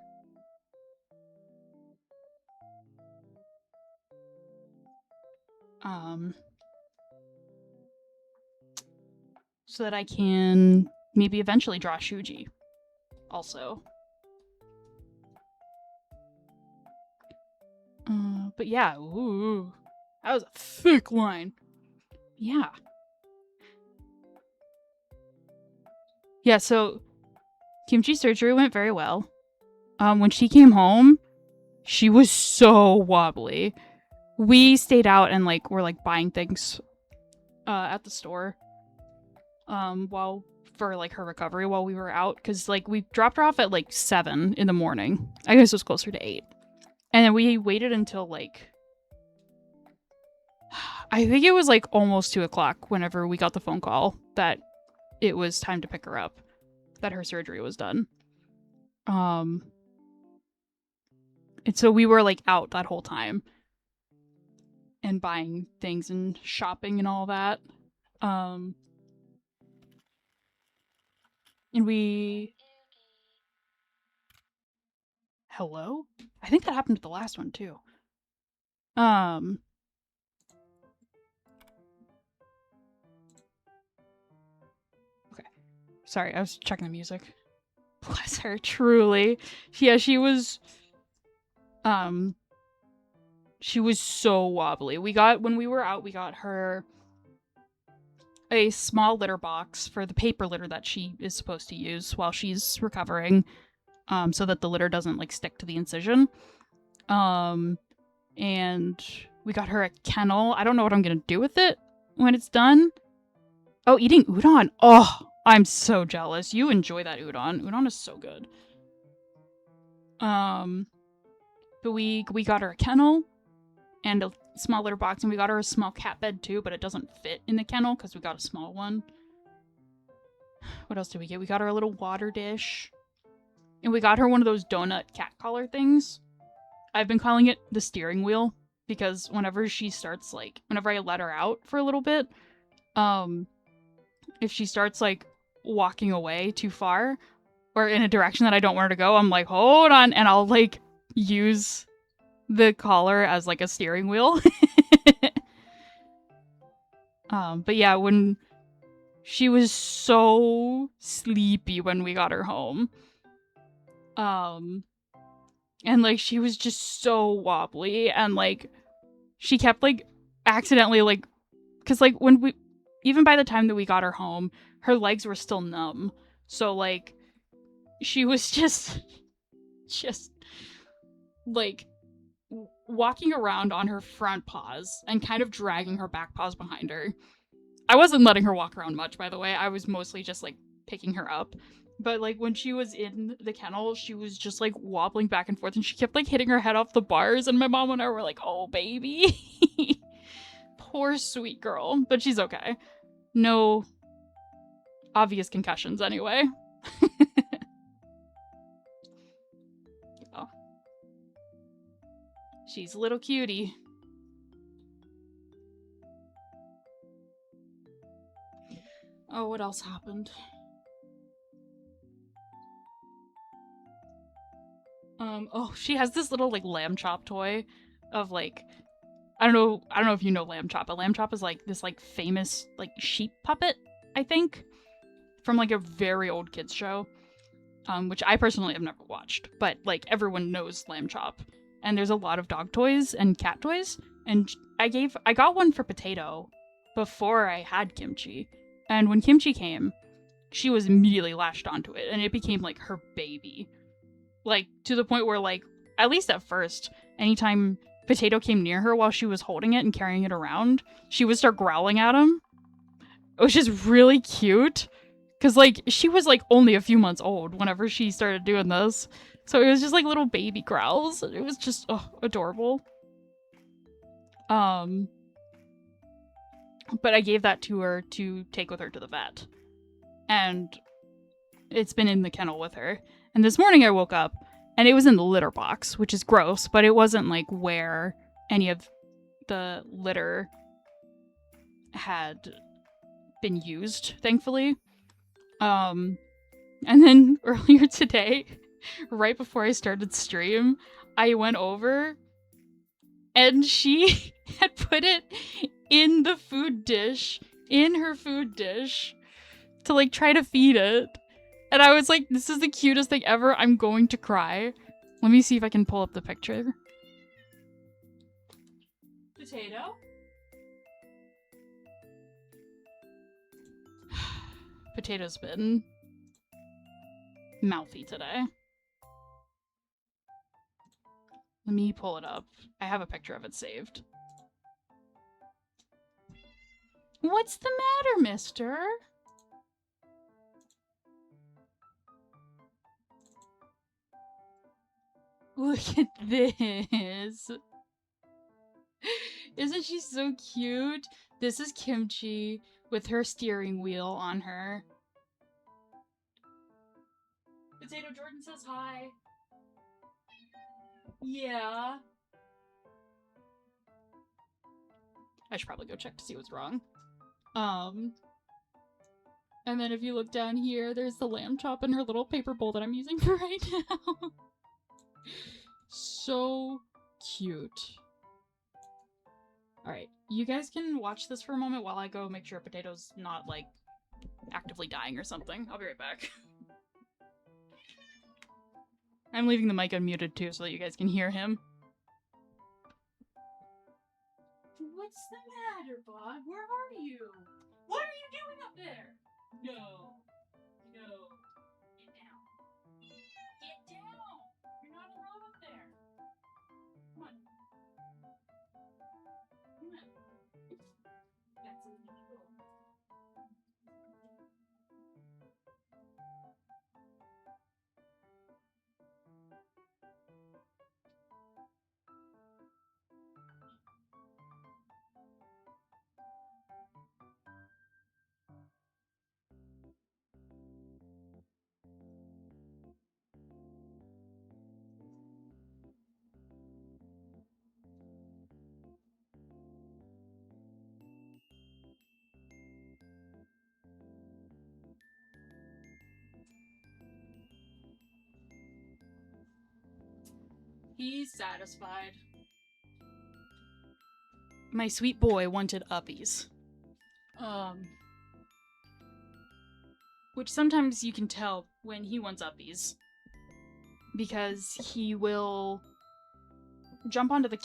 So that I can maybe eventually draw Shuji. Also. But yeah, ooh, that was a thick line. Yeah. Yeah, so Kimchi's surgery went very well. When she came home, she was so wobbly. We stayed out and like were like buying things at the store for like her recovery while we were out, because like we dropped her off at like 7 in the morning. I guess it was closer to 8. And then we waited until, like, I think it was, like, almost 2 o'clock whenever we got the phone call that it was time to pick her up, that her surgery was done. And so we were, like, out that whole time and buying things and shopping and all that. And we... Hello? I think that happened to the last one, too. Okay. Sorry, I was checking the music. Bless her, truly. Yeah, she was so wobbly. When we were out, we got her a small litter box for the paper litter that she is supposed to use while she's recovering, so that the litter doesn't, like, stick to the incision. And we got her a kennel. I don't know what I'm gonna do with it when it's done. Oh, eating udon. Oh, I'm so jealous. You enjoy that udon. Udon is so good. But we got her a kennel and a small litter box, and we got her a small cat bed too, but it doesn't fit in the kennel because we got a small one. What else did we get? We got her a little water dish. And we got her one of those donut cat collar things. I've been calling it the steering wheel because whenever she starts, like, whenever I let her out for a little bit, if she starts, like, walking away too far or in a direction that I don't want her to go, I'm like, hold on, and I'll, like, use the collar as, like, a steering wheel. But yeah, when she was so sleepy when we got her home. And, like, she was just so wobbly, and, like, she kept, like, accidentally, like, because, like, even by the time that we got her home, her legs were still numb. So, like, she was just, like, walking around on her front paws and kind of dragging her back paws behind her. I wasn't letting her walk around much, by the way. I was mostly just, like, picking her up But like when she was in the kennel, she was just like wobbling back and forth and she kept like hitting her head off the bars, and my mom and I were like, oh baby. Poor sweet girl. But she's okay. No obvious concussions anyway. Oh. She's a little cutie. Oh, what else happened? Oh, she has this little like lamb chop toy of like, I don't know if you know Lamb Chop, but Lamb Chop is like this like famous like sheep puppet, I think, from like a very old kids show, which I personally have never watched, but like everyone knows Lamb Chop. And there's a lot of dog toys and cat toys, and I got one for Potato before I had Kimchi, and when Kimchi came, she was immediately latched onto it, and it became like her baby, like to the point where like at least at first, anytime Potato came near her while she was holding it and carrying it around, she would start growling at him, which is really cute. Because, like, she was, like, only a few months old whenever she started doing this. So it was just, like, little baby growls. It was just, adorable. But I gave that to her to take with her to the vet. And it's been in the kennel with her. And this morning I woke up, and it was in the litter box, which is gross, but it wasn't, like, where any of the litter had been used, thankfully. And then earlier today, right before I started stream, I went over and she had put it in the food dish, in her food dish, to like try to feed it. And I was like, this is the cutest thing ever. I'm going to cry. Let me see if I can pull up the picture. Potato? Potato's been mouthy today. Let me pull it up. I have a picture of it saved. What's the matter, mister? Look at this. Isn't she so cute? This is Kimchi with her steering wheel on her. Potato Jordan says hi. Yeah. I should probably go check to see what's wrong. And then if you look down here, there's the lamb chop in her little paper bowl that I'm using for right now. So cute. Alright, you guys can watch this for a moment while I go make sure Potato's not, like, actively dying or something. I'll be right back. I'm leaving the mic unmuted too so that you guys can hear him. What's the matter, Bob? Where are you? What are you doing up there? No. No. Get down. Get down! You're not allowed up there. Come on. Come on. That's illegal. He's satisfied. My sweet boy wanted uppies. Which sometimes you can tell when he wants uppies. Because he will jump onto the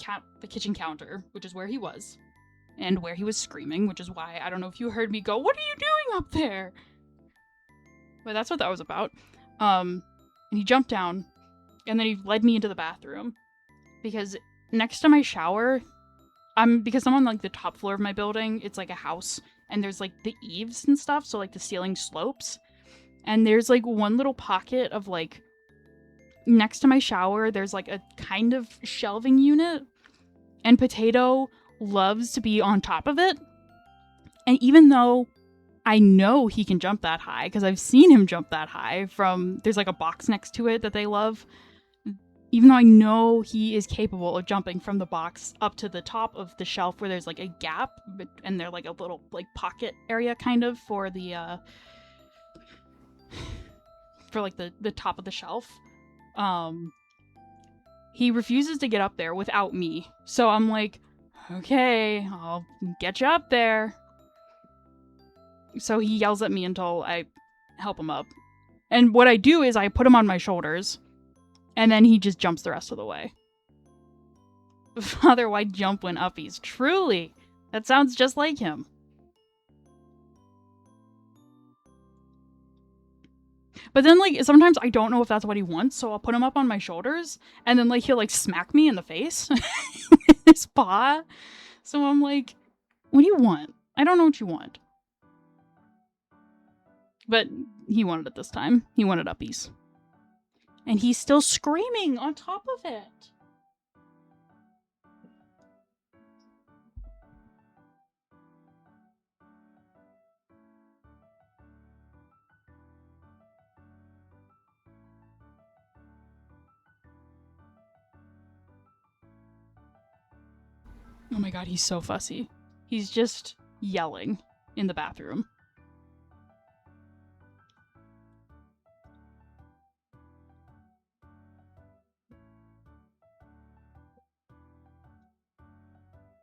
kitchen counter, which is where he was, and where he was screaming, which is why I don't know if you heard me go, "What are you doing up there?" But that's what that was about. And he jumped down, and then he led me into the bathroom, because next to my shower, because I'm on like the top floor of my building, it's like a house, and there's like the eaves and stuff, so like the ceiling slopes. And there's like one little pocket of like next to my shower, there's like a kind of shelving unit, and Potato loves to be on top of it. And even though I know he can jump that high, because I've seen him jump that high from, there's like a box next to it that they love. Even though I know he is capable of jumping from the box up to the top of the shelf where there's like a gap, and there's like a little like pocket area kind of for the, for like the top of the shelf. He refuses to get up there without me. So I'm like, okay, I'll get you up there. So he yells at me until I help him up. And what I do is I put him on my shoulders, and then he just jumps the rest of the way. Father, why jump when uppies? Truly, that sounds just like him. But then, like, sometimes I don't know if that's what he wants, so I'll put him up on my shoulders, and then, like, he'll, like, smack me in the face with his paw. So I'm like, what do you want? I don't know what you want. But he wanted it this time. He wanted uppies. And he's still screaming on top of it. Oh my god, he's so fussy. He's just yelling in the bathroom.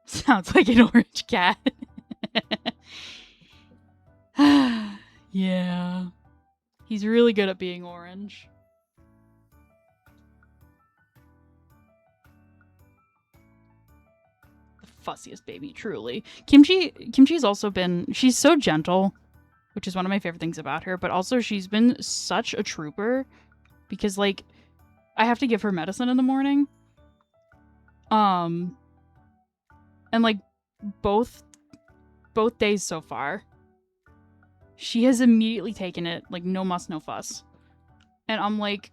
Sounds like an orange cat. Yeah. He's really good at being orange. The fussiest baby, truly. Kimchi's also been, she's so gentle, which is one of my favorite things about her, but also she's been such a trooper because, like, I have to give her medicine in the morning. And like both days so far, she has immediately taken it, like, no muss, no fuss. And I'm like,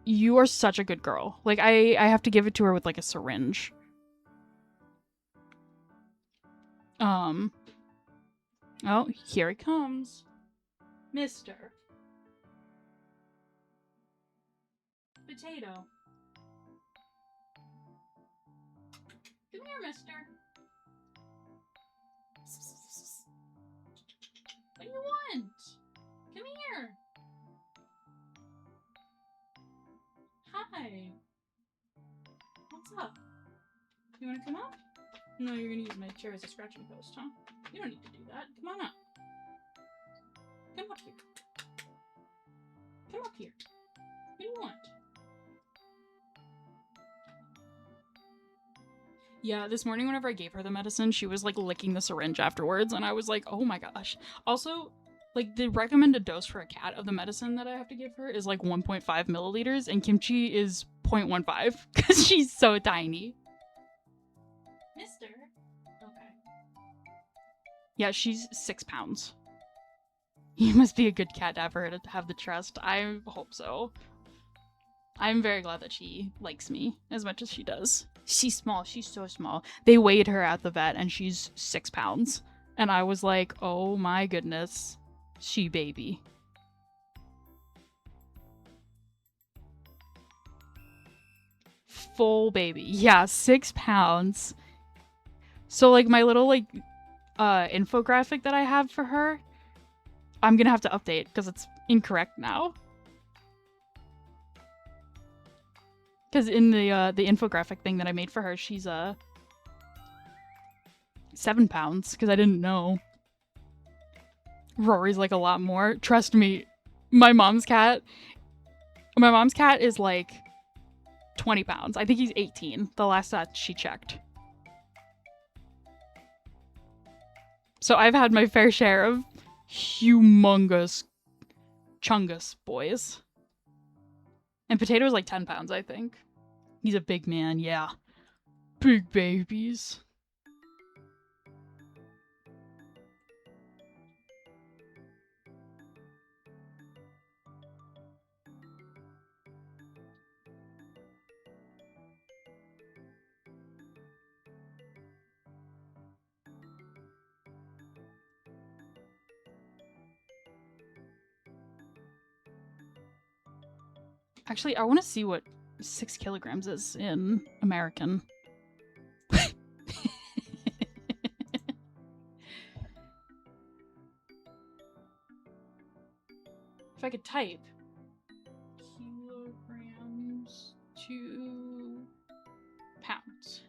you are such a good girl. Like, I have to give it to her with, like, a syringe. Oh, here he comes. Mister. Potato. Come here, mister. What do you want? Come here. Hi. What's up? You want to come up? No, you're going to use my chair as a scratching post, huh? You don't need to do that. Come on up. Come up here. Come up here. What do you want? Yeah, this morning whenever I gave her the medicine, she was, like, licking the syringe afterwards, and I was like, oh my gosh. Also, like, the recommended dose for a cat of the medicine that I have to give her is, like, 1.5 milliliters, and Kimchi is 0.15, because she's so tiny. Mister? Okay. Yeah, she's 6 pounds. You must be a good cat to have her to have the trust. I hope so. I'm very glad that she likes me as much as she does. She's small. She's so small. They weighed her at the vet and she's 6 pounds. And I was like, oh my goodness. She baby. Full baby. Yeah, 6 pounds. So, like, my little, like, infographic that I have for her, I'm gonna have to update because it's incorrect now. Because in the infographic thing that I made for her, she's 7 pounds, because I didn't know. Rory's like a lot more. Trust me, my mom's cat is like 20 pounds. I think he's 18, the last that she checked. So I've had my fair share of humongous chungus boys. And Potato's like 10 pounds, I think. He's a big man, yeah. Big babies. Actually, I want to see what 6 kilograms is in American. If I could type kilograms to pounds.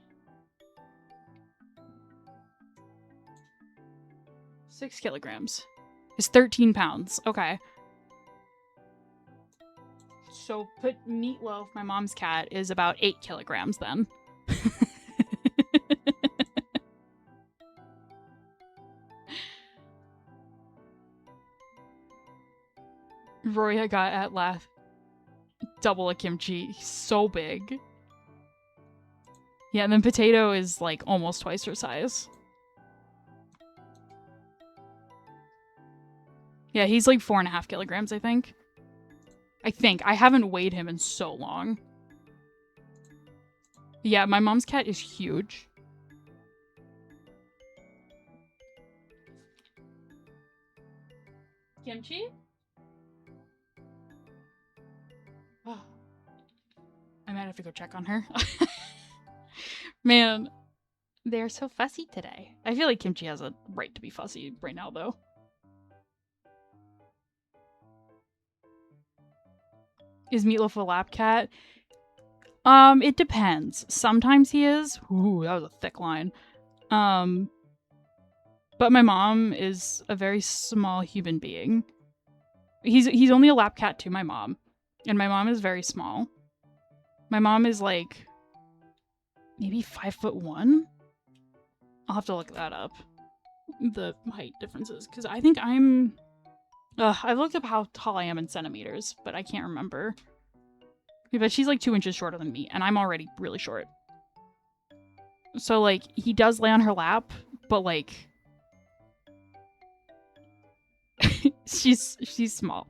6 kilograms is 13 pounds. Okay. So put Meatloaf, my mom's cat, is about 8 kilograms then. Roy I got at last double a kimchi. So big. Yeah, and then Potato is like almost twice her size. Yeah, he's like 4.5 kilograms, I think. I haven't weighed him in so long. Yeah, my mom's cat is huge. Kimchi? Oh. I might have to go check on her. Man, they're so fussy today. I feel like Kimchi has a right to be fussy right now, though. Is Meatloaf a lap cat? It depends. Sometimes he is. Ooh, that was a thick line. But my mom is a very small human being. He's only a lap cat to my mom. And my mom is very small. My mom is like maybe 5'1". I'll have to look that up. The height differences. Because I think I'm... I've looked up how tall I am in centimeters, but I can't remember. Yeah, but she's like 2 inches shorter than me, and I'm already really short. So, like, he does lay on her lap, but, like... she's small.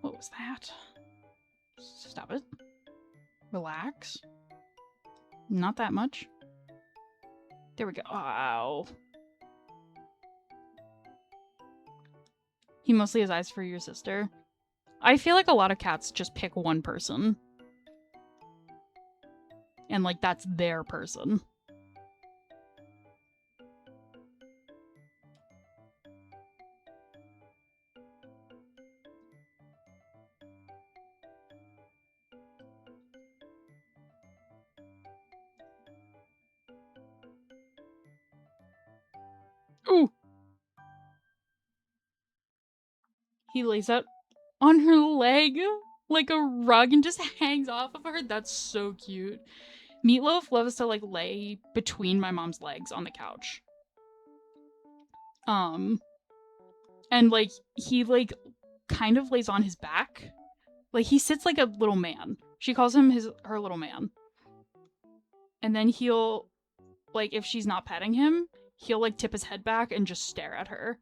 What was that? Stop it. Relax. Not that much. There we go. Ow. He mostly has eyes for your sister. I feel like a lot of cats just pick one person. And, like, that's their person. Ooh! He lays out on her leg like a rug and just hangs off of her. That's so cute. Meatloaf loves to, like, lay between my mom's legs on the couch. And, like, he, like, kind of lays on his back. Like, he sits like a little man. She calls him her little man. And then he'll, like, if she's not petting him, he'll, like, tip his head back and just stare at her.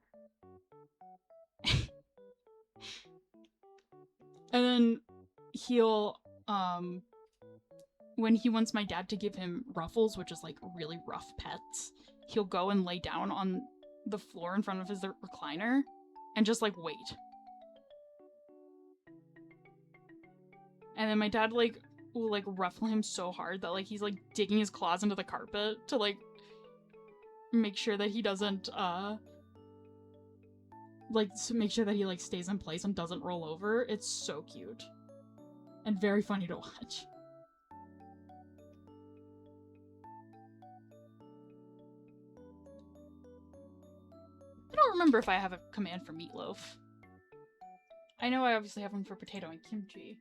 And then he'll, when he wants my dad to give him Ruffles, which is, like, really rough pets, he'll go and lay down on the floor in front of his recliner and just, like, wait. And then my dad, like, will, like, ruffle him so hard that, like, he's, like, digging his claws into the carpet to, like, make sure that he doesn't, like, to make sure that he, like, stays in place and doesn't roll over. It's so cute. And very funny to watch. I don't remember if I have a command for Meatloaf. I know I obviously have one for Potato and Kimchi.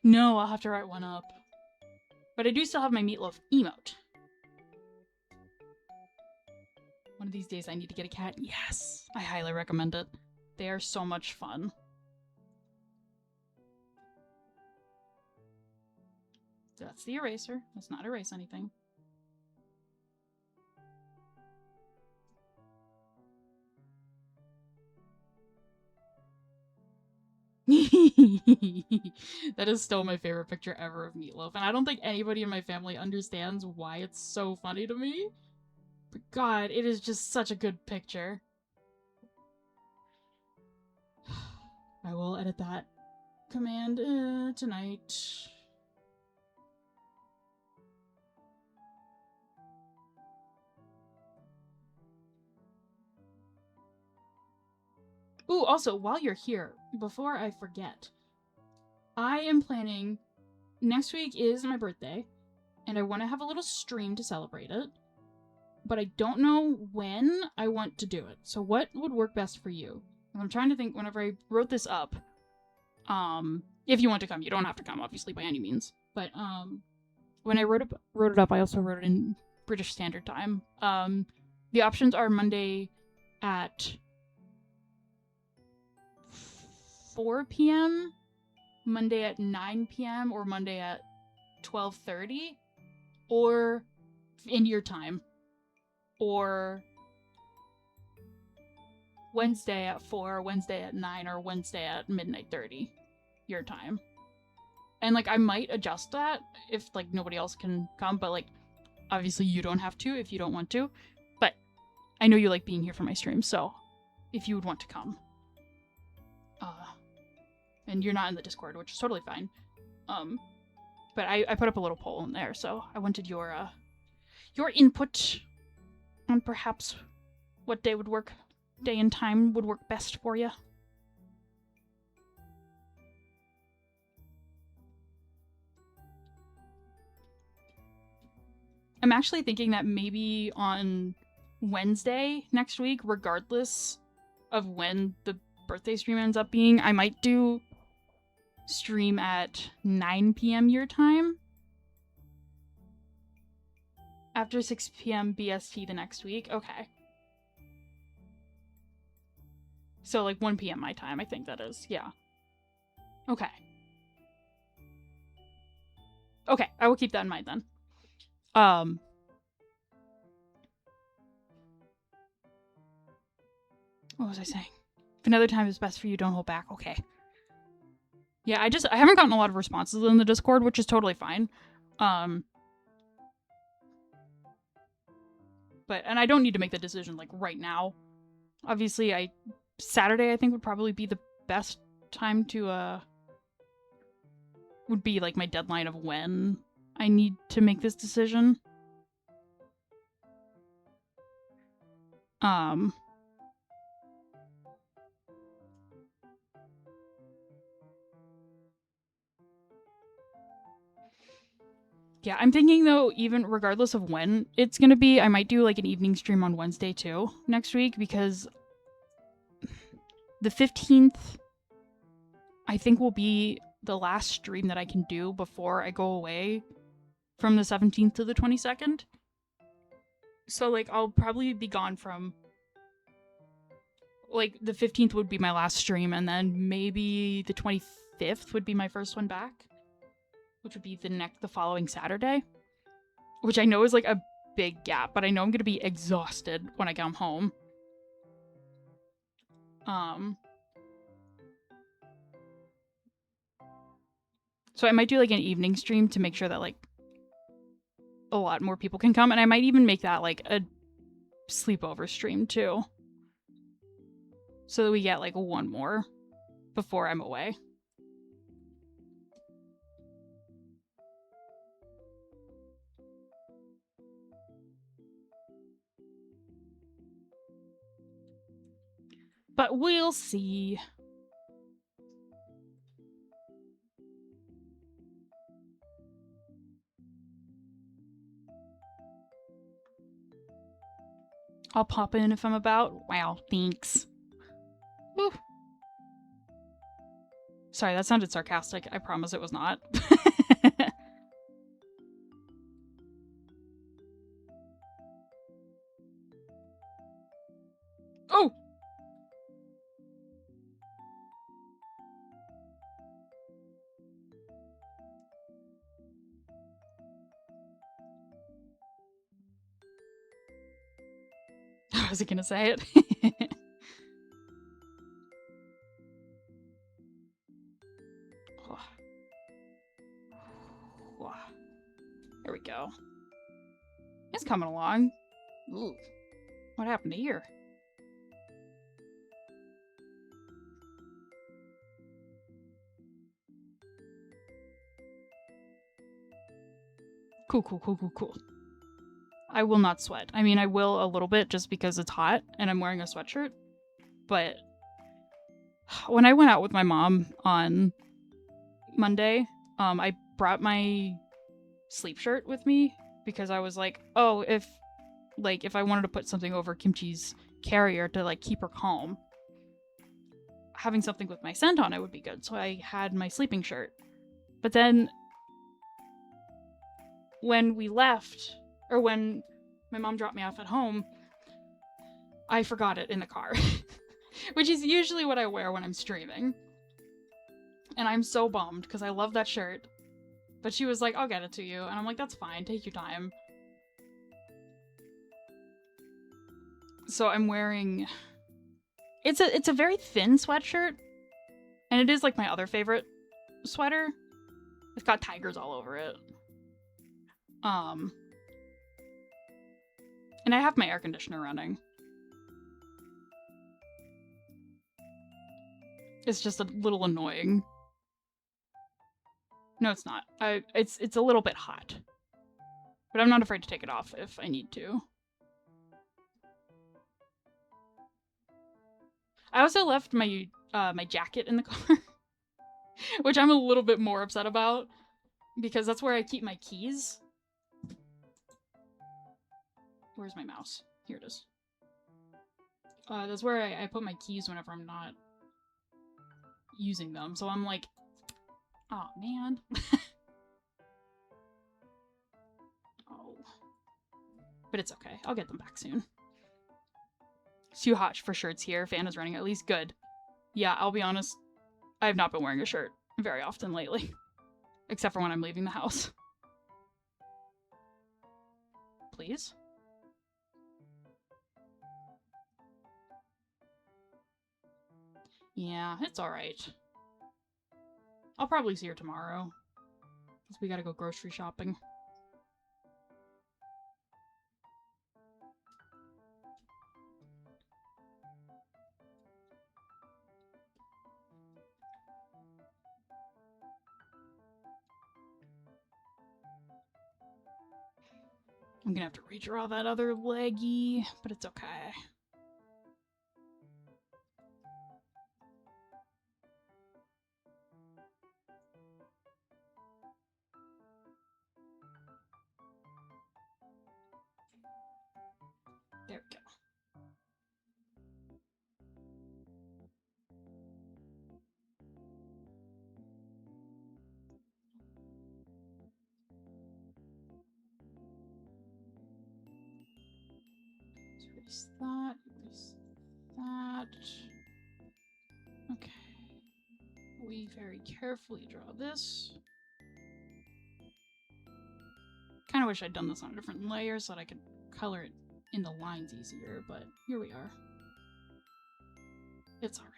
No, I'll have to write one up. But I do still have my Meatloaf emote. One of these days I need to get a cat. Yes! I highly recommend it. They are so much fun. That's the eraser. Let's not erase anything. That is still my favorite picture ever of Meatloaf, and I don't think anybody in my family understands why it's so funny to me. But God, it is just such a good picture. I will edit that command tonight. Ooh, also, while you're here, before I forget, I am planning, next week is my birthday, and I want to have a little stream to celebrate it, but I don't know when I want to do it. So what would work best for you? I'm trying to think whenever I wrote this up. If you want to come, you don't have to come, obviously, by any means. But when I wrote it up, I also wrote it in British Standard Time. The options are Monday at 4 p.m., Monday at 9 p.m., or Monday at 12:30, or in your time, or Wednesday at 4, Wednesday at 9, or Wednesday at midnight 30, your time. And, like, I might adjust that if, like, nobody else can come, but, like, obviously you don't have to if you don't want to. But I know you like being here for my streams, so if you would want to come. And you're not in the Discord, which is totally fine. But I put up a little poll in there, so I wanted your input on perhaps what day and time would work best for you. I'm actually thinking that maybe on Wednesday next week, regardless of when the birthday stream ends up being, I might do stream at 9 p.m. your time. After 6 p.m. BST the next week. Okay. So, like, 1 p.m. my time, I think that is. Yeah. Okay. Okay, I will keep that in mind then. What was I saying? If another time is best for you, don't hold back. Okay. Yeah, I haven't gotten a lot of responses in the Discord, which is totally fine. But, and I don't need to make the decision, like, right now. Obviously, Saturday, I think, would probably be the best time to, would be, like, my deadline of when I need to make this decision. Yeah, I'm thinking, though, even regardless of when it's gonna be, I might do, like, an evening stream on Wednesday, too, next week, because the 15th, I think, will be the last stream that I can do before I go away from the 17th to the 22nd. So, like, I'll probably be gone from, like, the 15th would be my last stream, and then maybe the 25th would be my first one back, which would be the following Saturday, which I know is, like, a big gap, but I know I'm gonna be exhausted when I come home. So I might do, like, an evening stream to make sure that, like, a lot more people can come, and I might even make that, like, a sleepover stream, too. So that we get, like, one more before I'm away. But we'll see. I'll pop in if I'm about. Wow, thanks. Woo. Sorry, that sounded sarcastic. I promise it was not. Oh! I wasn't gonna say it. There we go. It's coming along. Ooh. What happened to here? Cool. I will not sweat. I mean, I will a little bit just because it's hot and I'm wearing a sweatshirt. But when I went out with my mom on Monday, I brought my sleep shirt with me because I was like, oh, if I wanted to put something over Kimchi's carrier to like keep her calm, having something with my scent on it would be good. So I had my sleeping shirt. But then when we left, or when my mom dropped me off at home, I forgot it in the car, which is usually what I wear when I'm streaming. And I'm so bummed because I love that shirt. But she was like, I'll get it to you. And I'm like, that's fine. Take your time. So I'm wearing... It's a very thin sweatshirt. And it is like my other favorite sweater. It's got tigers all over it. And I have my air conditioner running. It's just a little annoying. No, it's not. It's a little bit hot. But I'm not afraid to take it off if I need to. I also left my my jacket in the car, which I'm a little bit more upset about because that's where I keep my keys. Where's my mouse? Here it is. That's where I put my keys whenever I'm not using them. So I'm like, oh man. Oh. But it's okay. I'll get them back soon. It's too hot for shirts here. Fan is running at least. Good. Yeah, I'll be honest. I have not been wearing a shirt very often lately. Except for when I'm leaving the house. Please? Yeah, it's alright. I'll probably see her tomorrow. Because we gotta go grocery shopping. I'm gonna have to redraw that other leggy, but it's okay. There we go. Erase that, erase that. Okay. We very carefully draw this. Kind of wish I'd done this on a different layer so that I could color it in the lines easier, but here we are. It's alright.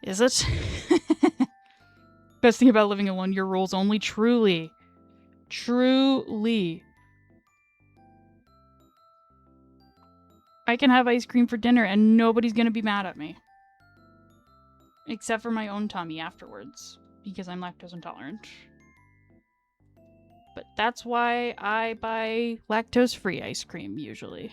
Is it? Best thing about living alone, your rules only. Truly. Truly. I can have ice cream for dinner and nobody's gonna be mad at me. Except for my own tummy afterwards, because I'm lactose intolerant. But that's why I buy lactose-free ice cream, usually.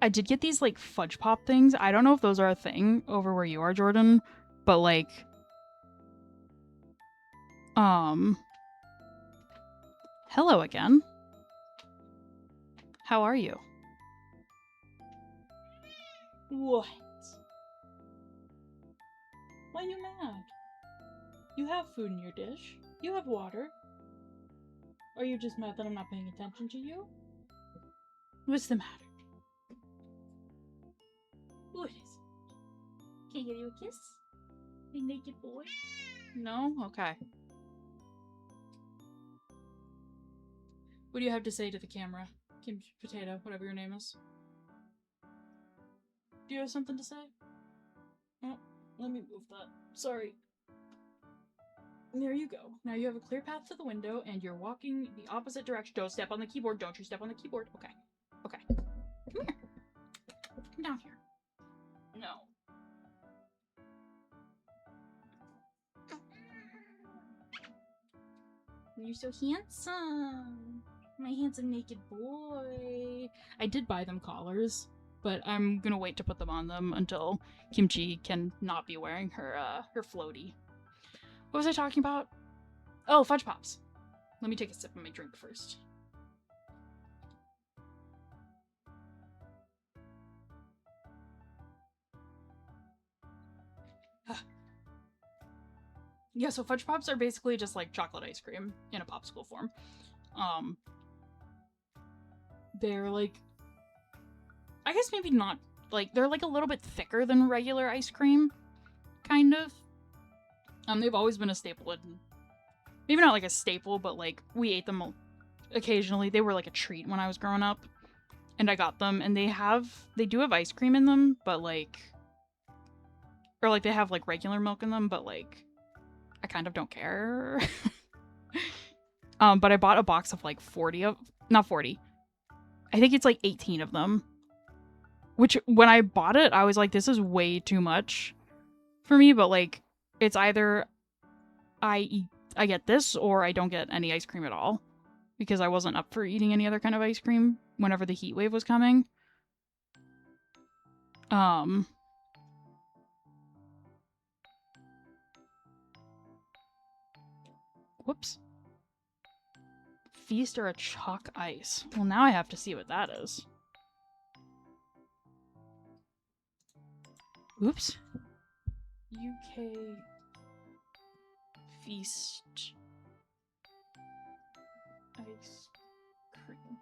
I did get these, like, fudge pop things. I don't know if those are a thing over where you are, Jordan, but, like... Hello again. How are you? What? Why are you mad? You have food in your dish. You have water. Are you just mad that I'm not paying attention to you? What's the matter? What is it? Can I give you a kiss? Big naked boy? No? Okay. What do you have to say to the camera? Kim Potato, whatever your name is. Do you have something to say? Oh, let me move that. Sorry. There you go. Now you have a clear path to the window, and you're walking the opposite direction. Don't step on the keyboard. Don't you step on the keyboard. Okay. Okay. Come here. Come down here. No. You're so handsome. My handsome naked boy. I did buy them collars, but I'm gonna wait to put them on them until Kimchi can not be wearing her floaty. What was I talking about? Oh, fudge pops. Let me take a sip of my drink first. Yeah, so fudge pops are basically just like chocolate ice cream in a popsicle form. They're like, I guess maybe not, like, they're like a little bit thicker than regular ice cream, kind of. They've always been a staple in, maybe not like a staple, but like we ate them occasionally. They were like a treat when I was growing up, and I got them, and they do have ice cream in them, but like, or like they have like regular milk in them, but like, I kind of don't care. But I bought a box of like 40 of, not 40, I think it's like 18 of them. Which, when I bought it, I was like, this is way too much for me, but like, it's either I get this or I don't get any ice cream at all. Because I wasn't up for eating any other kind of ice cream whenever the heat wave was coming. Whoops. Feast or a chalk ice. Well, now I have to see what that is. Oops. UK Feast ice cream.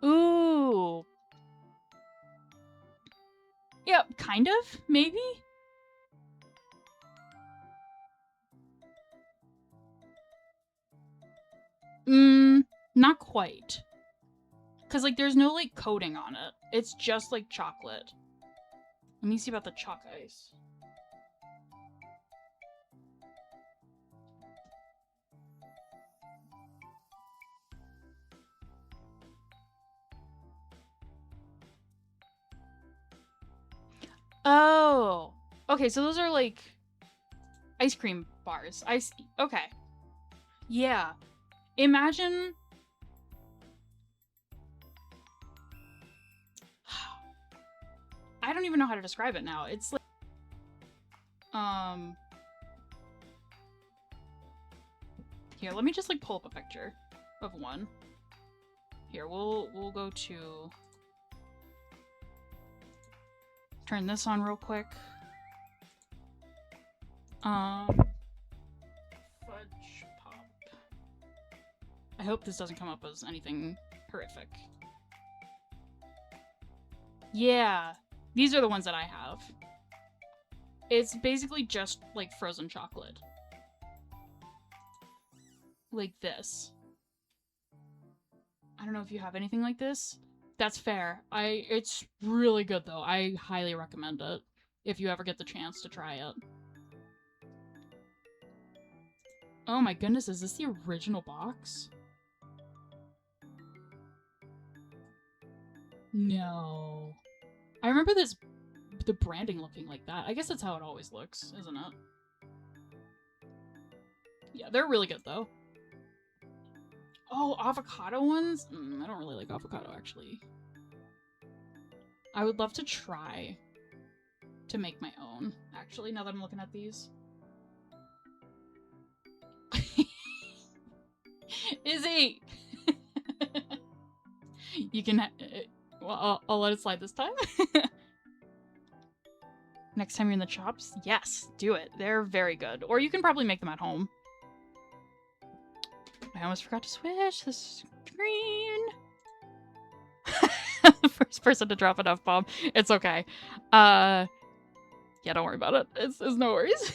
Ooh. Yeah, kind of, maybe? Not quite. Because, like, there's no, like, coating on it. It's just, like, chocolate. Let me see about the chalk ice. Oh. Okay, so those are, like, ice cream bars. I see. Okay. Yeah. Imagine... I don't even know how to describe it now. It's like... Here, let me just, like, pull up a picture of one. Here, we'll go to... Turn this on real quick. Fudge pop. I hope this doesn't come up as anything horrific. Yeah, these are the ones that I have. It's basically just, like, frozen chocolate. Like this. I don't know if you have anything like this. That's fair. It's really good, though. I highly recommend it if you ever get the chance to try it. Oh my goodness, is this the original box? No. I remember the branding looking like that. I guess that's how it always looks, isn't it? Yeah, they're really good, though. Oh, avocado ones? I don't really like avocado, actually. I would love to try to make my own, actually, now that I'm looking at these. Izzy! You can... well, I'll let it slide this time. Next time you're in the shops? Yes, do it. They're very good. Or you can probably make them at home. I almost forgot to switch the screen. The first person to drop an F-bomb. It's okay. Yeah, don't worry about it. It's no worries.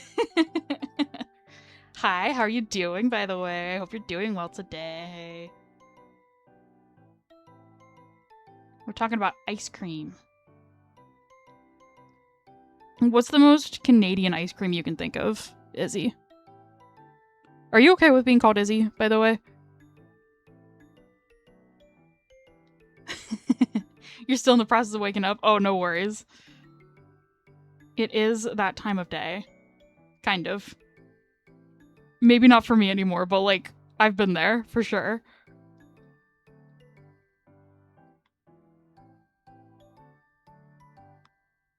Hi, how are you doing, by the way? I hope you're doing well today. We're talking about ice cream. What's the most Canadian ice cream you can think of, Izzy? Are you okay with being called Izzy, by the way? You're still in the process of waking up? Oh, no worries. It is that time of day. Kind of. Maybe not for me anymore, but like, I've been there for sure.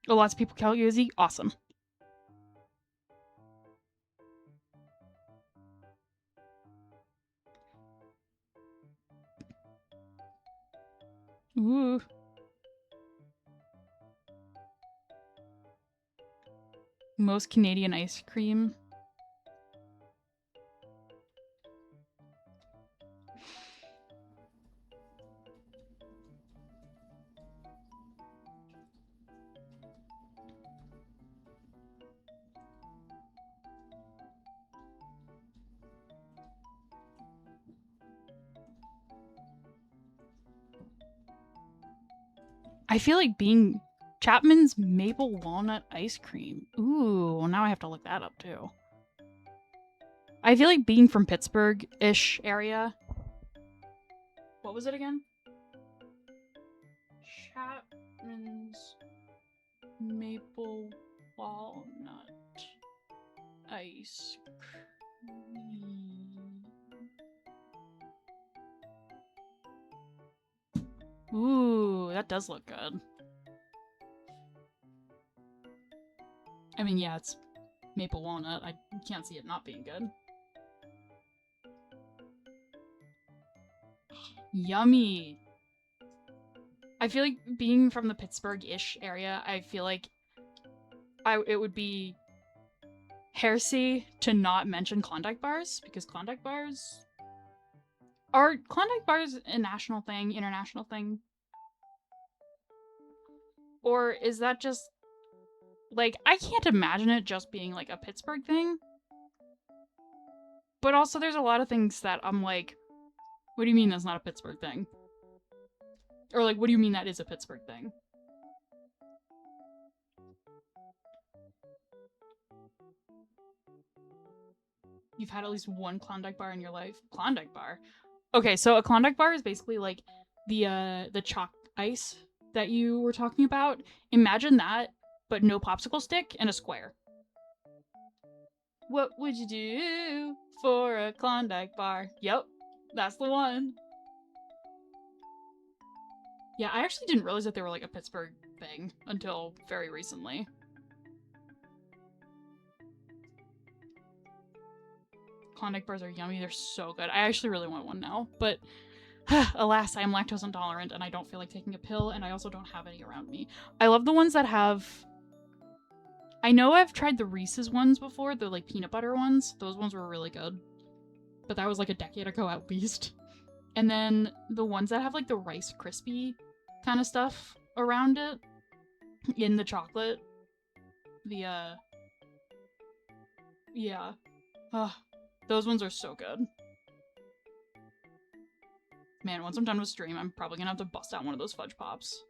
Oh, lots of people call you Izzy? Awesome. Ooh. Most Canadian ice cream. I feel like being Chapman's maple walnut ice cream. Ooh, now I have to look that up too. I feel like being from Pittsburgh-ish area. What was it again? Chapman's maple walnut ice cream. Ooh, that does look good. I mean, yeah, it's maple walnut. I can't see it not being good. Yummy. I feel like being from the Pittsburgh-ish area, I feel like it would be heresy to not mention Klondike bars, because Klondike bars... Are Klondike bars a national thing, international thing? Or is that just... Like, I can't imagine it just being, like, a Pittsburgh thing. But also, there's a lot of things that I'm like, what do you mean that's not a Pittsburgh thing? Or, like, what do you mean that is a Pittsburgh thing? You've had at least one Klondike bar in your life? Klondike bar? Okay, so a Klondike bar is basically, like, the chalk ice that you were talking about. Imagine that, but no popsicle stick and a square. What would you do for a Klondike bar? Yep, that's the one. Yeah, I actually didn't realize that they were like a Pittsburgh thing until very recently. Klondike bars are yummy. They're so good. I actually really want one now, but alas, I am lactose intolerant and I don't feel like taking a pill, and I also don't have any around me. I love the ones that have... I know I've tried the Reese's ones before, the like peanut butter ones. Those ones were really good. But that was like a decade ago at least. And then the ones that have like the Rice Krispie kind of stuff around it in the chocolate. The yeah. Those ones are so good. Man, once I'm done with stream, I'm probably gonna have to bust out one of those fudge pops.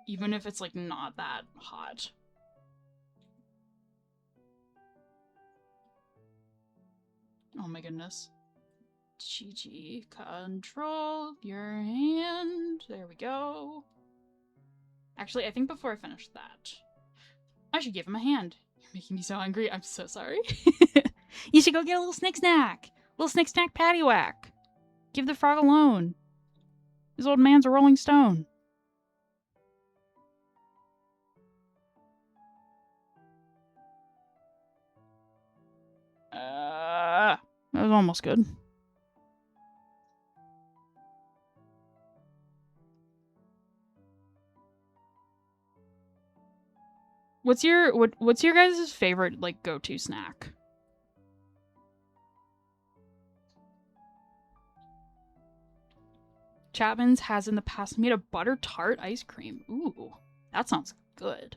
Even if it's like not that hot. Oh my goodness. Gigi, control your hand. There we go. Actually, I think before I finish that, I should give him a hand. You're making me so hungry. I'm so sorry. You should go get a little snick snack. Little snick snack patty whack. Give the frog alone. This old man's a rolling stone. That was almost good. What's your guys' favorite like go-to snack? Chapman's has in the past made a butter tart ice cream. Ooh, that sounds good.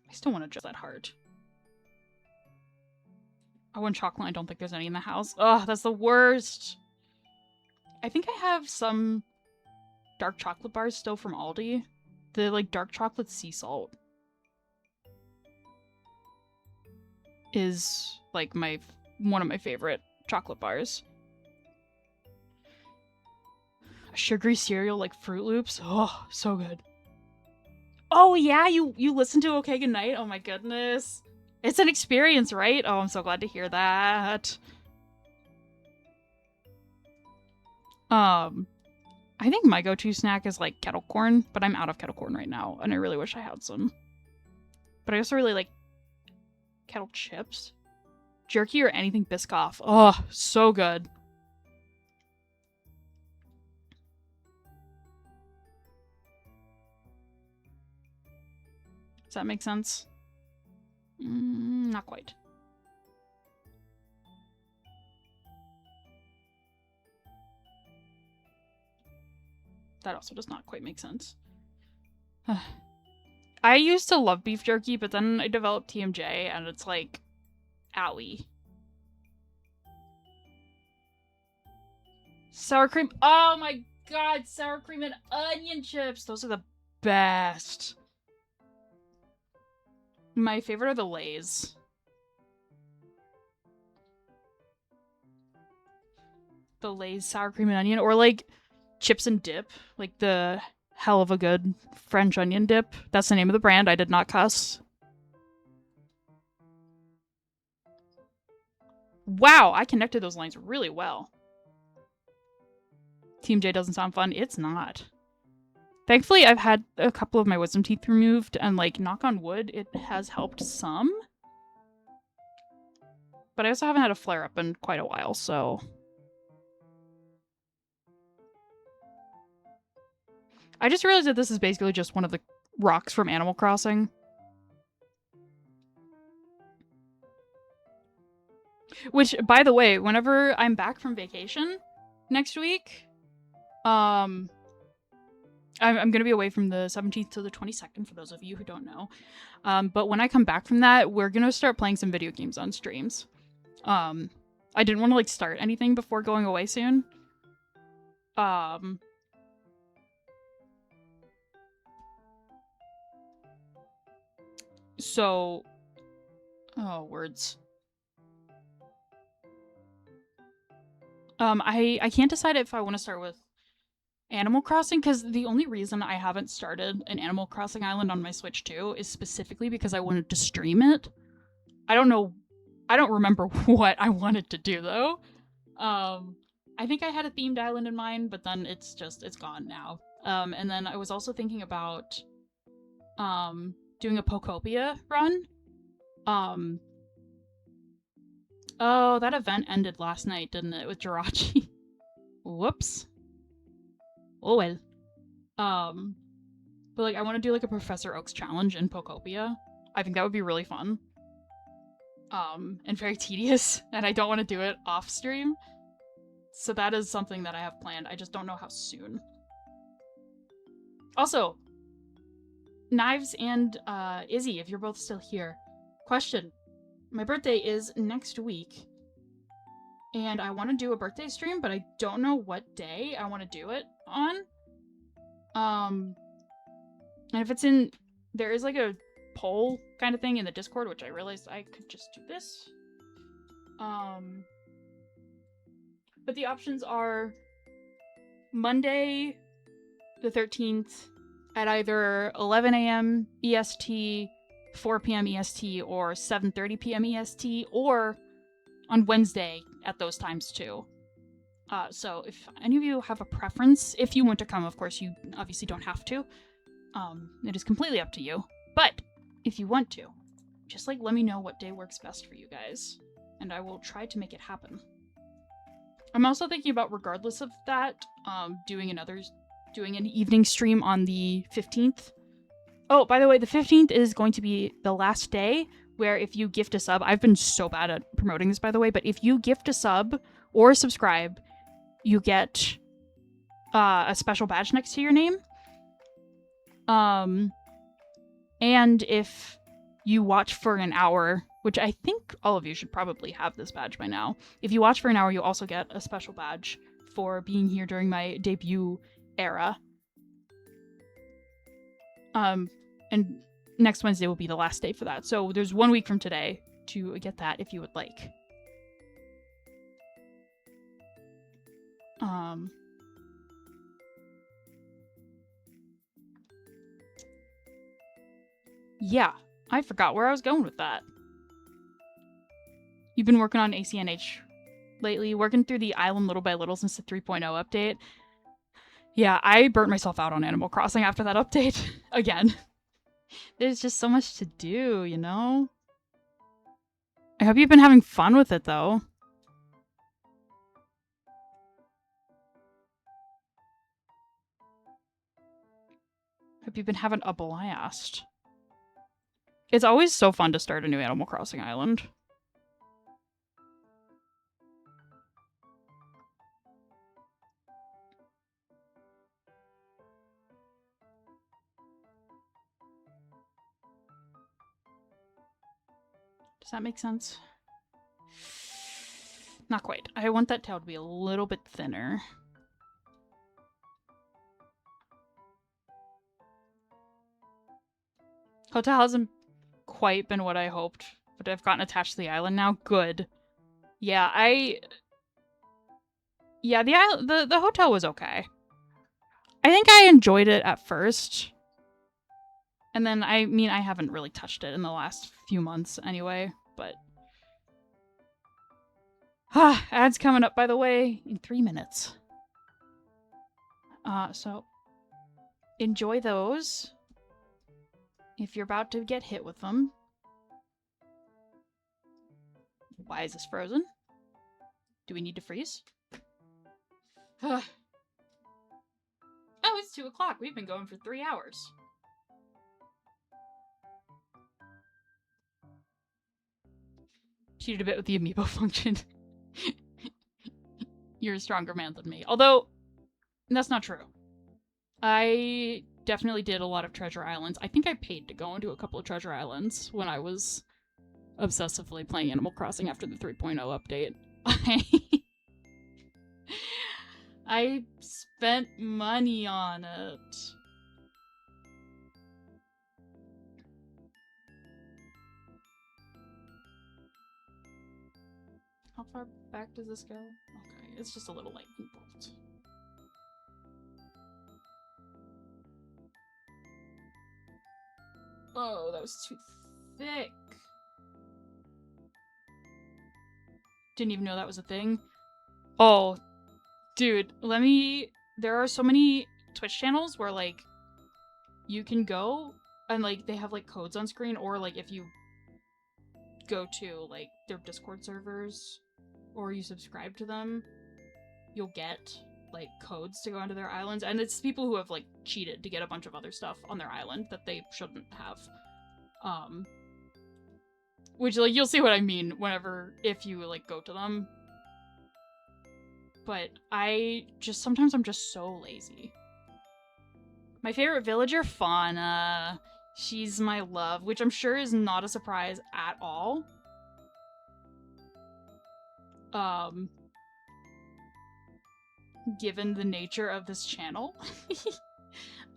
I still want to judge that heart. Oh, and chocolate, I don't think there's any in the house. Ugh, that's the worst. I think I have some dark chocolate bars still from Aldi. The, like, dark chocolate sea salt is, like, one of my favorite chocolate bars. A sugary cereal like Fruit Loops. Oh, so good. Oh, yeah, you listen to Okay Goodnight? Oh, my goodness. It's an experience, right? Oh, I'm so glad to hear that. I think my go-to snack is, like, kettle corn, but I'm out of kettle corn right now, and I really wish I had some. But I also really like kettle chips. Jerky or anything Biscoff. Oh, so good. Does that make sense? Not quite. That also does not quite make sense. I used to love beef jerky, but then I developed TMJ, and it's like, owie. Sour cream. Oh my god, sour cream and onion chips. Those are the best. My favorite are the Lay's. The Lay's sour cream and onion, or like chips and dip, like the hell of a good French onion dip. That's the name of the brand. I did not cuss. Wow, I connected those lines really well. Team J doesn't sound fun. It's not. Thankfully, I've had a couple of my wisdom teeth removed, and, like, knock on wood, it has helped some. But I also haven't had a flare-up in quite a while, so... I just realized that this is basically just one of the rocks from Animal Crossing. Which, by the way, whenever I'm back from vacation next week, I'm going to be away from the 17th to the 22nd, for those of you who don't know. But when I come back from that, we're going to start playing some video games on streams. I didn't want to, like, start anything before going away soon. So... Oh, words. I can't decide if I want to start with Animal Crossing, because the only reason I haven't started an Animal Crossing Island on my Switch 2 is specifically because I wanted to stream it. I don't remember what I wanted to do, though. I think I had a themed island in mind, but then it's gone now. And then I was also thinking about, doing a Pokopia run. Oh, that event ended last night, didn't it, with Jirachi? Whoops. Oh well. But, like, I want to do, like, a Professor Oak's challenge in Pokopia. I think that would be really fun. And very tedious, and I don't want to do it off stream. So that is something that I have planned. I just don't know how soon. Also, Knives and Izzy, if you're both still here. Question. My birthday is next week, and I want to do a birthday stream, but I don't know what day I want to do it on. And if it's in... There is, like, a poll kind of thing in the Discord, which I realized I could just do this. But the options are Monday the 13th at either 11 a.m. EST, 4 p.m. EST, or 7:30 p.m. EST, or on Wednesday at those times too. So if any of you have a preference, if you want to come, of course, you obviously don't have to. It is completely up to you. But if you want to, just, like, let me know what day works best for you guys, and I will try to make it happen. I'm also thinking about, regardless of that, doing an evening stream on the 15th. Oh, by the way, the 15th is going to be the last day where if you gift a sub, I've been so bad at promoting this, by the way, but if you gift a sub or subscribe, you get a special badge next to your name. And if you watch for an hour, which I think all of you should probably have this badge by now. If you watch for an hour, you'll also get a special badge for being here during my debut era. And next Wednesday will be the last day for that. So there's 1 week from today to get that if you would like. Yeah, I forgot where I was going with that. You've been working on ACNH lately, working through the island little by little since the 3.0 update. Yeah, I burnt myself out on Animal Crossing after that update. Again. There's just so much to do, you know? I hope you've been having fun with it, though. Hope you've been having a blast. It's always so fun to start a new Animal Crossing island. Does that make sense? Not quite. I want that tail to be a little bit thinner. Hotel hasn't quite been what I hoped, but I've gotten attached to the island now. Good. Yeah, yeah, the hotel was okay. I think I enjoyed it at first. And then, I mean, I haven't really touched it in the last few months anyway, but... Ads coming up, by the way, in 3 minutes. So, enjoy those. If you're about to get hit with them. Why is this frozen? Do we need to freeze? Oh, it's 2 o'clock. We've been going for 3 hours. Cheated a bit with the amiibo function. You're a stronger man than me. Although, that's not true. I definitely did a lot of treasure islands. I think I paid to go into a couple of treasure islands when I was obsessively playing Animal Crossing after the 3.0 update. I spent money on it. How far back does this go? Okay, it's just a little lightning bolt. Oh, that was too thick. Didn't even know that was a thing. Oh, dude, there are so many Twitch channels where, like, you can go and, like, they have, like, codes on screen, or, like, if you go to, like, their Discord servers, or you subscribe to them, you'll get, like, codes to go onto their islands, and it's people who have, like, cheated to get a bunch of other stuff on their island that they shouldn't have. Which, like, you'll see what I mean if you, like, go to them. But sometimes I'm just so lazy. My favorite villager, Fauna. She's my love, which I'm sure is not a surprise at all. Given the nature of this channel.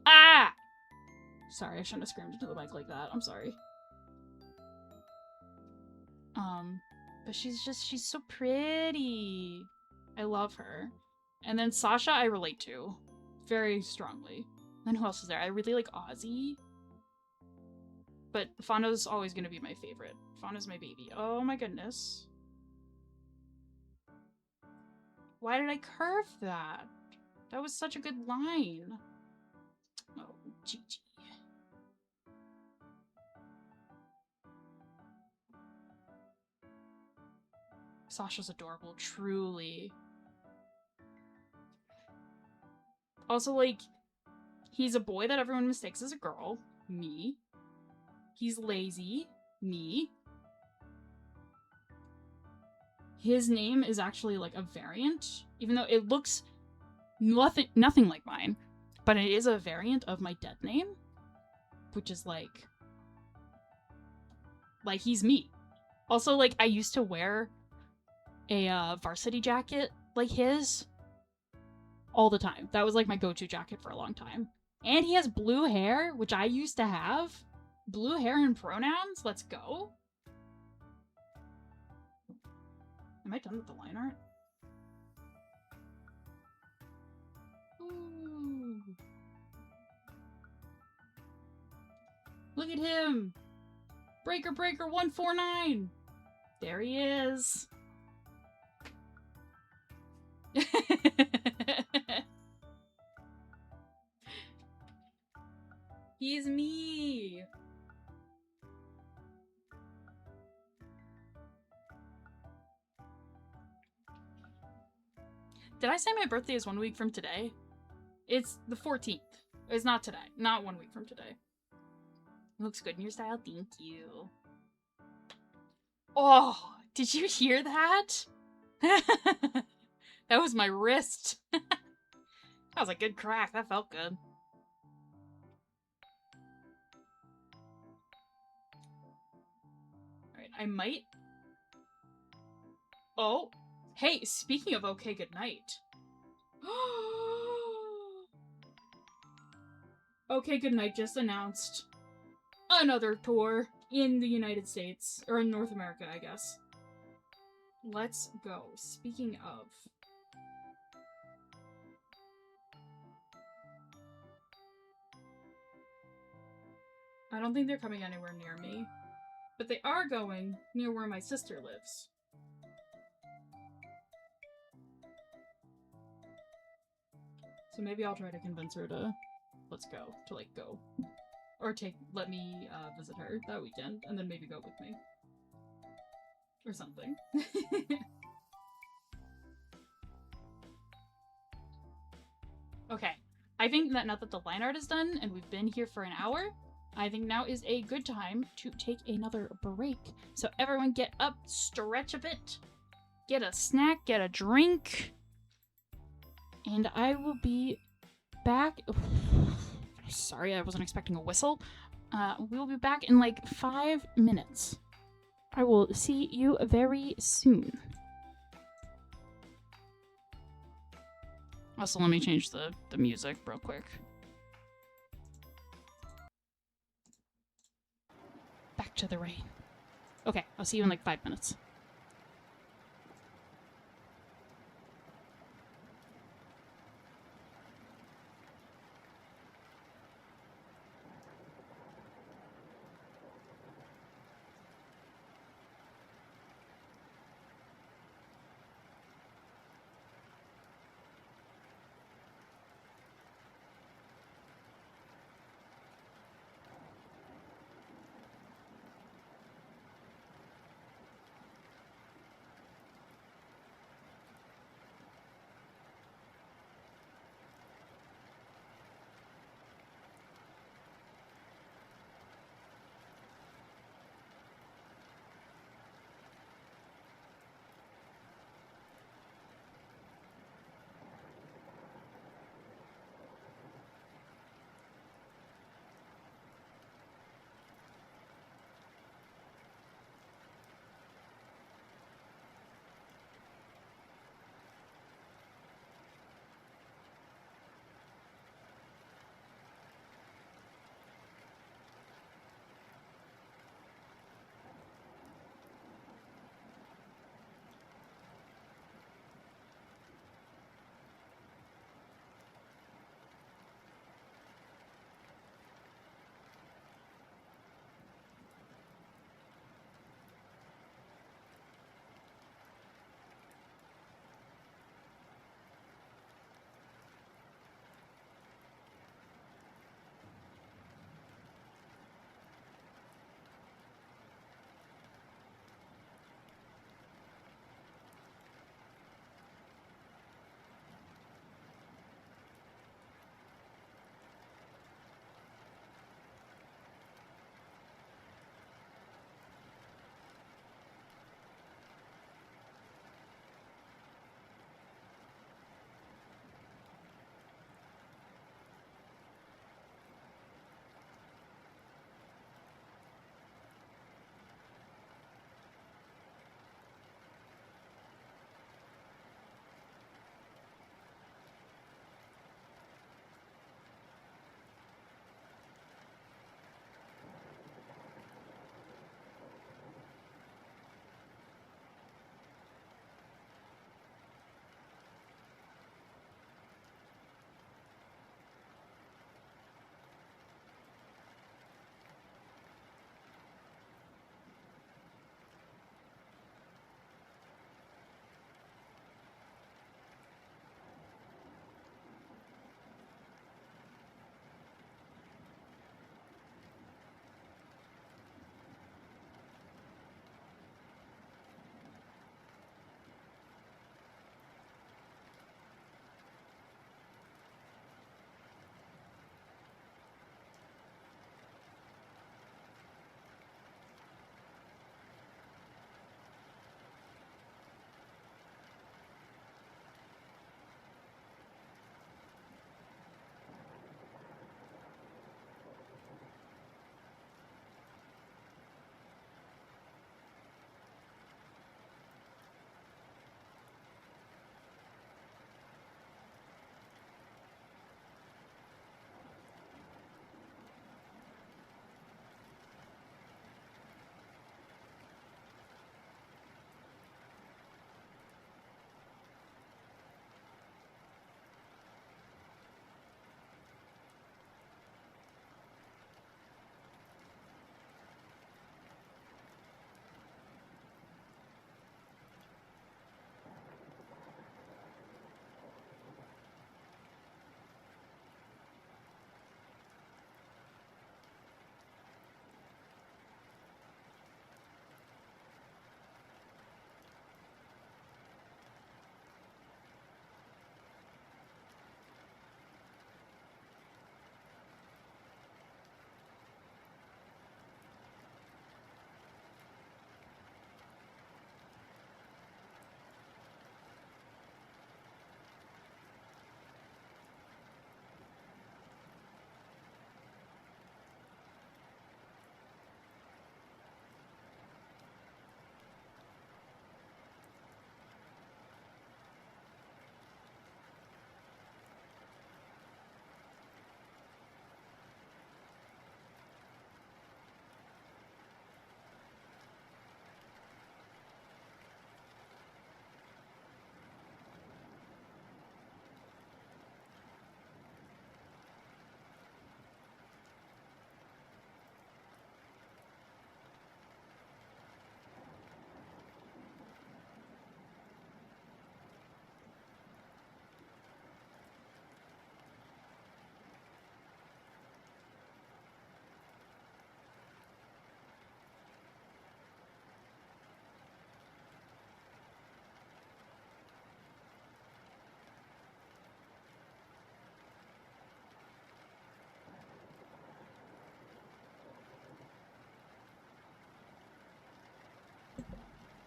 Ah! Sorry, I shouldn't have screamed into the mic like that. I'm sorry. But she's so pretty. I love her. And then Sasha I relate to very strongly. Then who else is there? I really like Ozzy. But Fauna's always gonna be my favorite. Fauna's my baby. Oh my goodness. Why did I curve that? That was such a good line. Oh, GG. Sasha's adorable, truly. Also, like, he's a boy that everyone mistakes as a girl. Me. He's lazy. Me. His name is actually, like, a variant, even though it looks nothing like mine. But it is a variant of my dead name, which is, like, Like, he's me. Also, like, I used to wear a varsity jacket like his all the time. That was like my go-to jacket for a long time. And he has blue hair, which I used to have. Blue hair and pronouns? Let's go. Am I done with the line art? Ooh. Look at him! Breaker 149! There he is. He's me. Did I say my birthday is 1 week from today? It's the 14th. It's not today. Not 1 week from today. Looks good in your style. Thank you. Oh, did you hear that? That was my wrist. That was a good crack. That felt good. Alright, I might... Oh! Hey, speaking of okay, good night. Okay, good night just announced another tour in the United States. Or in North America, I guess. Let's go. Speaking of... I don't think they're coming anywhere near me. But they are going near where my sister lives. So maybe I'll try to convince her to... Let's go. To, like, go. Or let me visit her that weekend, and then maybe go with me. Or something. Okay. I think that now that the line art is done, and we've been here for an hour, I think now is a good time to take another break. So everyone get up, stretch a bit, get a snack, get a drink, and I will be back. Sorry, I wasn't expecting a whistle. We'll be back in like 5 minutes. I will see you very soon. Also, let me change the music real quick. Back to the rain. Okay, I'll see you in like 5 minutes.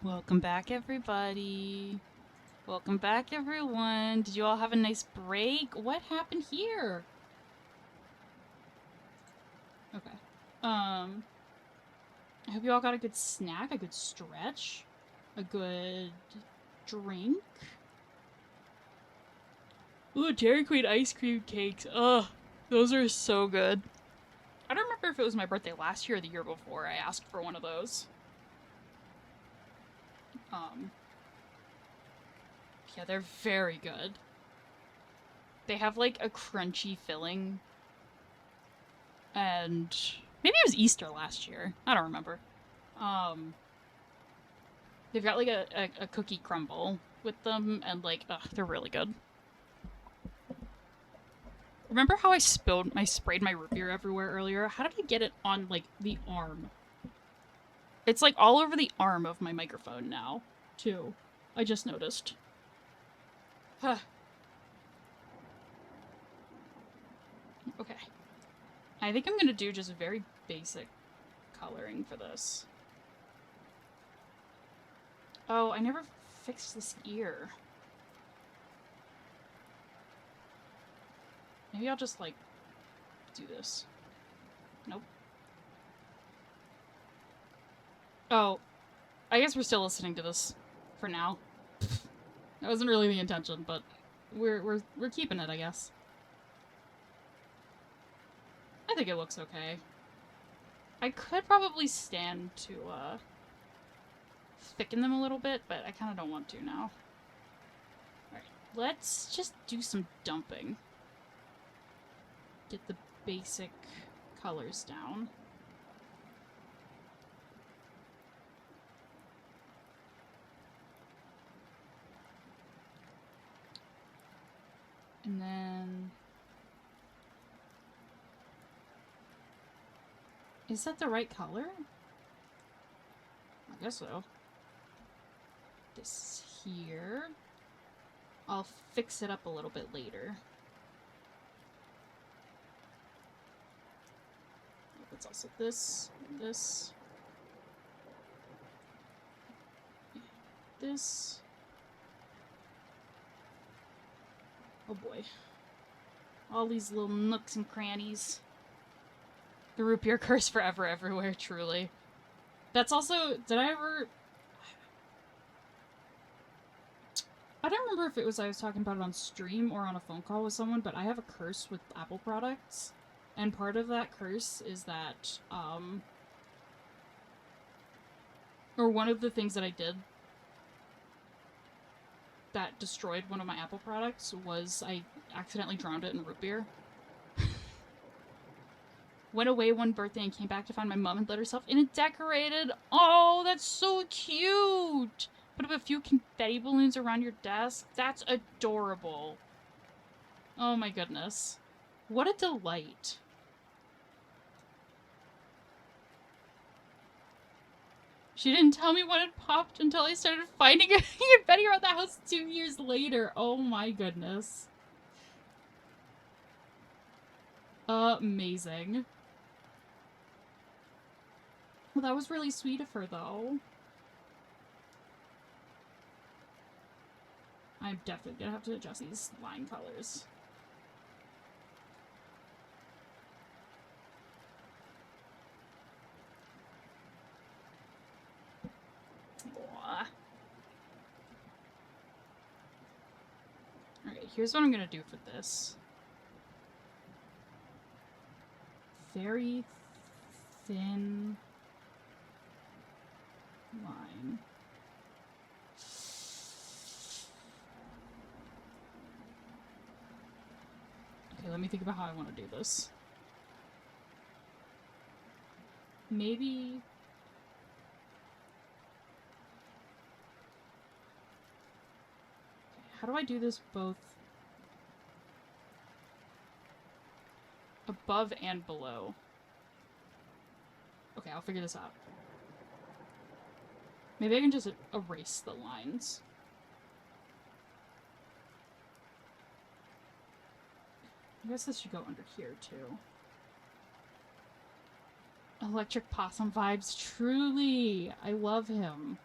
Welcome back, everybody. Welcome back, everyone. Did you all have a nice break? What happened here? Okay. I hope you all got a good snack, a good stretch, a good drink. Ooh, Dairy Queen ice cream cakes. Ugh, those are so good. I don't remember if it was my birthday last year or the year before I asked for one of those. Yeah, they're very good. They have like a crunchy filling. And maybe it was Easter last year. I don't remember. They've got like a cookie crumble with them, and like, ugh, they're really good. Remember how I sprayed my root beer everywhere earlier? How did I get it on like the arm? It's like all over the arm of my microphone now, too. I just noticed. Huh. Okay. I think I'm gonna do just very basic coloring for this. Oh, I never fixed this ear. Maybe I'll just, like, do this. Nope. Oh, I guess we're still listening to this for now. That wasn't really the intention, but we're keeping it, I guess. I think it looks okay. I could probably stand to thicken them a little bit, but I kind of don't want to now. Alright, let's just do some dumping. Get the basic colors down. And then... Is that the right color? I guess so. This here. I'll fix it up a little bit later. It's also this, this, this. Oh boy. All these little nooks and crannies. The root beer curse forever everywhere, truly. That's also, did I ever... I don't remember if it was I was talking about it on stream or on a phone call with someone, but I have a curse with Apple products. And part of that curse is that, or one of the things that I did that destroyed one of my Apple products was I accidentally drowned it in root beer. Went away one birthday and came back to find my mom had let herself in it decorated. Oh, that's so cute! Put up a few confetti balloons around your desk. That's adorable. Oh my goodness. What a delight. She didn't tell me what had popped until I started finding it confetti around the house 2 years later. Oh my goodness. Amazing. Well, that was really sweet of her, though. I'm definitely gonna have to adjust these line colors. Alright, here's what I'm gonna do for this. Very thin line. Okay, let me think about how I want to do this. Maybe... How do I do this both above and below? Okay, I'll figure this out. Maybe I can just erase the lines. I guess this should go under here, too. Electric Possum vibes, truly! I love him.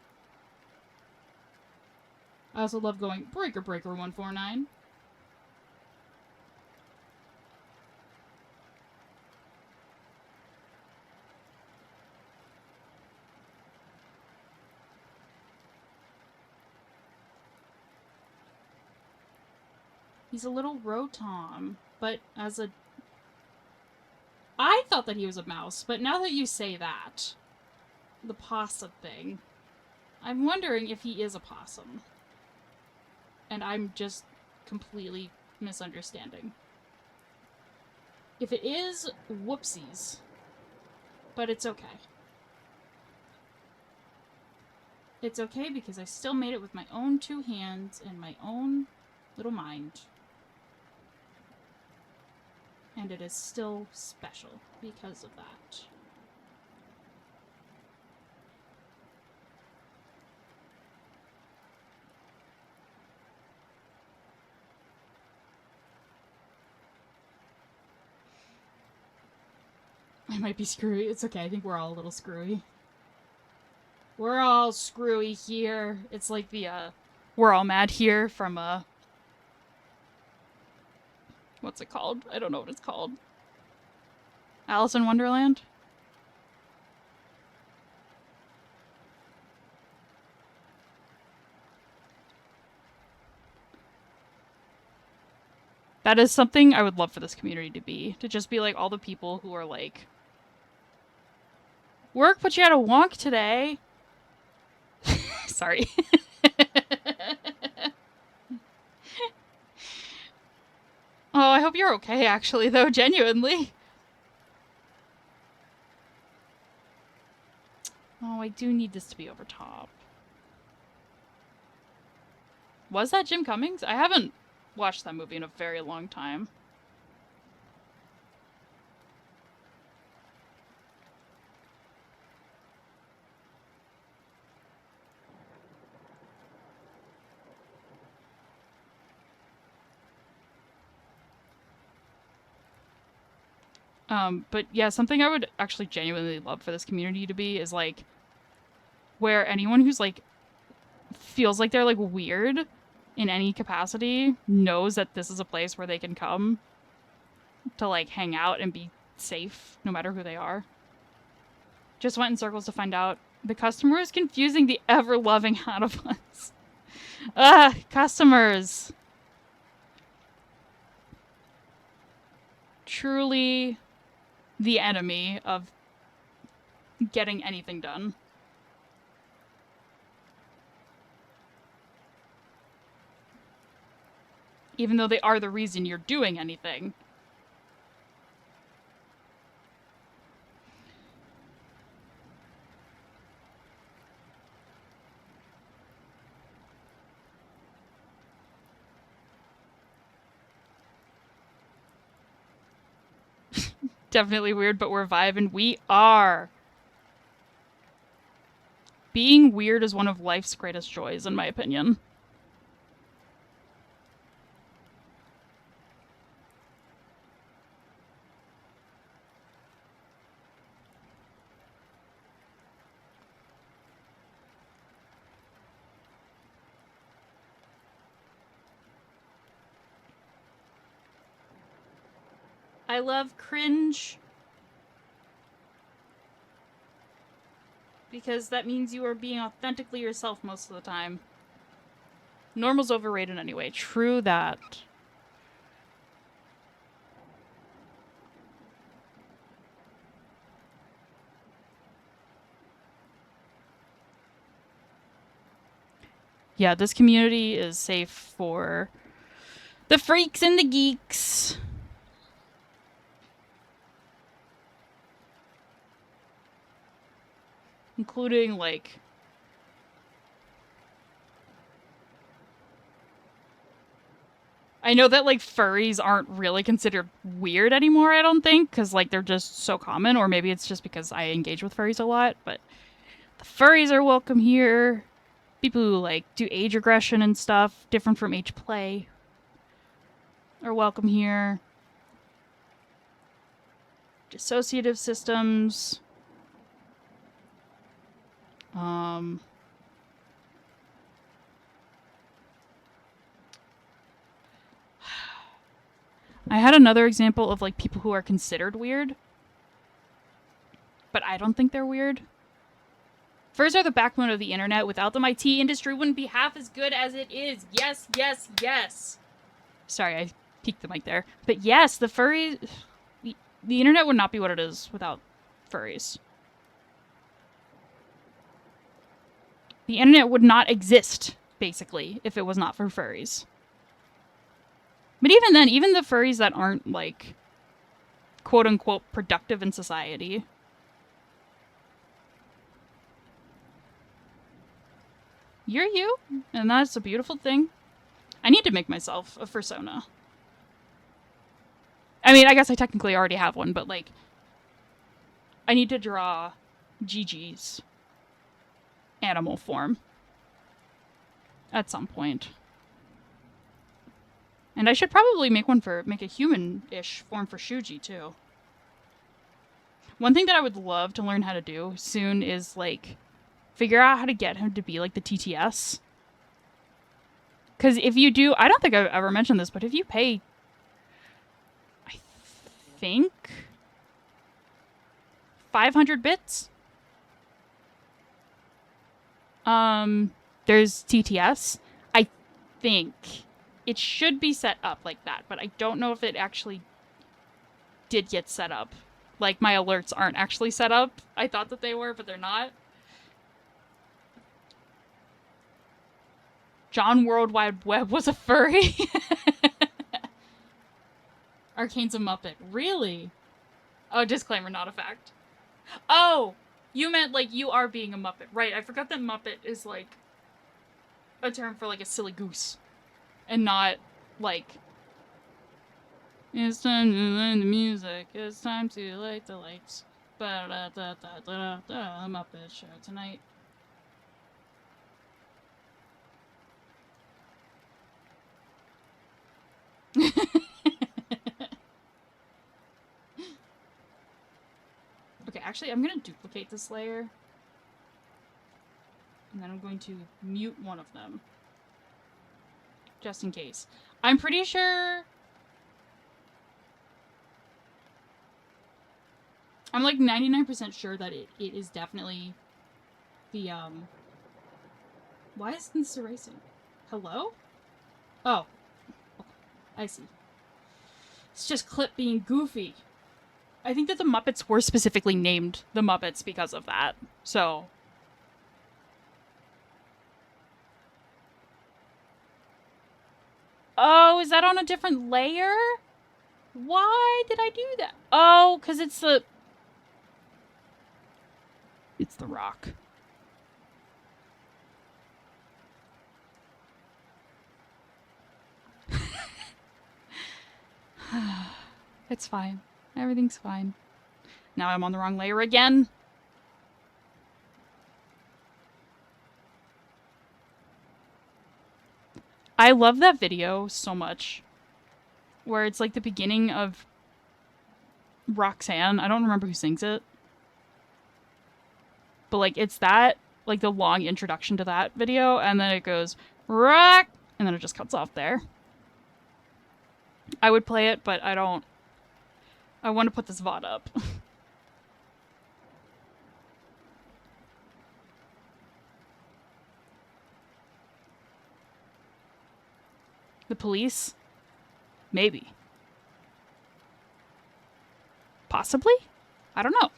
I also love going Breaker 149. He's a little Rotom, but as a... I thought that he was a mouse, but now that you say that, the possum thing, I'm wondering if he is a possum. And I'm just completely misunderstanding. If it is, whoopsies. But it's okay. It's okay because I still made it with my own 2 hands and my own little mind. And it is still special because of that. I might be screwy. It's okay. I think we're all a little screwy. We're all screwy here. It's like the, We're All Mad Here from, what's it called? I don't know what it's called. Alice in Wonderland? That is something I would love for this community to be. To just be like all the people who are like, work put you out a wonk today. Sorry. Oh, I hope you're okay, actually, though, genuinely. Oh, I do need this to be over top. Was that Jim Cummings? I haven't watched that movie in a very long time. But yeah, something I would actually genuinely love for this community to be is like where anyone who's like feels like they're like weird in any capacity knows that this is a place where they can come to like hang out and be safe no matter who they are. Just went in circles to find out the customer is confusing the ever-loving out of us. Ugh, customers. Truly the enemy of getting anything done. Even though they are the reason you're doing anything. Definitely weird, but we're vibing. We are. Being weird is one of life's greatest joys, in my opinion. I love cringe. Because that means you are being authentically yourself most of the time. Normal's overrated anyway. True that. Yeah, this community is safe for the freaks and the geeks. Including, like... I know that, like, furries aren't really considered weird anymore, I don't think, because, like, they're just so common, or maybe it's just because I engage with furries a lot, but the furries are welcome here. People who, like, do age regression and stuff, different from age play, are welcome here. Dissociative systems. I had another example of like people who are considered weird, but I don't think they're weird. Furs are the backbone of the internet. Without them, IT industry wouldn't be half as good as it is. Yes, yes, yes. Sorry, I peeked the mic there. But yes, the furries... The internet would not be what it is without furries. The internet would not exist, basically, if it was not for furries. But even then, even the furries that aren't, like, quote-unquote productive in society... You're you, and that's a beautiful thing. I need to make myself a fursona. I mean, I guess I technically already have one, but, like, I need to draw Gigi's animal form at some point. And I should probably make a human-ish form for Shuji, too. One thing that I would love to learn how to do soon is, like, figure out how to get him to be, like, the TTS. Because if you do... I don't think I've ever mentioned this, but if you pay... I think... 500 bits? There's TTS. I think it should be set up like that, but I don't know if it actually did get set up. Like, my alerts aren't actually set up. I thought that they were, but they're not. John World Wide Web was a furry. Arcane's a Muppet. Really? Oh, disclaimer, not a fact. Oh! You meant, like, you are being a Muppet. Right, I forgot that Muppet is, like, a term for, like, a silly goose. And not, like... It's time to learn the music. It's time to light the lights. Ba-da-da-da-da-da. Muppet show tonight. Okay, actually, I'm gonna duplicate this layer. And then I'm going to mute one of them. Just in case. I'm pretty sure... I'm like 99% sure that it is definitely the, Why isn't this erasing? Hello? Oh. I see. It's just Clip being goofy. I think that the Muppets were specifically named the Muppets because of that. So... Oh, is that on a different layer? Why did I do that? Oh, because it's the... It's the rock. It's fine. Everything's fine. Now I'm on the wrong layer again. I love that video so much. Where it's like the beginning of Roxanne. I don't remember who sings it. But like it's that, like the long introduction to that video, and then it goes, rock, and then it just cuts off there. I would play it, but I don't. I want to put this VOD up. The police? Maybe. Possibly? I don't know.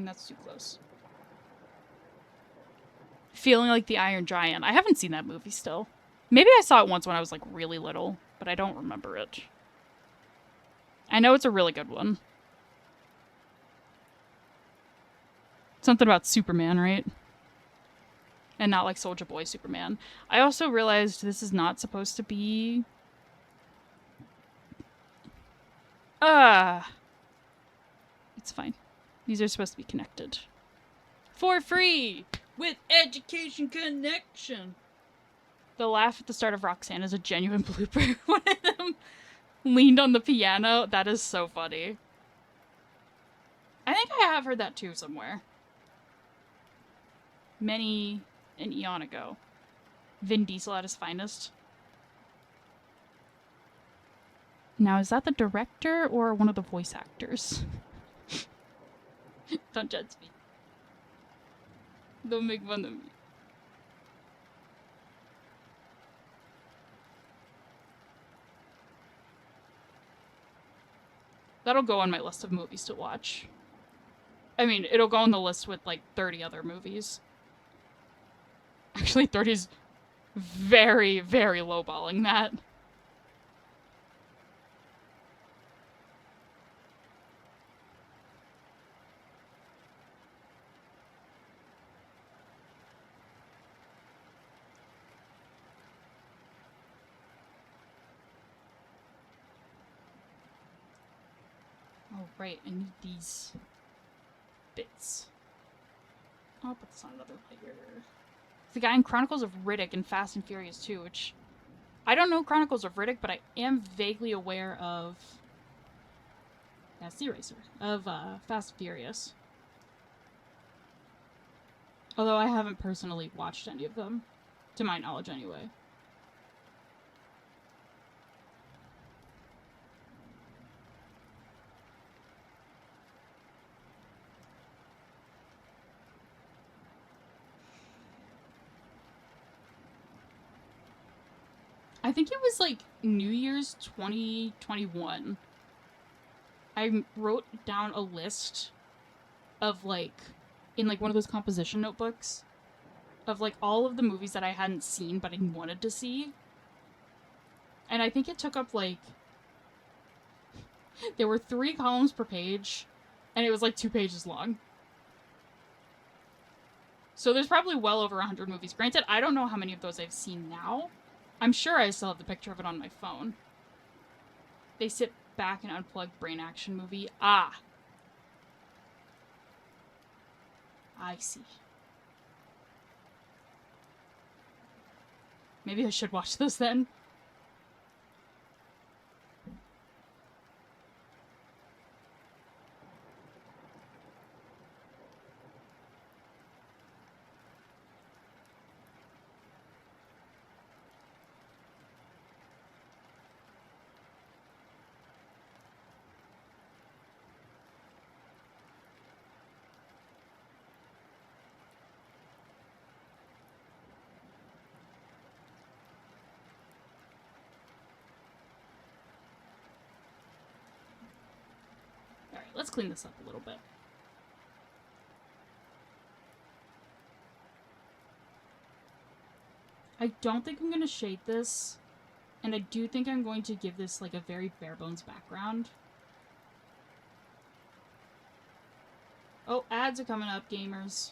That's too close. Feeling like the Iron Giant. I haven't seen that movie still. Maybe I saw it once when I was like really little, but I don't remember it. I know it's a really good one. Something about Superman, right? And not like Soulja Boy Superman. I also realized this is not supposed to be... It's fine. These are supposed to be connected. For free! With Education Connection! The laugh at the start of Roxanne is a genuine blooper. One of them leaned on the piano. That is so funny. I think I have heard that too somewhere. many an eon ago. Vin Diesel at his finest. Now, is that the director or one of the voice actors? Don't judge me. Don't make fun of me. That'll go on my list of movies to watch. I mean, it'll go on the list with like 30 other movies. Actually, 30's very, very lowballing that. Oh, right, I need these bits. I'll put this on another layer. The guy in Chronicles of Riddick and Fast and Furious 2, which... I don't know Chronicles of Riddick, but I am vaguely aware of... Yeah, Sea Racer. Of, Fast and Furious. Although I haven't personally watched any of them. To my knowledge, anyway. I think it was like New Year's 2021. I wrote down a list of like, in like one of those composition notebooks, of like all of the movies that I hadn't seen but I wanted to see. And I think it took up like, there were 3 columns per page, and it was like 2 pages long. So there's probably well over 100 movies. Granted, I don't know how many of those I've seen now. I'm sure I still have the picture of it on my phone. They sit back and unplug brain action movie. Ah. I see. Maybe I should watch those then. Let's clean this up a little bit. I don't think I'm going to shade this, and I do think I'm going to give this like a very bare bones background. Oh, ads are coming up, gamers.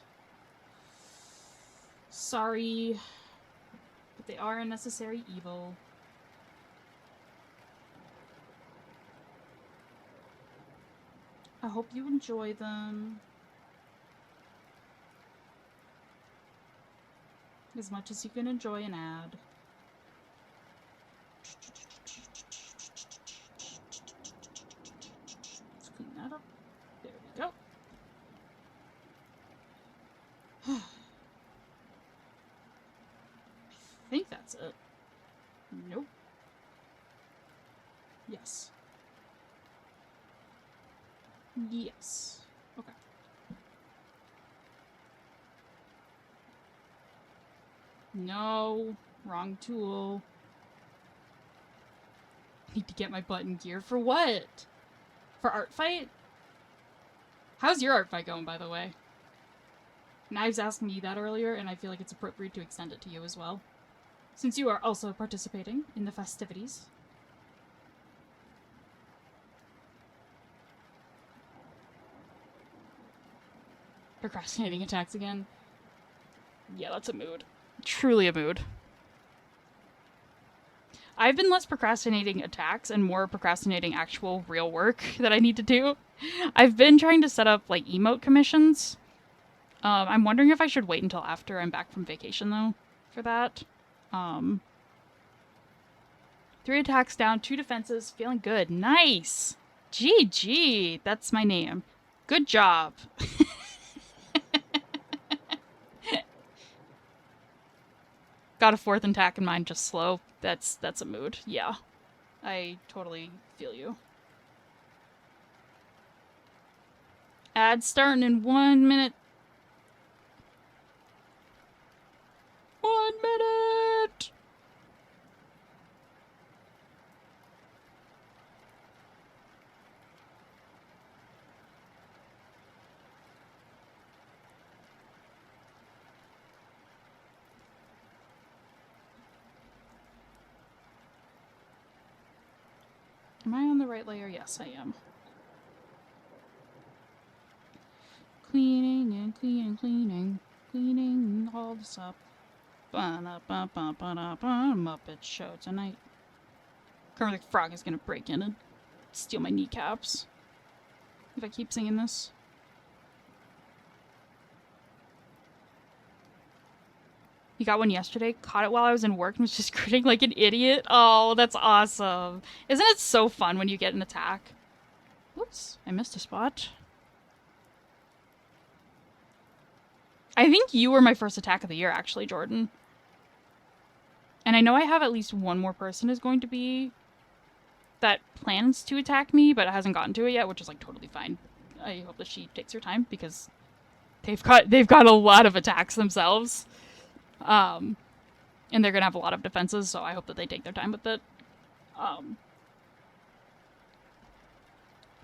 Sorry, but they are a necessary evil. I hope you enjoy them as much as you can enjoy an ad. Let's clean that up. There we go. I think that's it. Nope. Yes. Yes. Okay. No. Wrong tool. Need to get my button gear for what? For art fight? How's your art fight going, by the way? Knives asked me that earlier, and I feel like it's appropriate to extend it to you as well, since you are also participating in the festivities. Procrastinating attacks again. Yeah, that's a mood. Truly a mood. I've been less procrastinating attacks and more procrastinating actual real work that I need to do. I've been trying to set up, like, emote commissions. I'm wondering if I should wait until after I'm back from vacation, though, for that. 3 attacks down, 2 defenses, feeling good. Nice! GG! That's my name. Good job. got a 4th attack in mind, just slow. That's a mood. Yeah. I totally feel you. Ad starting in 1 minute. 1 minute! Am I on the right layer? Yes, I am. Cleaning and cleaning. Cleaning all this up. Muppet show tonight. Kermit the Frog is gonna break in and steal my kneecaps if I keep singing this. He got one yesterday, caught it while I was in work, and was just grinning like an idiot. Oh, that's awesome. Isn't it so fun when you get an attack? Whoops, I missed a spot. I think you were my first attack of the year, actually, Jordan. And I know I have at least one more person is going to be that plans to attack me, but hasn't gotten to it yet, which is like totally fine. I hope that she takes her time because they've got a lot of attacks themselves. And they're gonna have a lot of defenses, so I hope that they take their time with it. But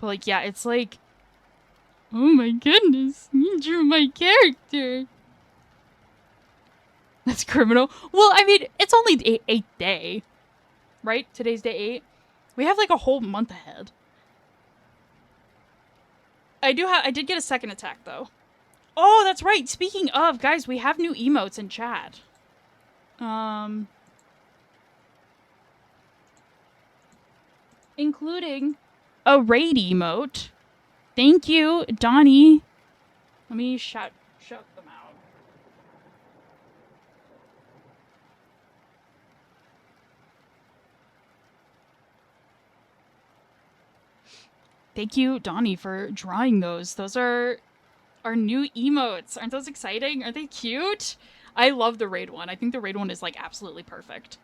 like, yeah, it's like, oh my goodness, you drew my character. That's criminal. Well, I mean, it's only the 8th day, right? Today's day 8. We have like a whole month ahead. I did get a second attack though. Oh, that's right. Speaking of, guys, we have new emotes in chat. Including a raid emote. Thank you, Donnie. Let me shout them out. Thank you, Donnie, for drawing those. Those are our new emotes. Aren't those exciting? Are they cute? I love the raid one. I think the raid one is like absolutely perfect.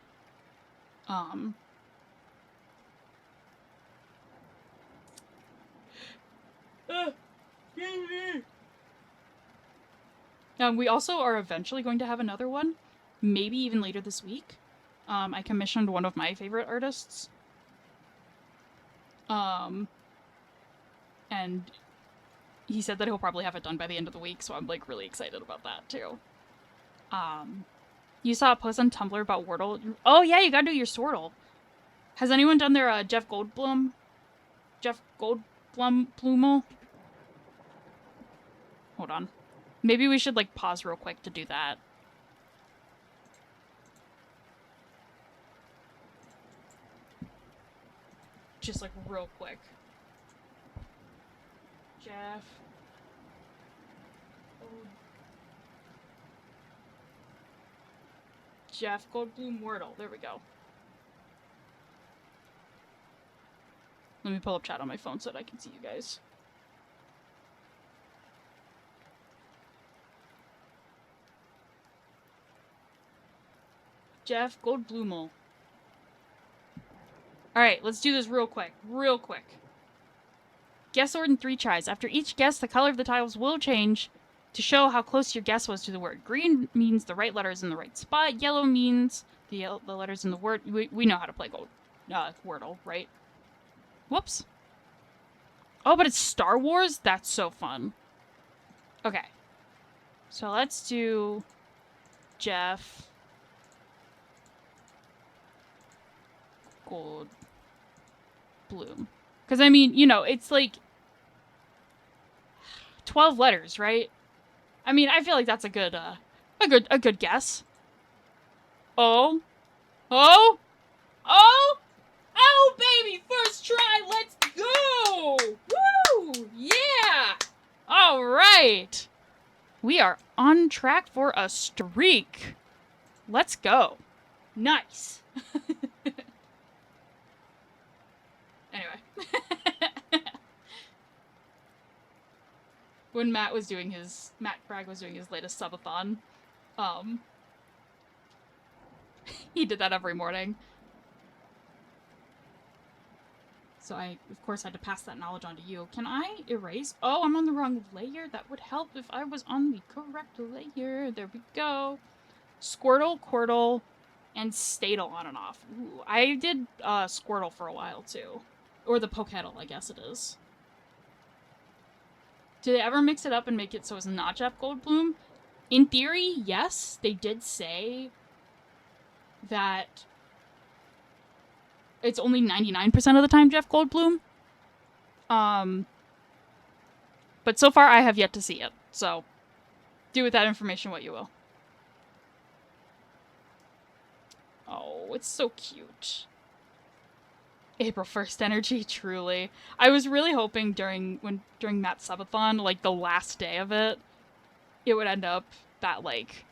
We also are eventually going to have another one, maybe even later this week. I commissioned one of my favorite artists. And he said that he'll probably have it done by the end of the week, so I'm like really excited about that too. You saw a post on Tumblr about Wordle. Oh yeah, you gotta do your Swordle. Has anyone done their Jeff Goldblum Plumal? Hold on. Maybe we should like pause real quick to do that. Just like real quick. Jeff Goldblum Wordle. There we go. Let me pull up chat on my phone so that I can see you guys. Jeff Goldblumel. Alright, let's do this real quick. Real quick. Guess the word in 3 tries. After each guess, the color of the tiles will change to show how close your guess was to the word. Green means the right letter is in the right spot. Yellow means the letters in the word. We know how to play Wordle, right? Whoops. Oh, but it's Star Wars? That's so fun. Okay. So let's do Jeff Goldblum. Because, I mean, you know, it's like 12 letters, right? I mean, I feel like that's a good guess. Oh, baby, first try, let's go! Woo! Yeah! All right. We are on track for a streak. Let's go. Nice. Anyway. When Matt Cragg was doing his latest subathon, He did that every morning. So I, of course, had to pass that knowledge on to you. Can I erase? Oh, I'm on the wrong layer. That would help if I was on the correct layer. There we go. Squirtle, Quirtle, and Statle on and off. Ooh, I did Squirtle for a while, too. Or the Pokedel, I guess it is. Did they ever mix it up and make it so it's not Jeff Goldblum? In theory, yes. They did say that it's only 99% of the time Jeff Goldblum. But so far I have yet to see it, so do with that information what you will. Oh, it's so cute. April 1st energy, truly. I was really hoping during Matt's subathon, like the last day of it, it would end up that like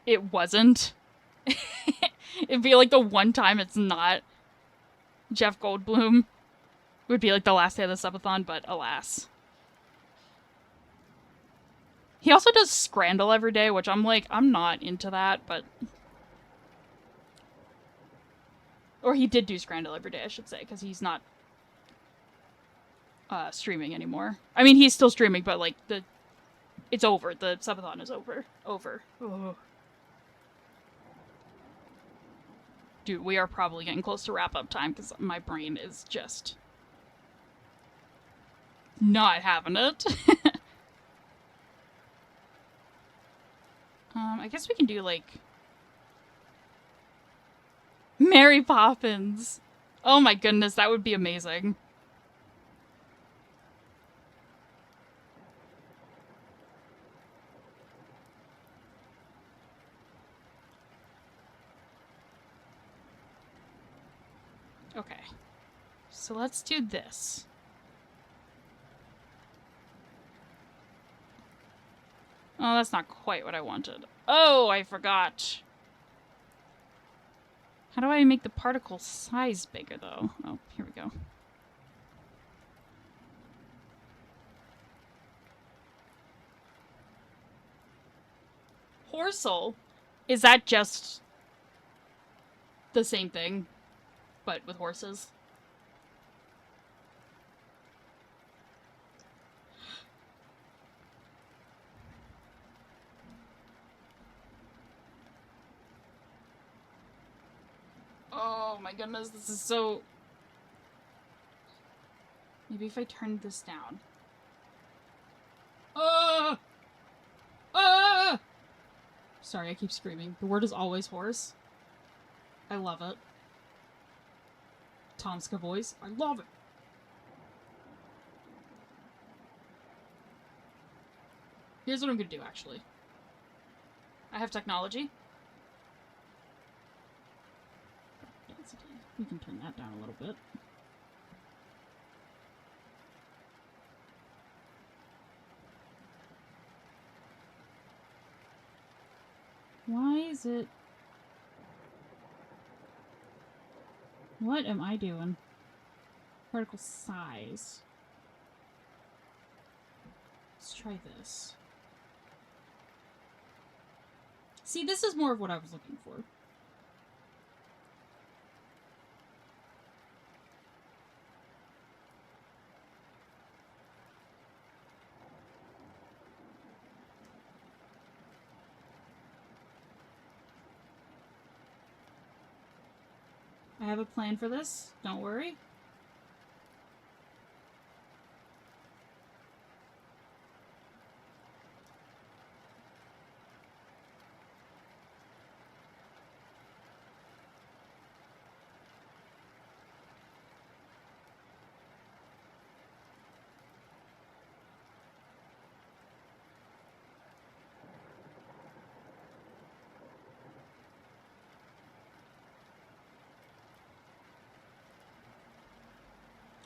it wasn't. It'd be like the one time it's not Jeff Goldblum. Would be like the last day of the subathon, but alas. He also does Scrandle every day, which I'm like, I'm not into that, but... Or he did do Scrandle every day, I should say, because he's not streaming anymore. I mean, he's still streaming, but like, it's over. The subathon is over. Ugh. Dude, we are probably getting close to wrap-up time, because my brain is just... not having it. I guess we can do, like... Mary Poppins! Oh my goodness, that would be amazing. Okay. So let's do this. Oh, that's not quite what I wanted. Oh, I forgot. How do I make the particle size bigger, though? Oh, here we go. Horsel? Is that just the same thing, but with horses? Oh my goodness, this is so... Maybe if I turn this down. Sorry, I keep screaming. The word is always horse. I love it. Tomska voice. I love it. Here's what I'm gonna do, actually. I have technology. We can turn that down a little bit. Why is it... What am I doing? Particle size. Let's try this. See, this is more of what I was looking for. I have a plan for this, don't worry.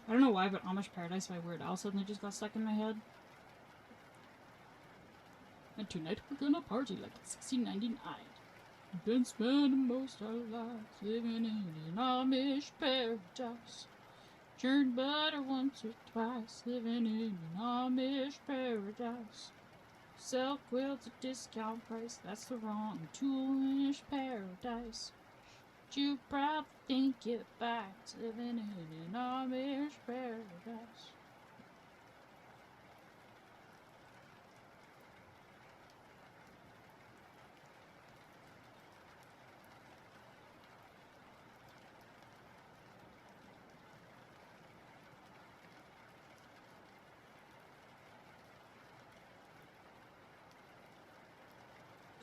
I don't know why, but Amish Paradise by Weird Al suddenly just got stuck in my head. And tonight we're gonna party like it's 1699. We've been spending most of our lives living in an Amish paradise. Turned butter once or twice, living in an Amish paradise. Sell quilts at discount price, that's the wrong toolish paradise. You proud to think it back, living in an Amish paradise.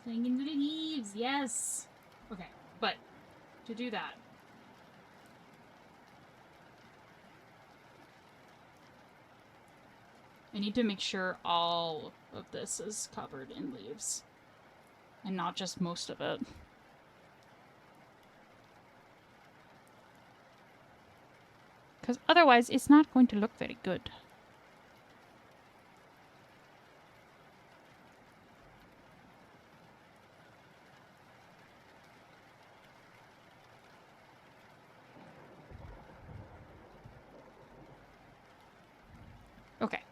Playing into the leaves, yes! Okay, but to do that, I need to make sure all of this is covered in leaves. And not just most of it. Because otherwise, it's not going to look very good. Okay.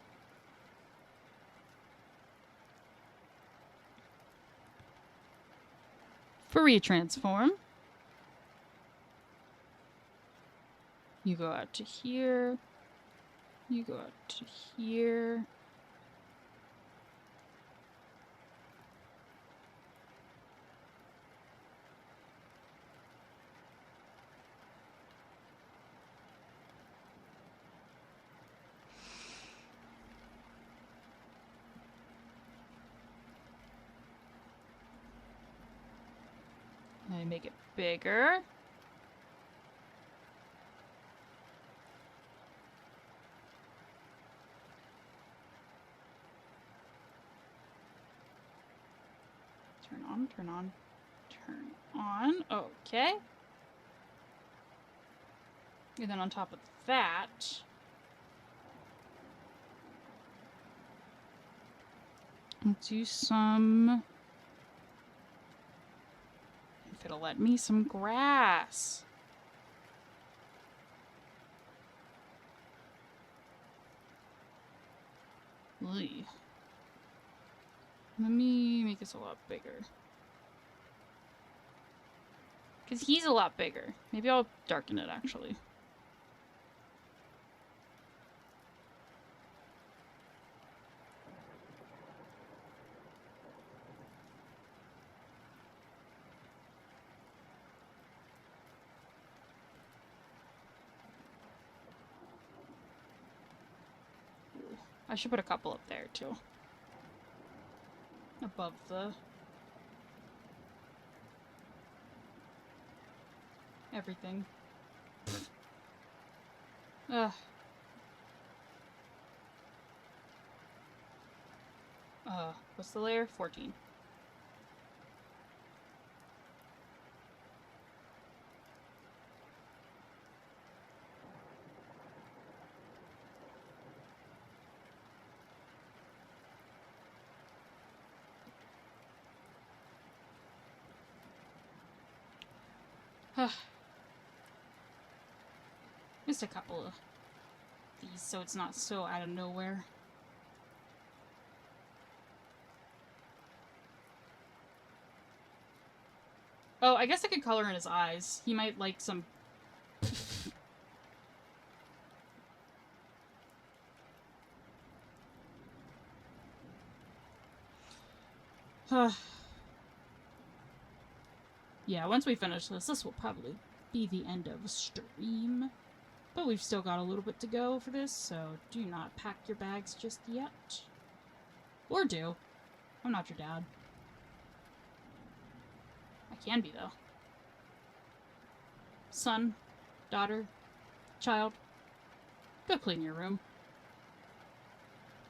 Fourier transform. You go out to here. You go out to here. I make it bigger. Turn on, turn on, turn on. Okay. And then on top of that, let's do some, if it'll let me, some grass. Lee. Let me make this a lot bigger. Because he's a lot bigger. Maybe I'll darken it, actually. I should put a couple up there, too. Above the... everything. Ugh. What's the layer? 14. Just a couple of these so it's not so out of nowhere. Oh, I guess I could color in his eyes. He might like some... Yeah, once we finish this, this will probably be the end of the stream. But we've still got a little bit to go for this, so do not pack your bags just yet. Or do. I'm not your dad. I can be, though. Son, daughter, child, go clean your room.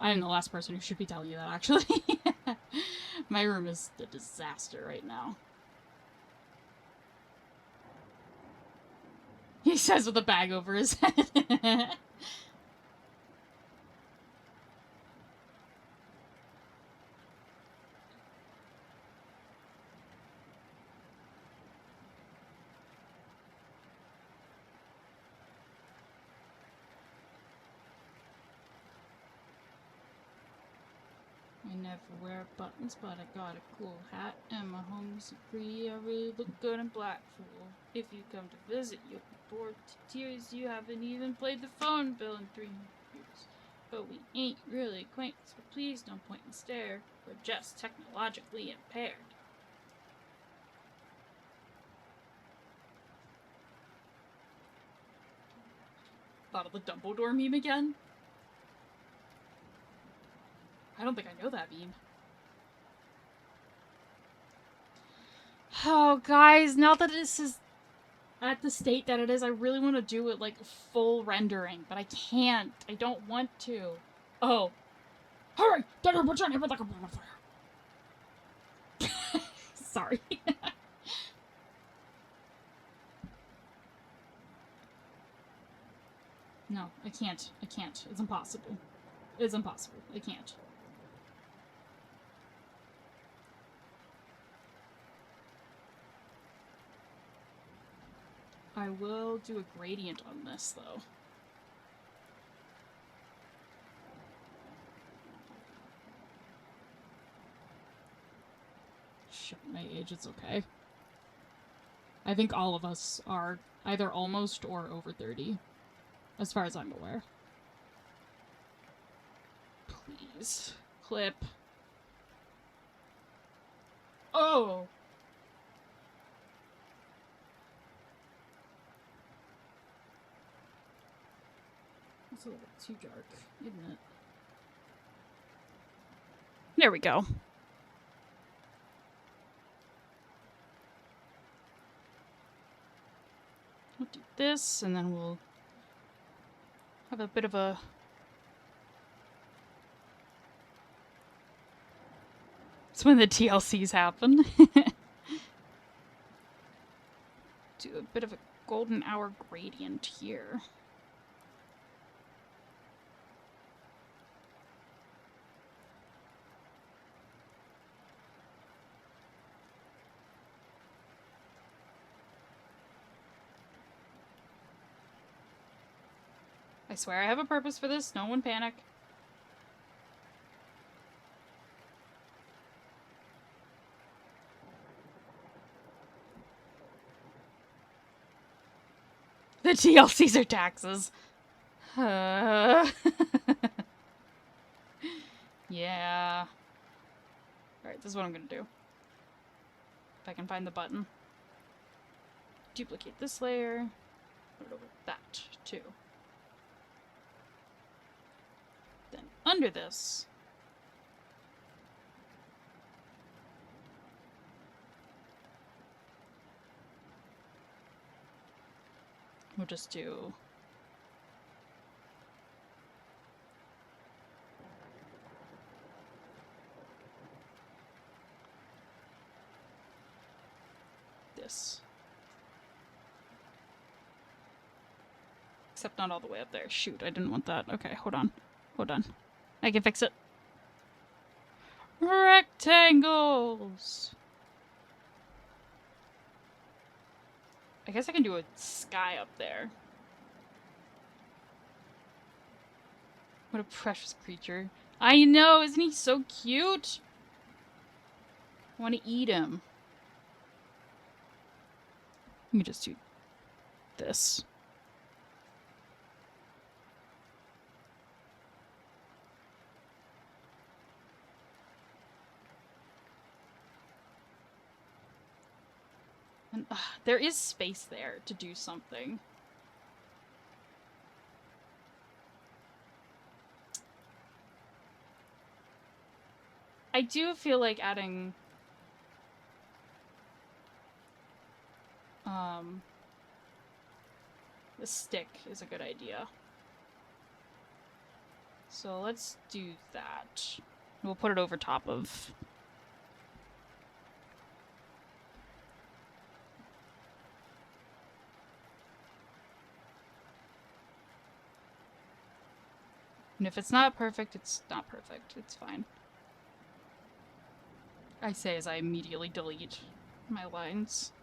I am the last person who should be telling you that, actually. My room is a disaster right now. He says with a bag over his head. I never wear buttons, but I got a cool hat, and my homies agree I really look good in black, fool. If you come to visit, you'll be bored to tears. You haven't even played the phone bill in 3 years. But we ain't really acquainted, so please don't point and stare. We're just technologically impaired. Thought of the Dumbledore meme again? I don't think I know that meme. Oh, guys, now that this is at the state that it is, I really want to do it like full rendering, but I can't. I don't want to. Oh. Hurry! Sorry. No, I can't. I can't. It's impossible. It's impossible. I can't. I will do a gradient on this, though. Shit, my age, it's okay. I think all of us are either almost or over 30, as far as I'm aware. Please. Clip. Oh! It's a little bit too dark, isn't it? There we go. We'll do this, and then we'll have a bit of a... It's when the TLCs happen. Do a bit of a golden hour gradient here. I swear I have a purpose for this. No one panic. The TLCs are taxes. Yeah. Alright, this is what I'm gonna do. If I can find the button. Duplicate this layer. Put it over that, too. Then under this, we'll just do this. Except not all the way up there. Shoot, I didn't want that. Okay, hold on. Hold on. I can fix it. Rectangles! I guess I can do a sky up there. What a precious creature. I know, isn't he so cute? I want to eat him. Let me just do this. And there is space there to do something. I do feel like adding the stick is a good idea. So let's do that. We'll put it over top of... And if it's not perfect, it's not perfect. It's fine. I say as I immediately delete my lines.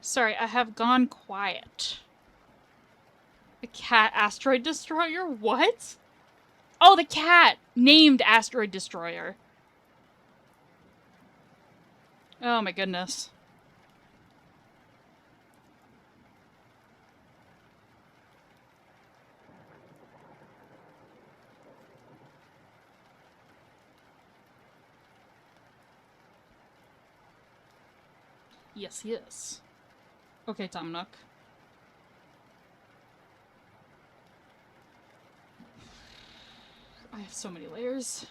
Sorry, I have gone quiet. The cat asteroid destroyer? What? Oh, the cat named Asteroid Destroyer. Oh my goodness. Yes, yes. Okay, Tom Nook. I have so many layers.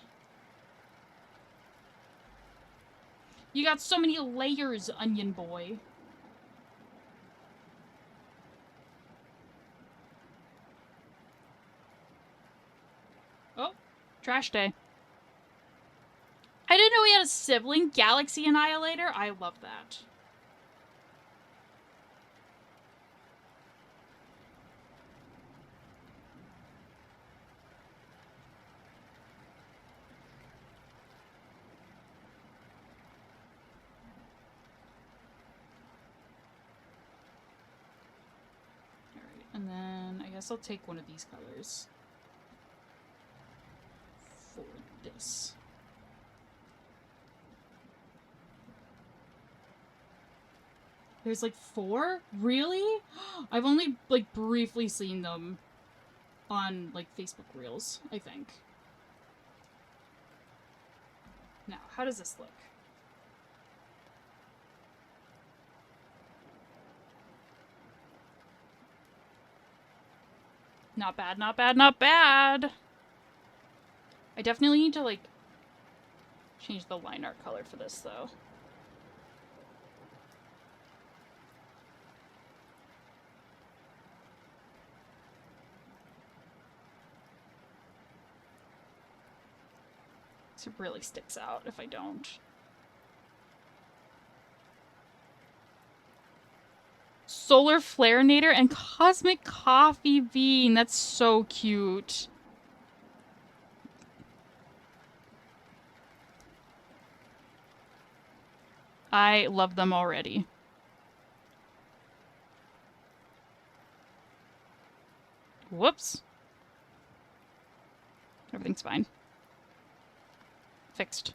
You got so many layers, Onion Boy. Oh, trash day. I didn't know we had a sibling, Galaxy Annihilator. I love that. Alright, and then I guess I'll take one of these colors for this. There's like 4? Really? I've only like briefly seen them on like Facebook Reels, I think. Now, how does this look? Not bad, not bad, not bad! I definitely need to like change the line art color for this though. It really sticks out if I don't. Solar Flarenator and Cosmic Coffee Bean. That's so cute. I love them already. Whoops. Everything's fine. Fixed.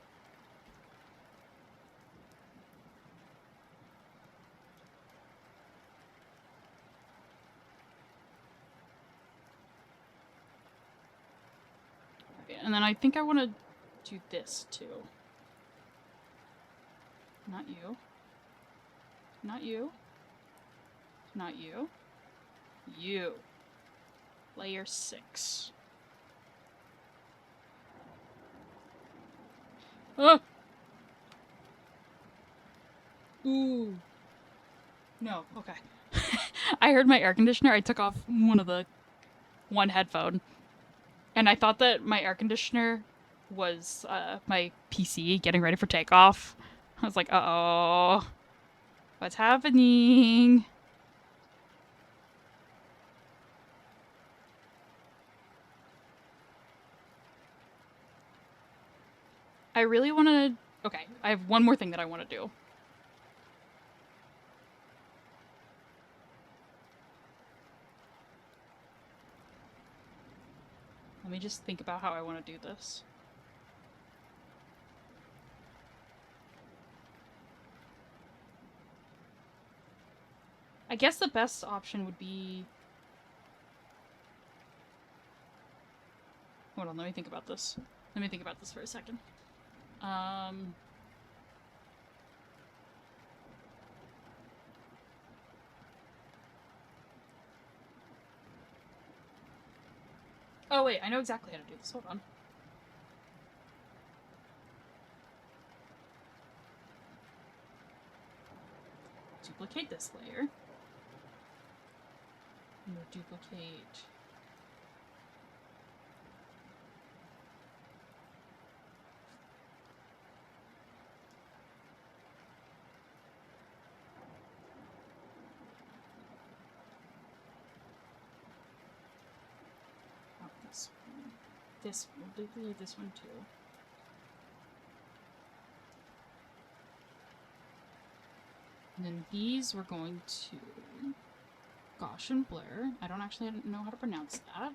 Okay, and then I think I want to do this too. Not you. Not you. Not you. You. Layer 6. Oh! Ooh. No, okay. I heard my air conditioner. I took off one headphone. And I thought that my air conditioner was my PC getting ready for takeoff. I was like, uh-oh. What's happening? I really want to... Okay, I have one more thing that I want to do. Let me just think about how I want to do this. I guess the best option would be... Hold on, let me think about this. Let me think about this for a second. Oh wait, I know exactly how to do this. Hold on. Duplicate this layer. And we'll duplicate... This one. We'll duplicate this one too. And then these we're going to Gosh and Blur. I don't actually know how to pronounce that.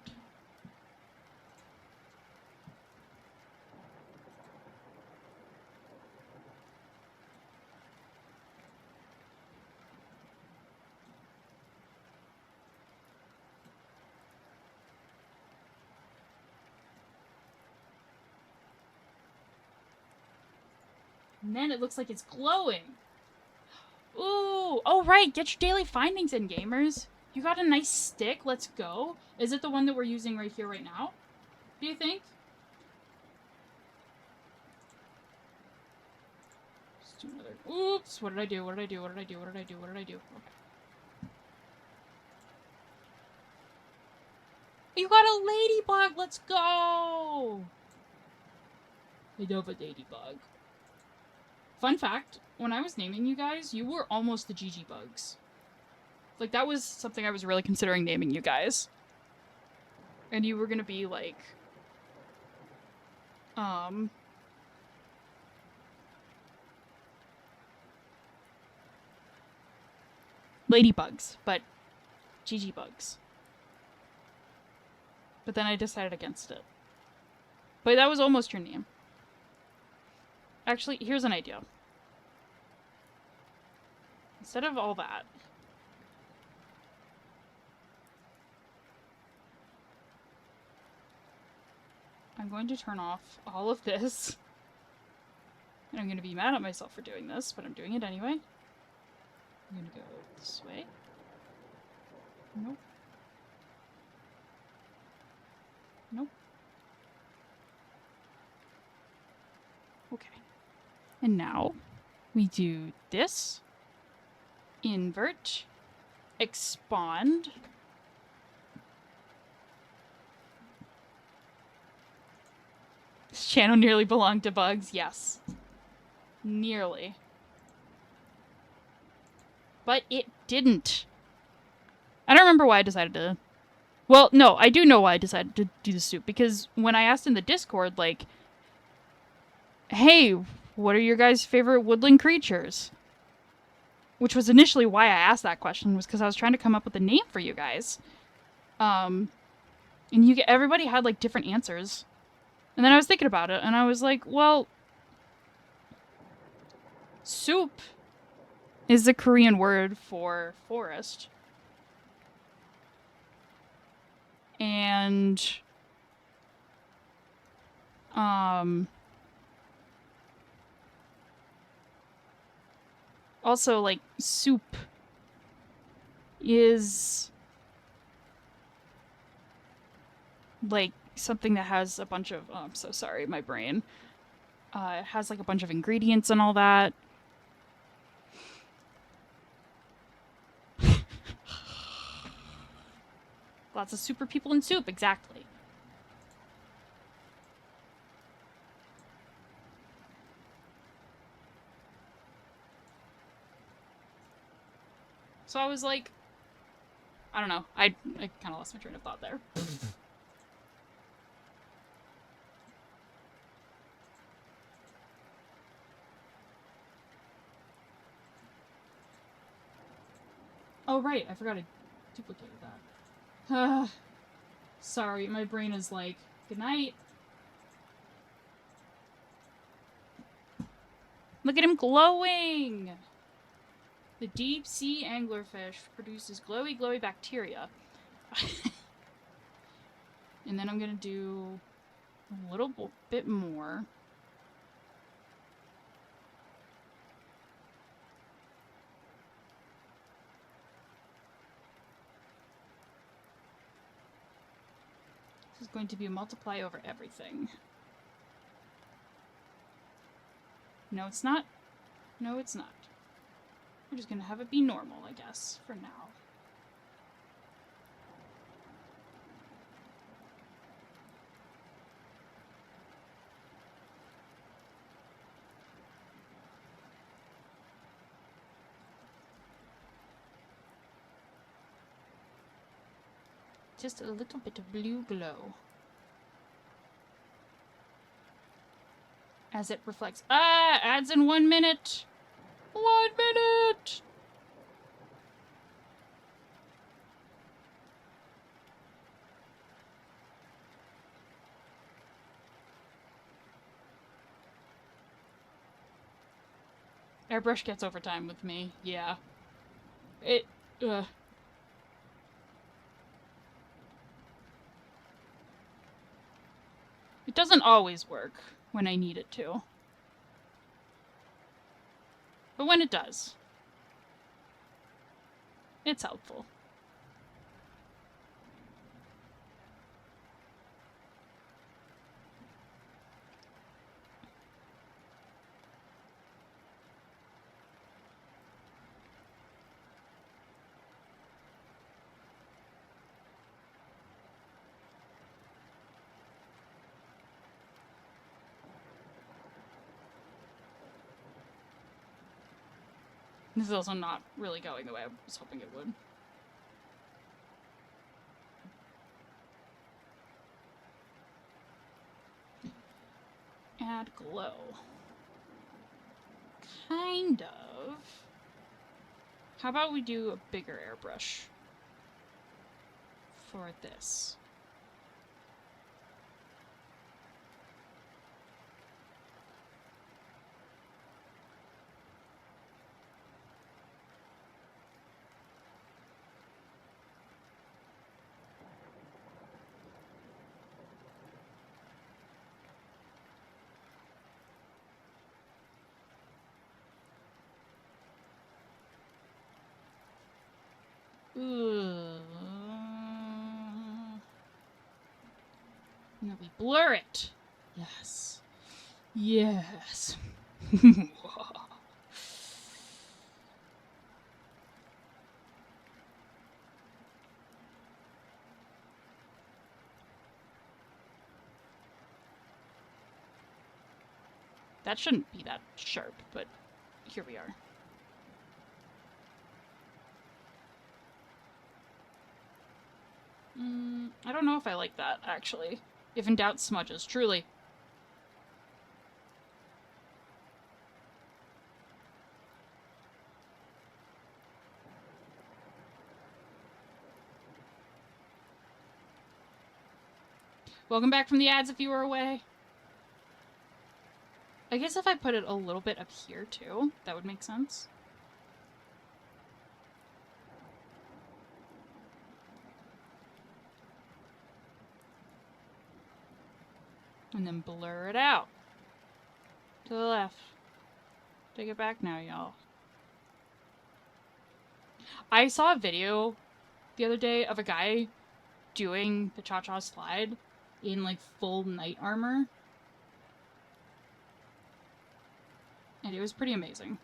And then it looks like it's glowing. Ooh, oh right, get your daily findings in, gamers. You got a nice stick, let's go. Is it the one that we're using right here, right now? Do you think? Let's do another. Oops, what did I do? What did I do? What did I do? What did I do? What did I do? Okay. You got a ladybug, let's go! I love a ladybug. Fun fact, when I was naming you guys, you were almost the JijiBugs. Like, that was something I was really considering naming you guys. And you were gonna be, like... Ladybugs, but JijiBugs. But then I decided against it. But that was almost your name. Actually, here's an idea. Instead of all that, I'm going to turn off all of this. And I'm going to be mad at myself for doing this, but I'm doing it anyway. I'm going to go this way. Nope. Nope. Okay. And now we do this. Invert. Expand. This channel nearly belonged to bugs. Yes. Nearly. But it didn't. I don't remember why I decided to... Well, no, I do know why I decided to do the soup. Because when I asked in the Discord, like... Hey, what are your guys' favorite woodland creatures? Which was initially why I asked that question, was because I was trying to come up with a name for you guys. And everybody had, like, different answers. And then I was thinking about it, and I was like, well... Soup is the Korean word for forest. And... Also, like, soup is... like, something that has a bunch of... Oh, I'm so sorry, my brain. It has, like, a bunch of ingredients and all that. Lots of super people in soup, exactly. So I was like... I don't know. I kind of lost my train of thought there. Oh, right. I forgot I duplicated that. Sorry, my brain is like, good night. Look at him glowing! The deep sea anglerfish produces glowy, glowy bacteria. And then I'm gonna do a little bit more. This is going to be a multiply over everything. No, it's not. No, it's not. We're just gonna have it be normal, I guess, for now. Just a little bit of blue glow. As it reflects. Ah! Adds in 1 minute! 1 minute! Airbrush gets overtime with me, yeah. It, It doesn't always work when I need it to. But when it does, it's helpful. This is also not really going the way I was hoping it would. Add glow. Kind of. How about we do a bigger airbrush for this? No, we blur it. Yes. Yes. That shouldn't be that sharp, but here we are. I don't know if I like that, actually. If in doubt, smudges, truly. Welcome back from the ads if you were away. I guess if I put it a little bit up here, too, that would make sense. And then blur it out. To the left. Take it back now, y'all. I saw a video the other day of a guy doing the cha-cha slide in, like, full knight armor. And it was pretty amazing.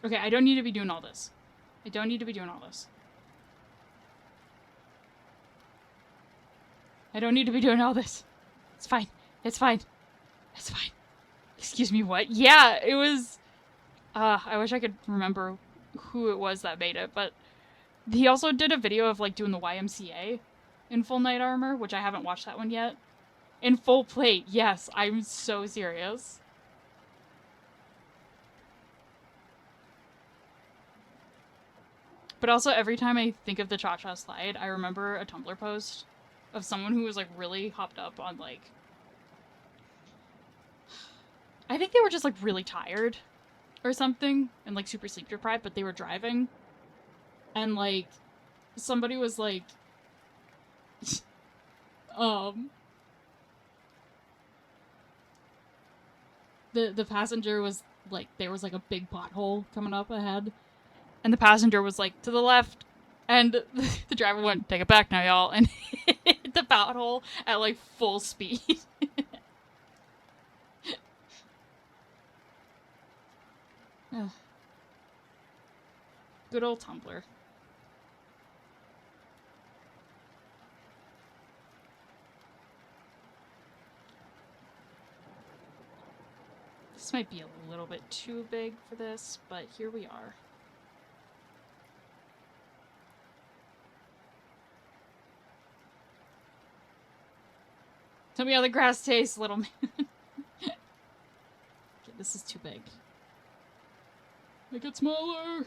Okay, I don't need to be doing all this. I don't need to be doing all this. I don't need to be doing all this. It's fine. It's fine. It's fine. Excuse me, what? Yeah, it was... I wish I could remember who it was that made it, but he also did a video of, like, doing the YMCA in full knight armor, which I haven't watched that one yet. In full plate, yes, I'm so serious. But also, every time I think of the cha-cha slide, I remember a Tumblr post of someone who was, like, really hopped up on, like... I think they were just, like, really tired or something, and, like, super sleep deprived, but they were driving. And, like, somebody was, like... The passenger was, like, there was, like, a big pothole coming up ahead. And the passenger was like, to the left. And the driver went, take it back now, y'all. And hit the pothole at, like, full speed. Good old Tumblr. This might be a little bit too big for this, but here we are. Tell me how the grass tastes, little man. Okay, this is too big. Make it smaller!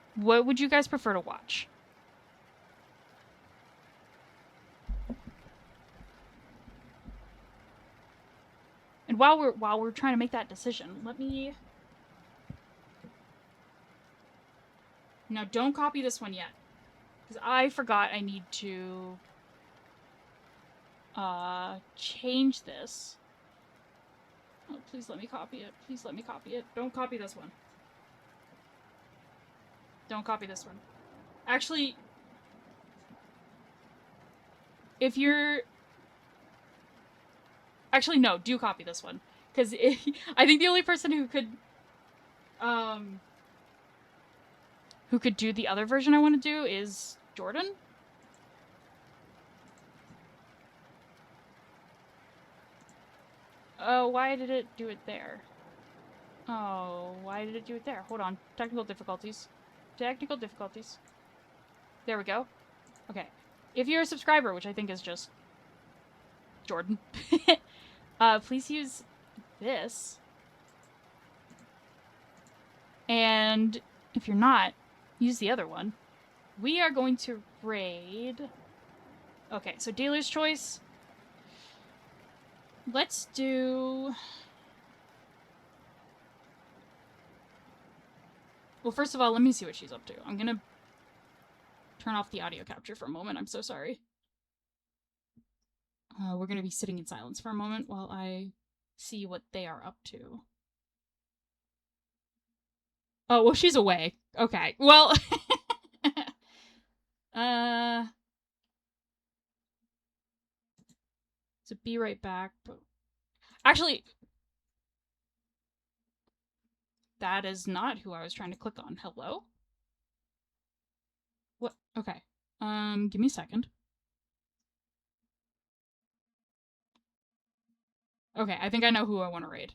What would you guys prefer to watch? And while we're trying to make that decision, let me... Now, don't copy this one yet. Because I forgot I need to... change this. Oh, please let me copy it. Please let me copy it. Don't copy this one. Don't copy this one. Actually, if you're... Actually, no, do copy this one. Because I think the only person who could do the other version I want to do is Jordan. Oh, why did it do it there? Oh, why did it do it there? Hold on. Technical difficulties. Technical difficulties. There we go. Okay. If you're a subscriber, which I think is just Jordan, please use this. And if you're not, use the other one. We are going to raid... Okay, so dealer's choice. Let's do... Well, first of all, let me see what she's up to. I'm gonna turn off the audio capture for a moment. I'm so sorry. We're gonna be sitting in silence for a moment while I see what they are up to. Oh, well, she's away. Okay, well... So be right back. But... Actually... That is not who I was trying to click on. Hello? What? Okay. Give me a second. Okay, I think I know who I want to raid.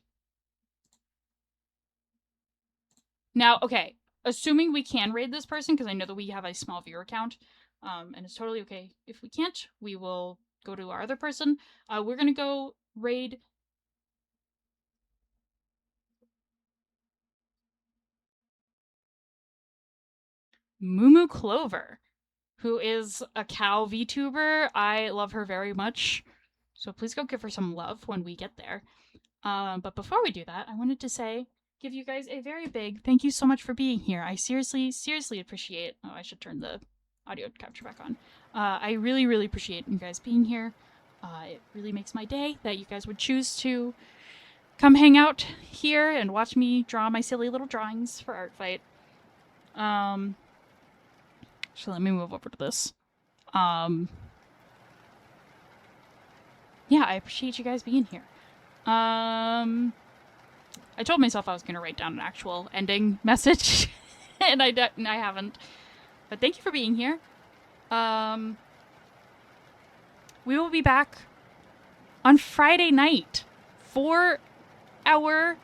Now, okay, assuming we can raid this person, because I know that we have a small viewer count, and it's totally okay if we can't, we will go to our other person. We're gonna go raid... Mumu Clover, who is a cow VTuber. I love her very much, so please go give her some love when we get there. But before we do that, I wanted to give you guys a very big thank you so much for being here. I seriously, seriously appreciate... Oh, I should turn the audio capture back on. I really, really appreciate you guys being here. It really makes my day that you guys would choose to come hang out here and watch me draw my silly little drawings for Art Fight. So let me move over to this. Yeah, I appreciate you guys being here. I told myself I was going to write down an actual ending message, and I haven't. But thank you for being here. We will be back on Friday night for our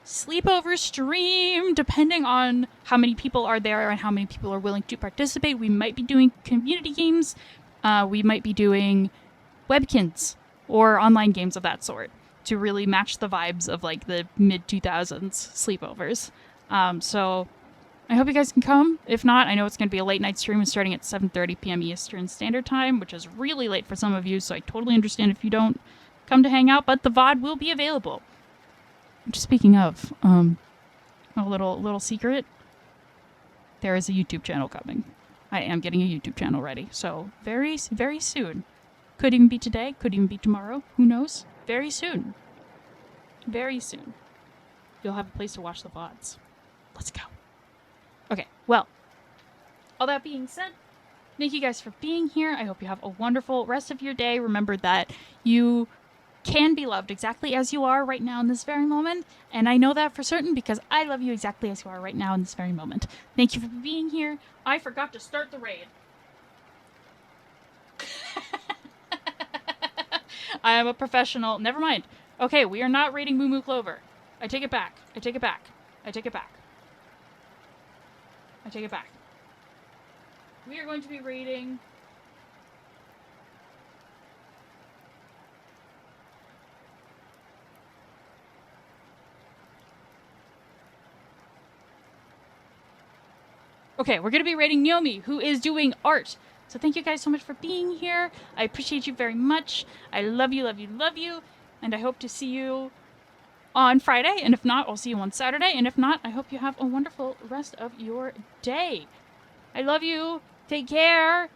sleepover stream, depending on how many people are there and how many people are willing to participate. We might be doing community games. We might be doing webkins or online games of that sort to really match the vibes of like the mid-2000s sleepovers. So I hope you guys can come. If not, I know it's going to be a late night stream starting at 7:30 p.m. Eastern Standard Time, which is really late for some of you, so I totally understand if you don't come to hang out, but the VOD will be available. Speaking of, a little secret, there is a YouTube channel coming. I am getting a YouTube channel ready, so very, very soon. Could even be today, could even be tomorrow, who knows? Very soon. Very soon. You'll have a place to watch the VODs. Let's go. Okay, well, all that being said, thank you guys for being here. I hope you have a wonderful rest of your day. Remember that you can be loved exactly as you are right now in this very moment, and I know that for certain because I love you exactly as you are right now in this very moment. Thank you for being here. I forgot to start the raid. I am a professional. Never mind. Okay, we are not raiding Mumu Clover. I take it back. I take it back. I take it back. I take it back. We are going to be raiding... Okay, we're going to be rating Naomi, who is doing art. So thank you guys so much for being here. I appreciate you very much. I love you, love you, love you. And I hope to see you on Friday. And if not, I'll see you on Saturday. And if not, I hope you have a wonderful rest of your day. I love you. Take care.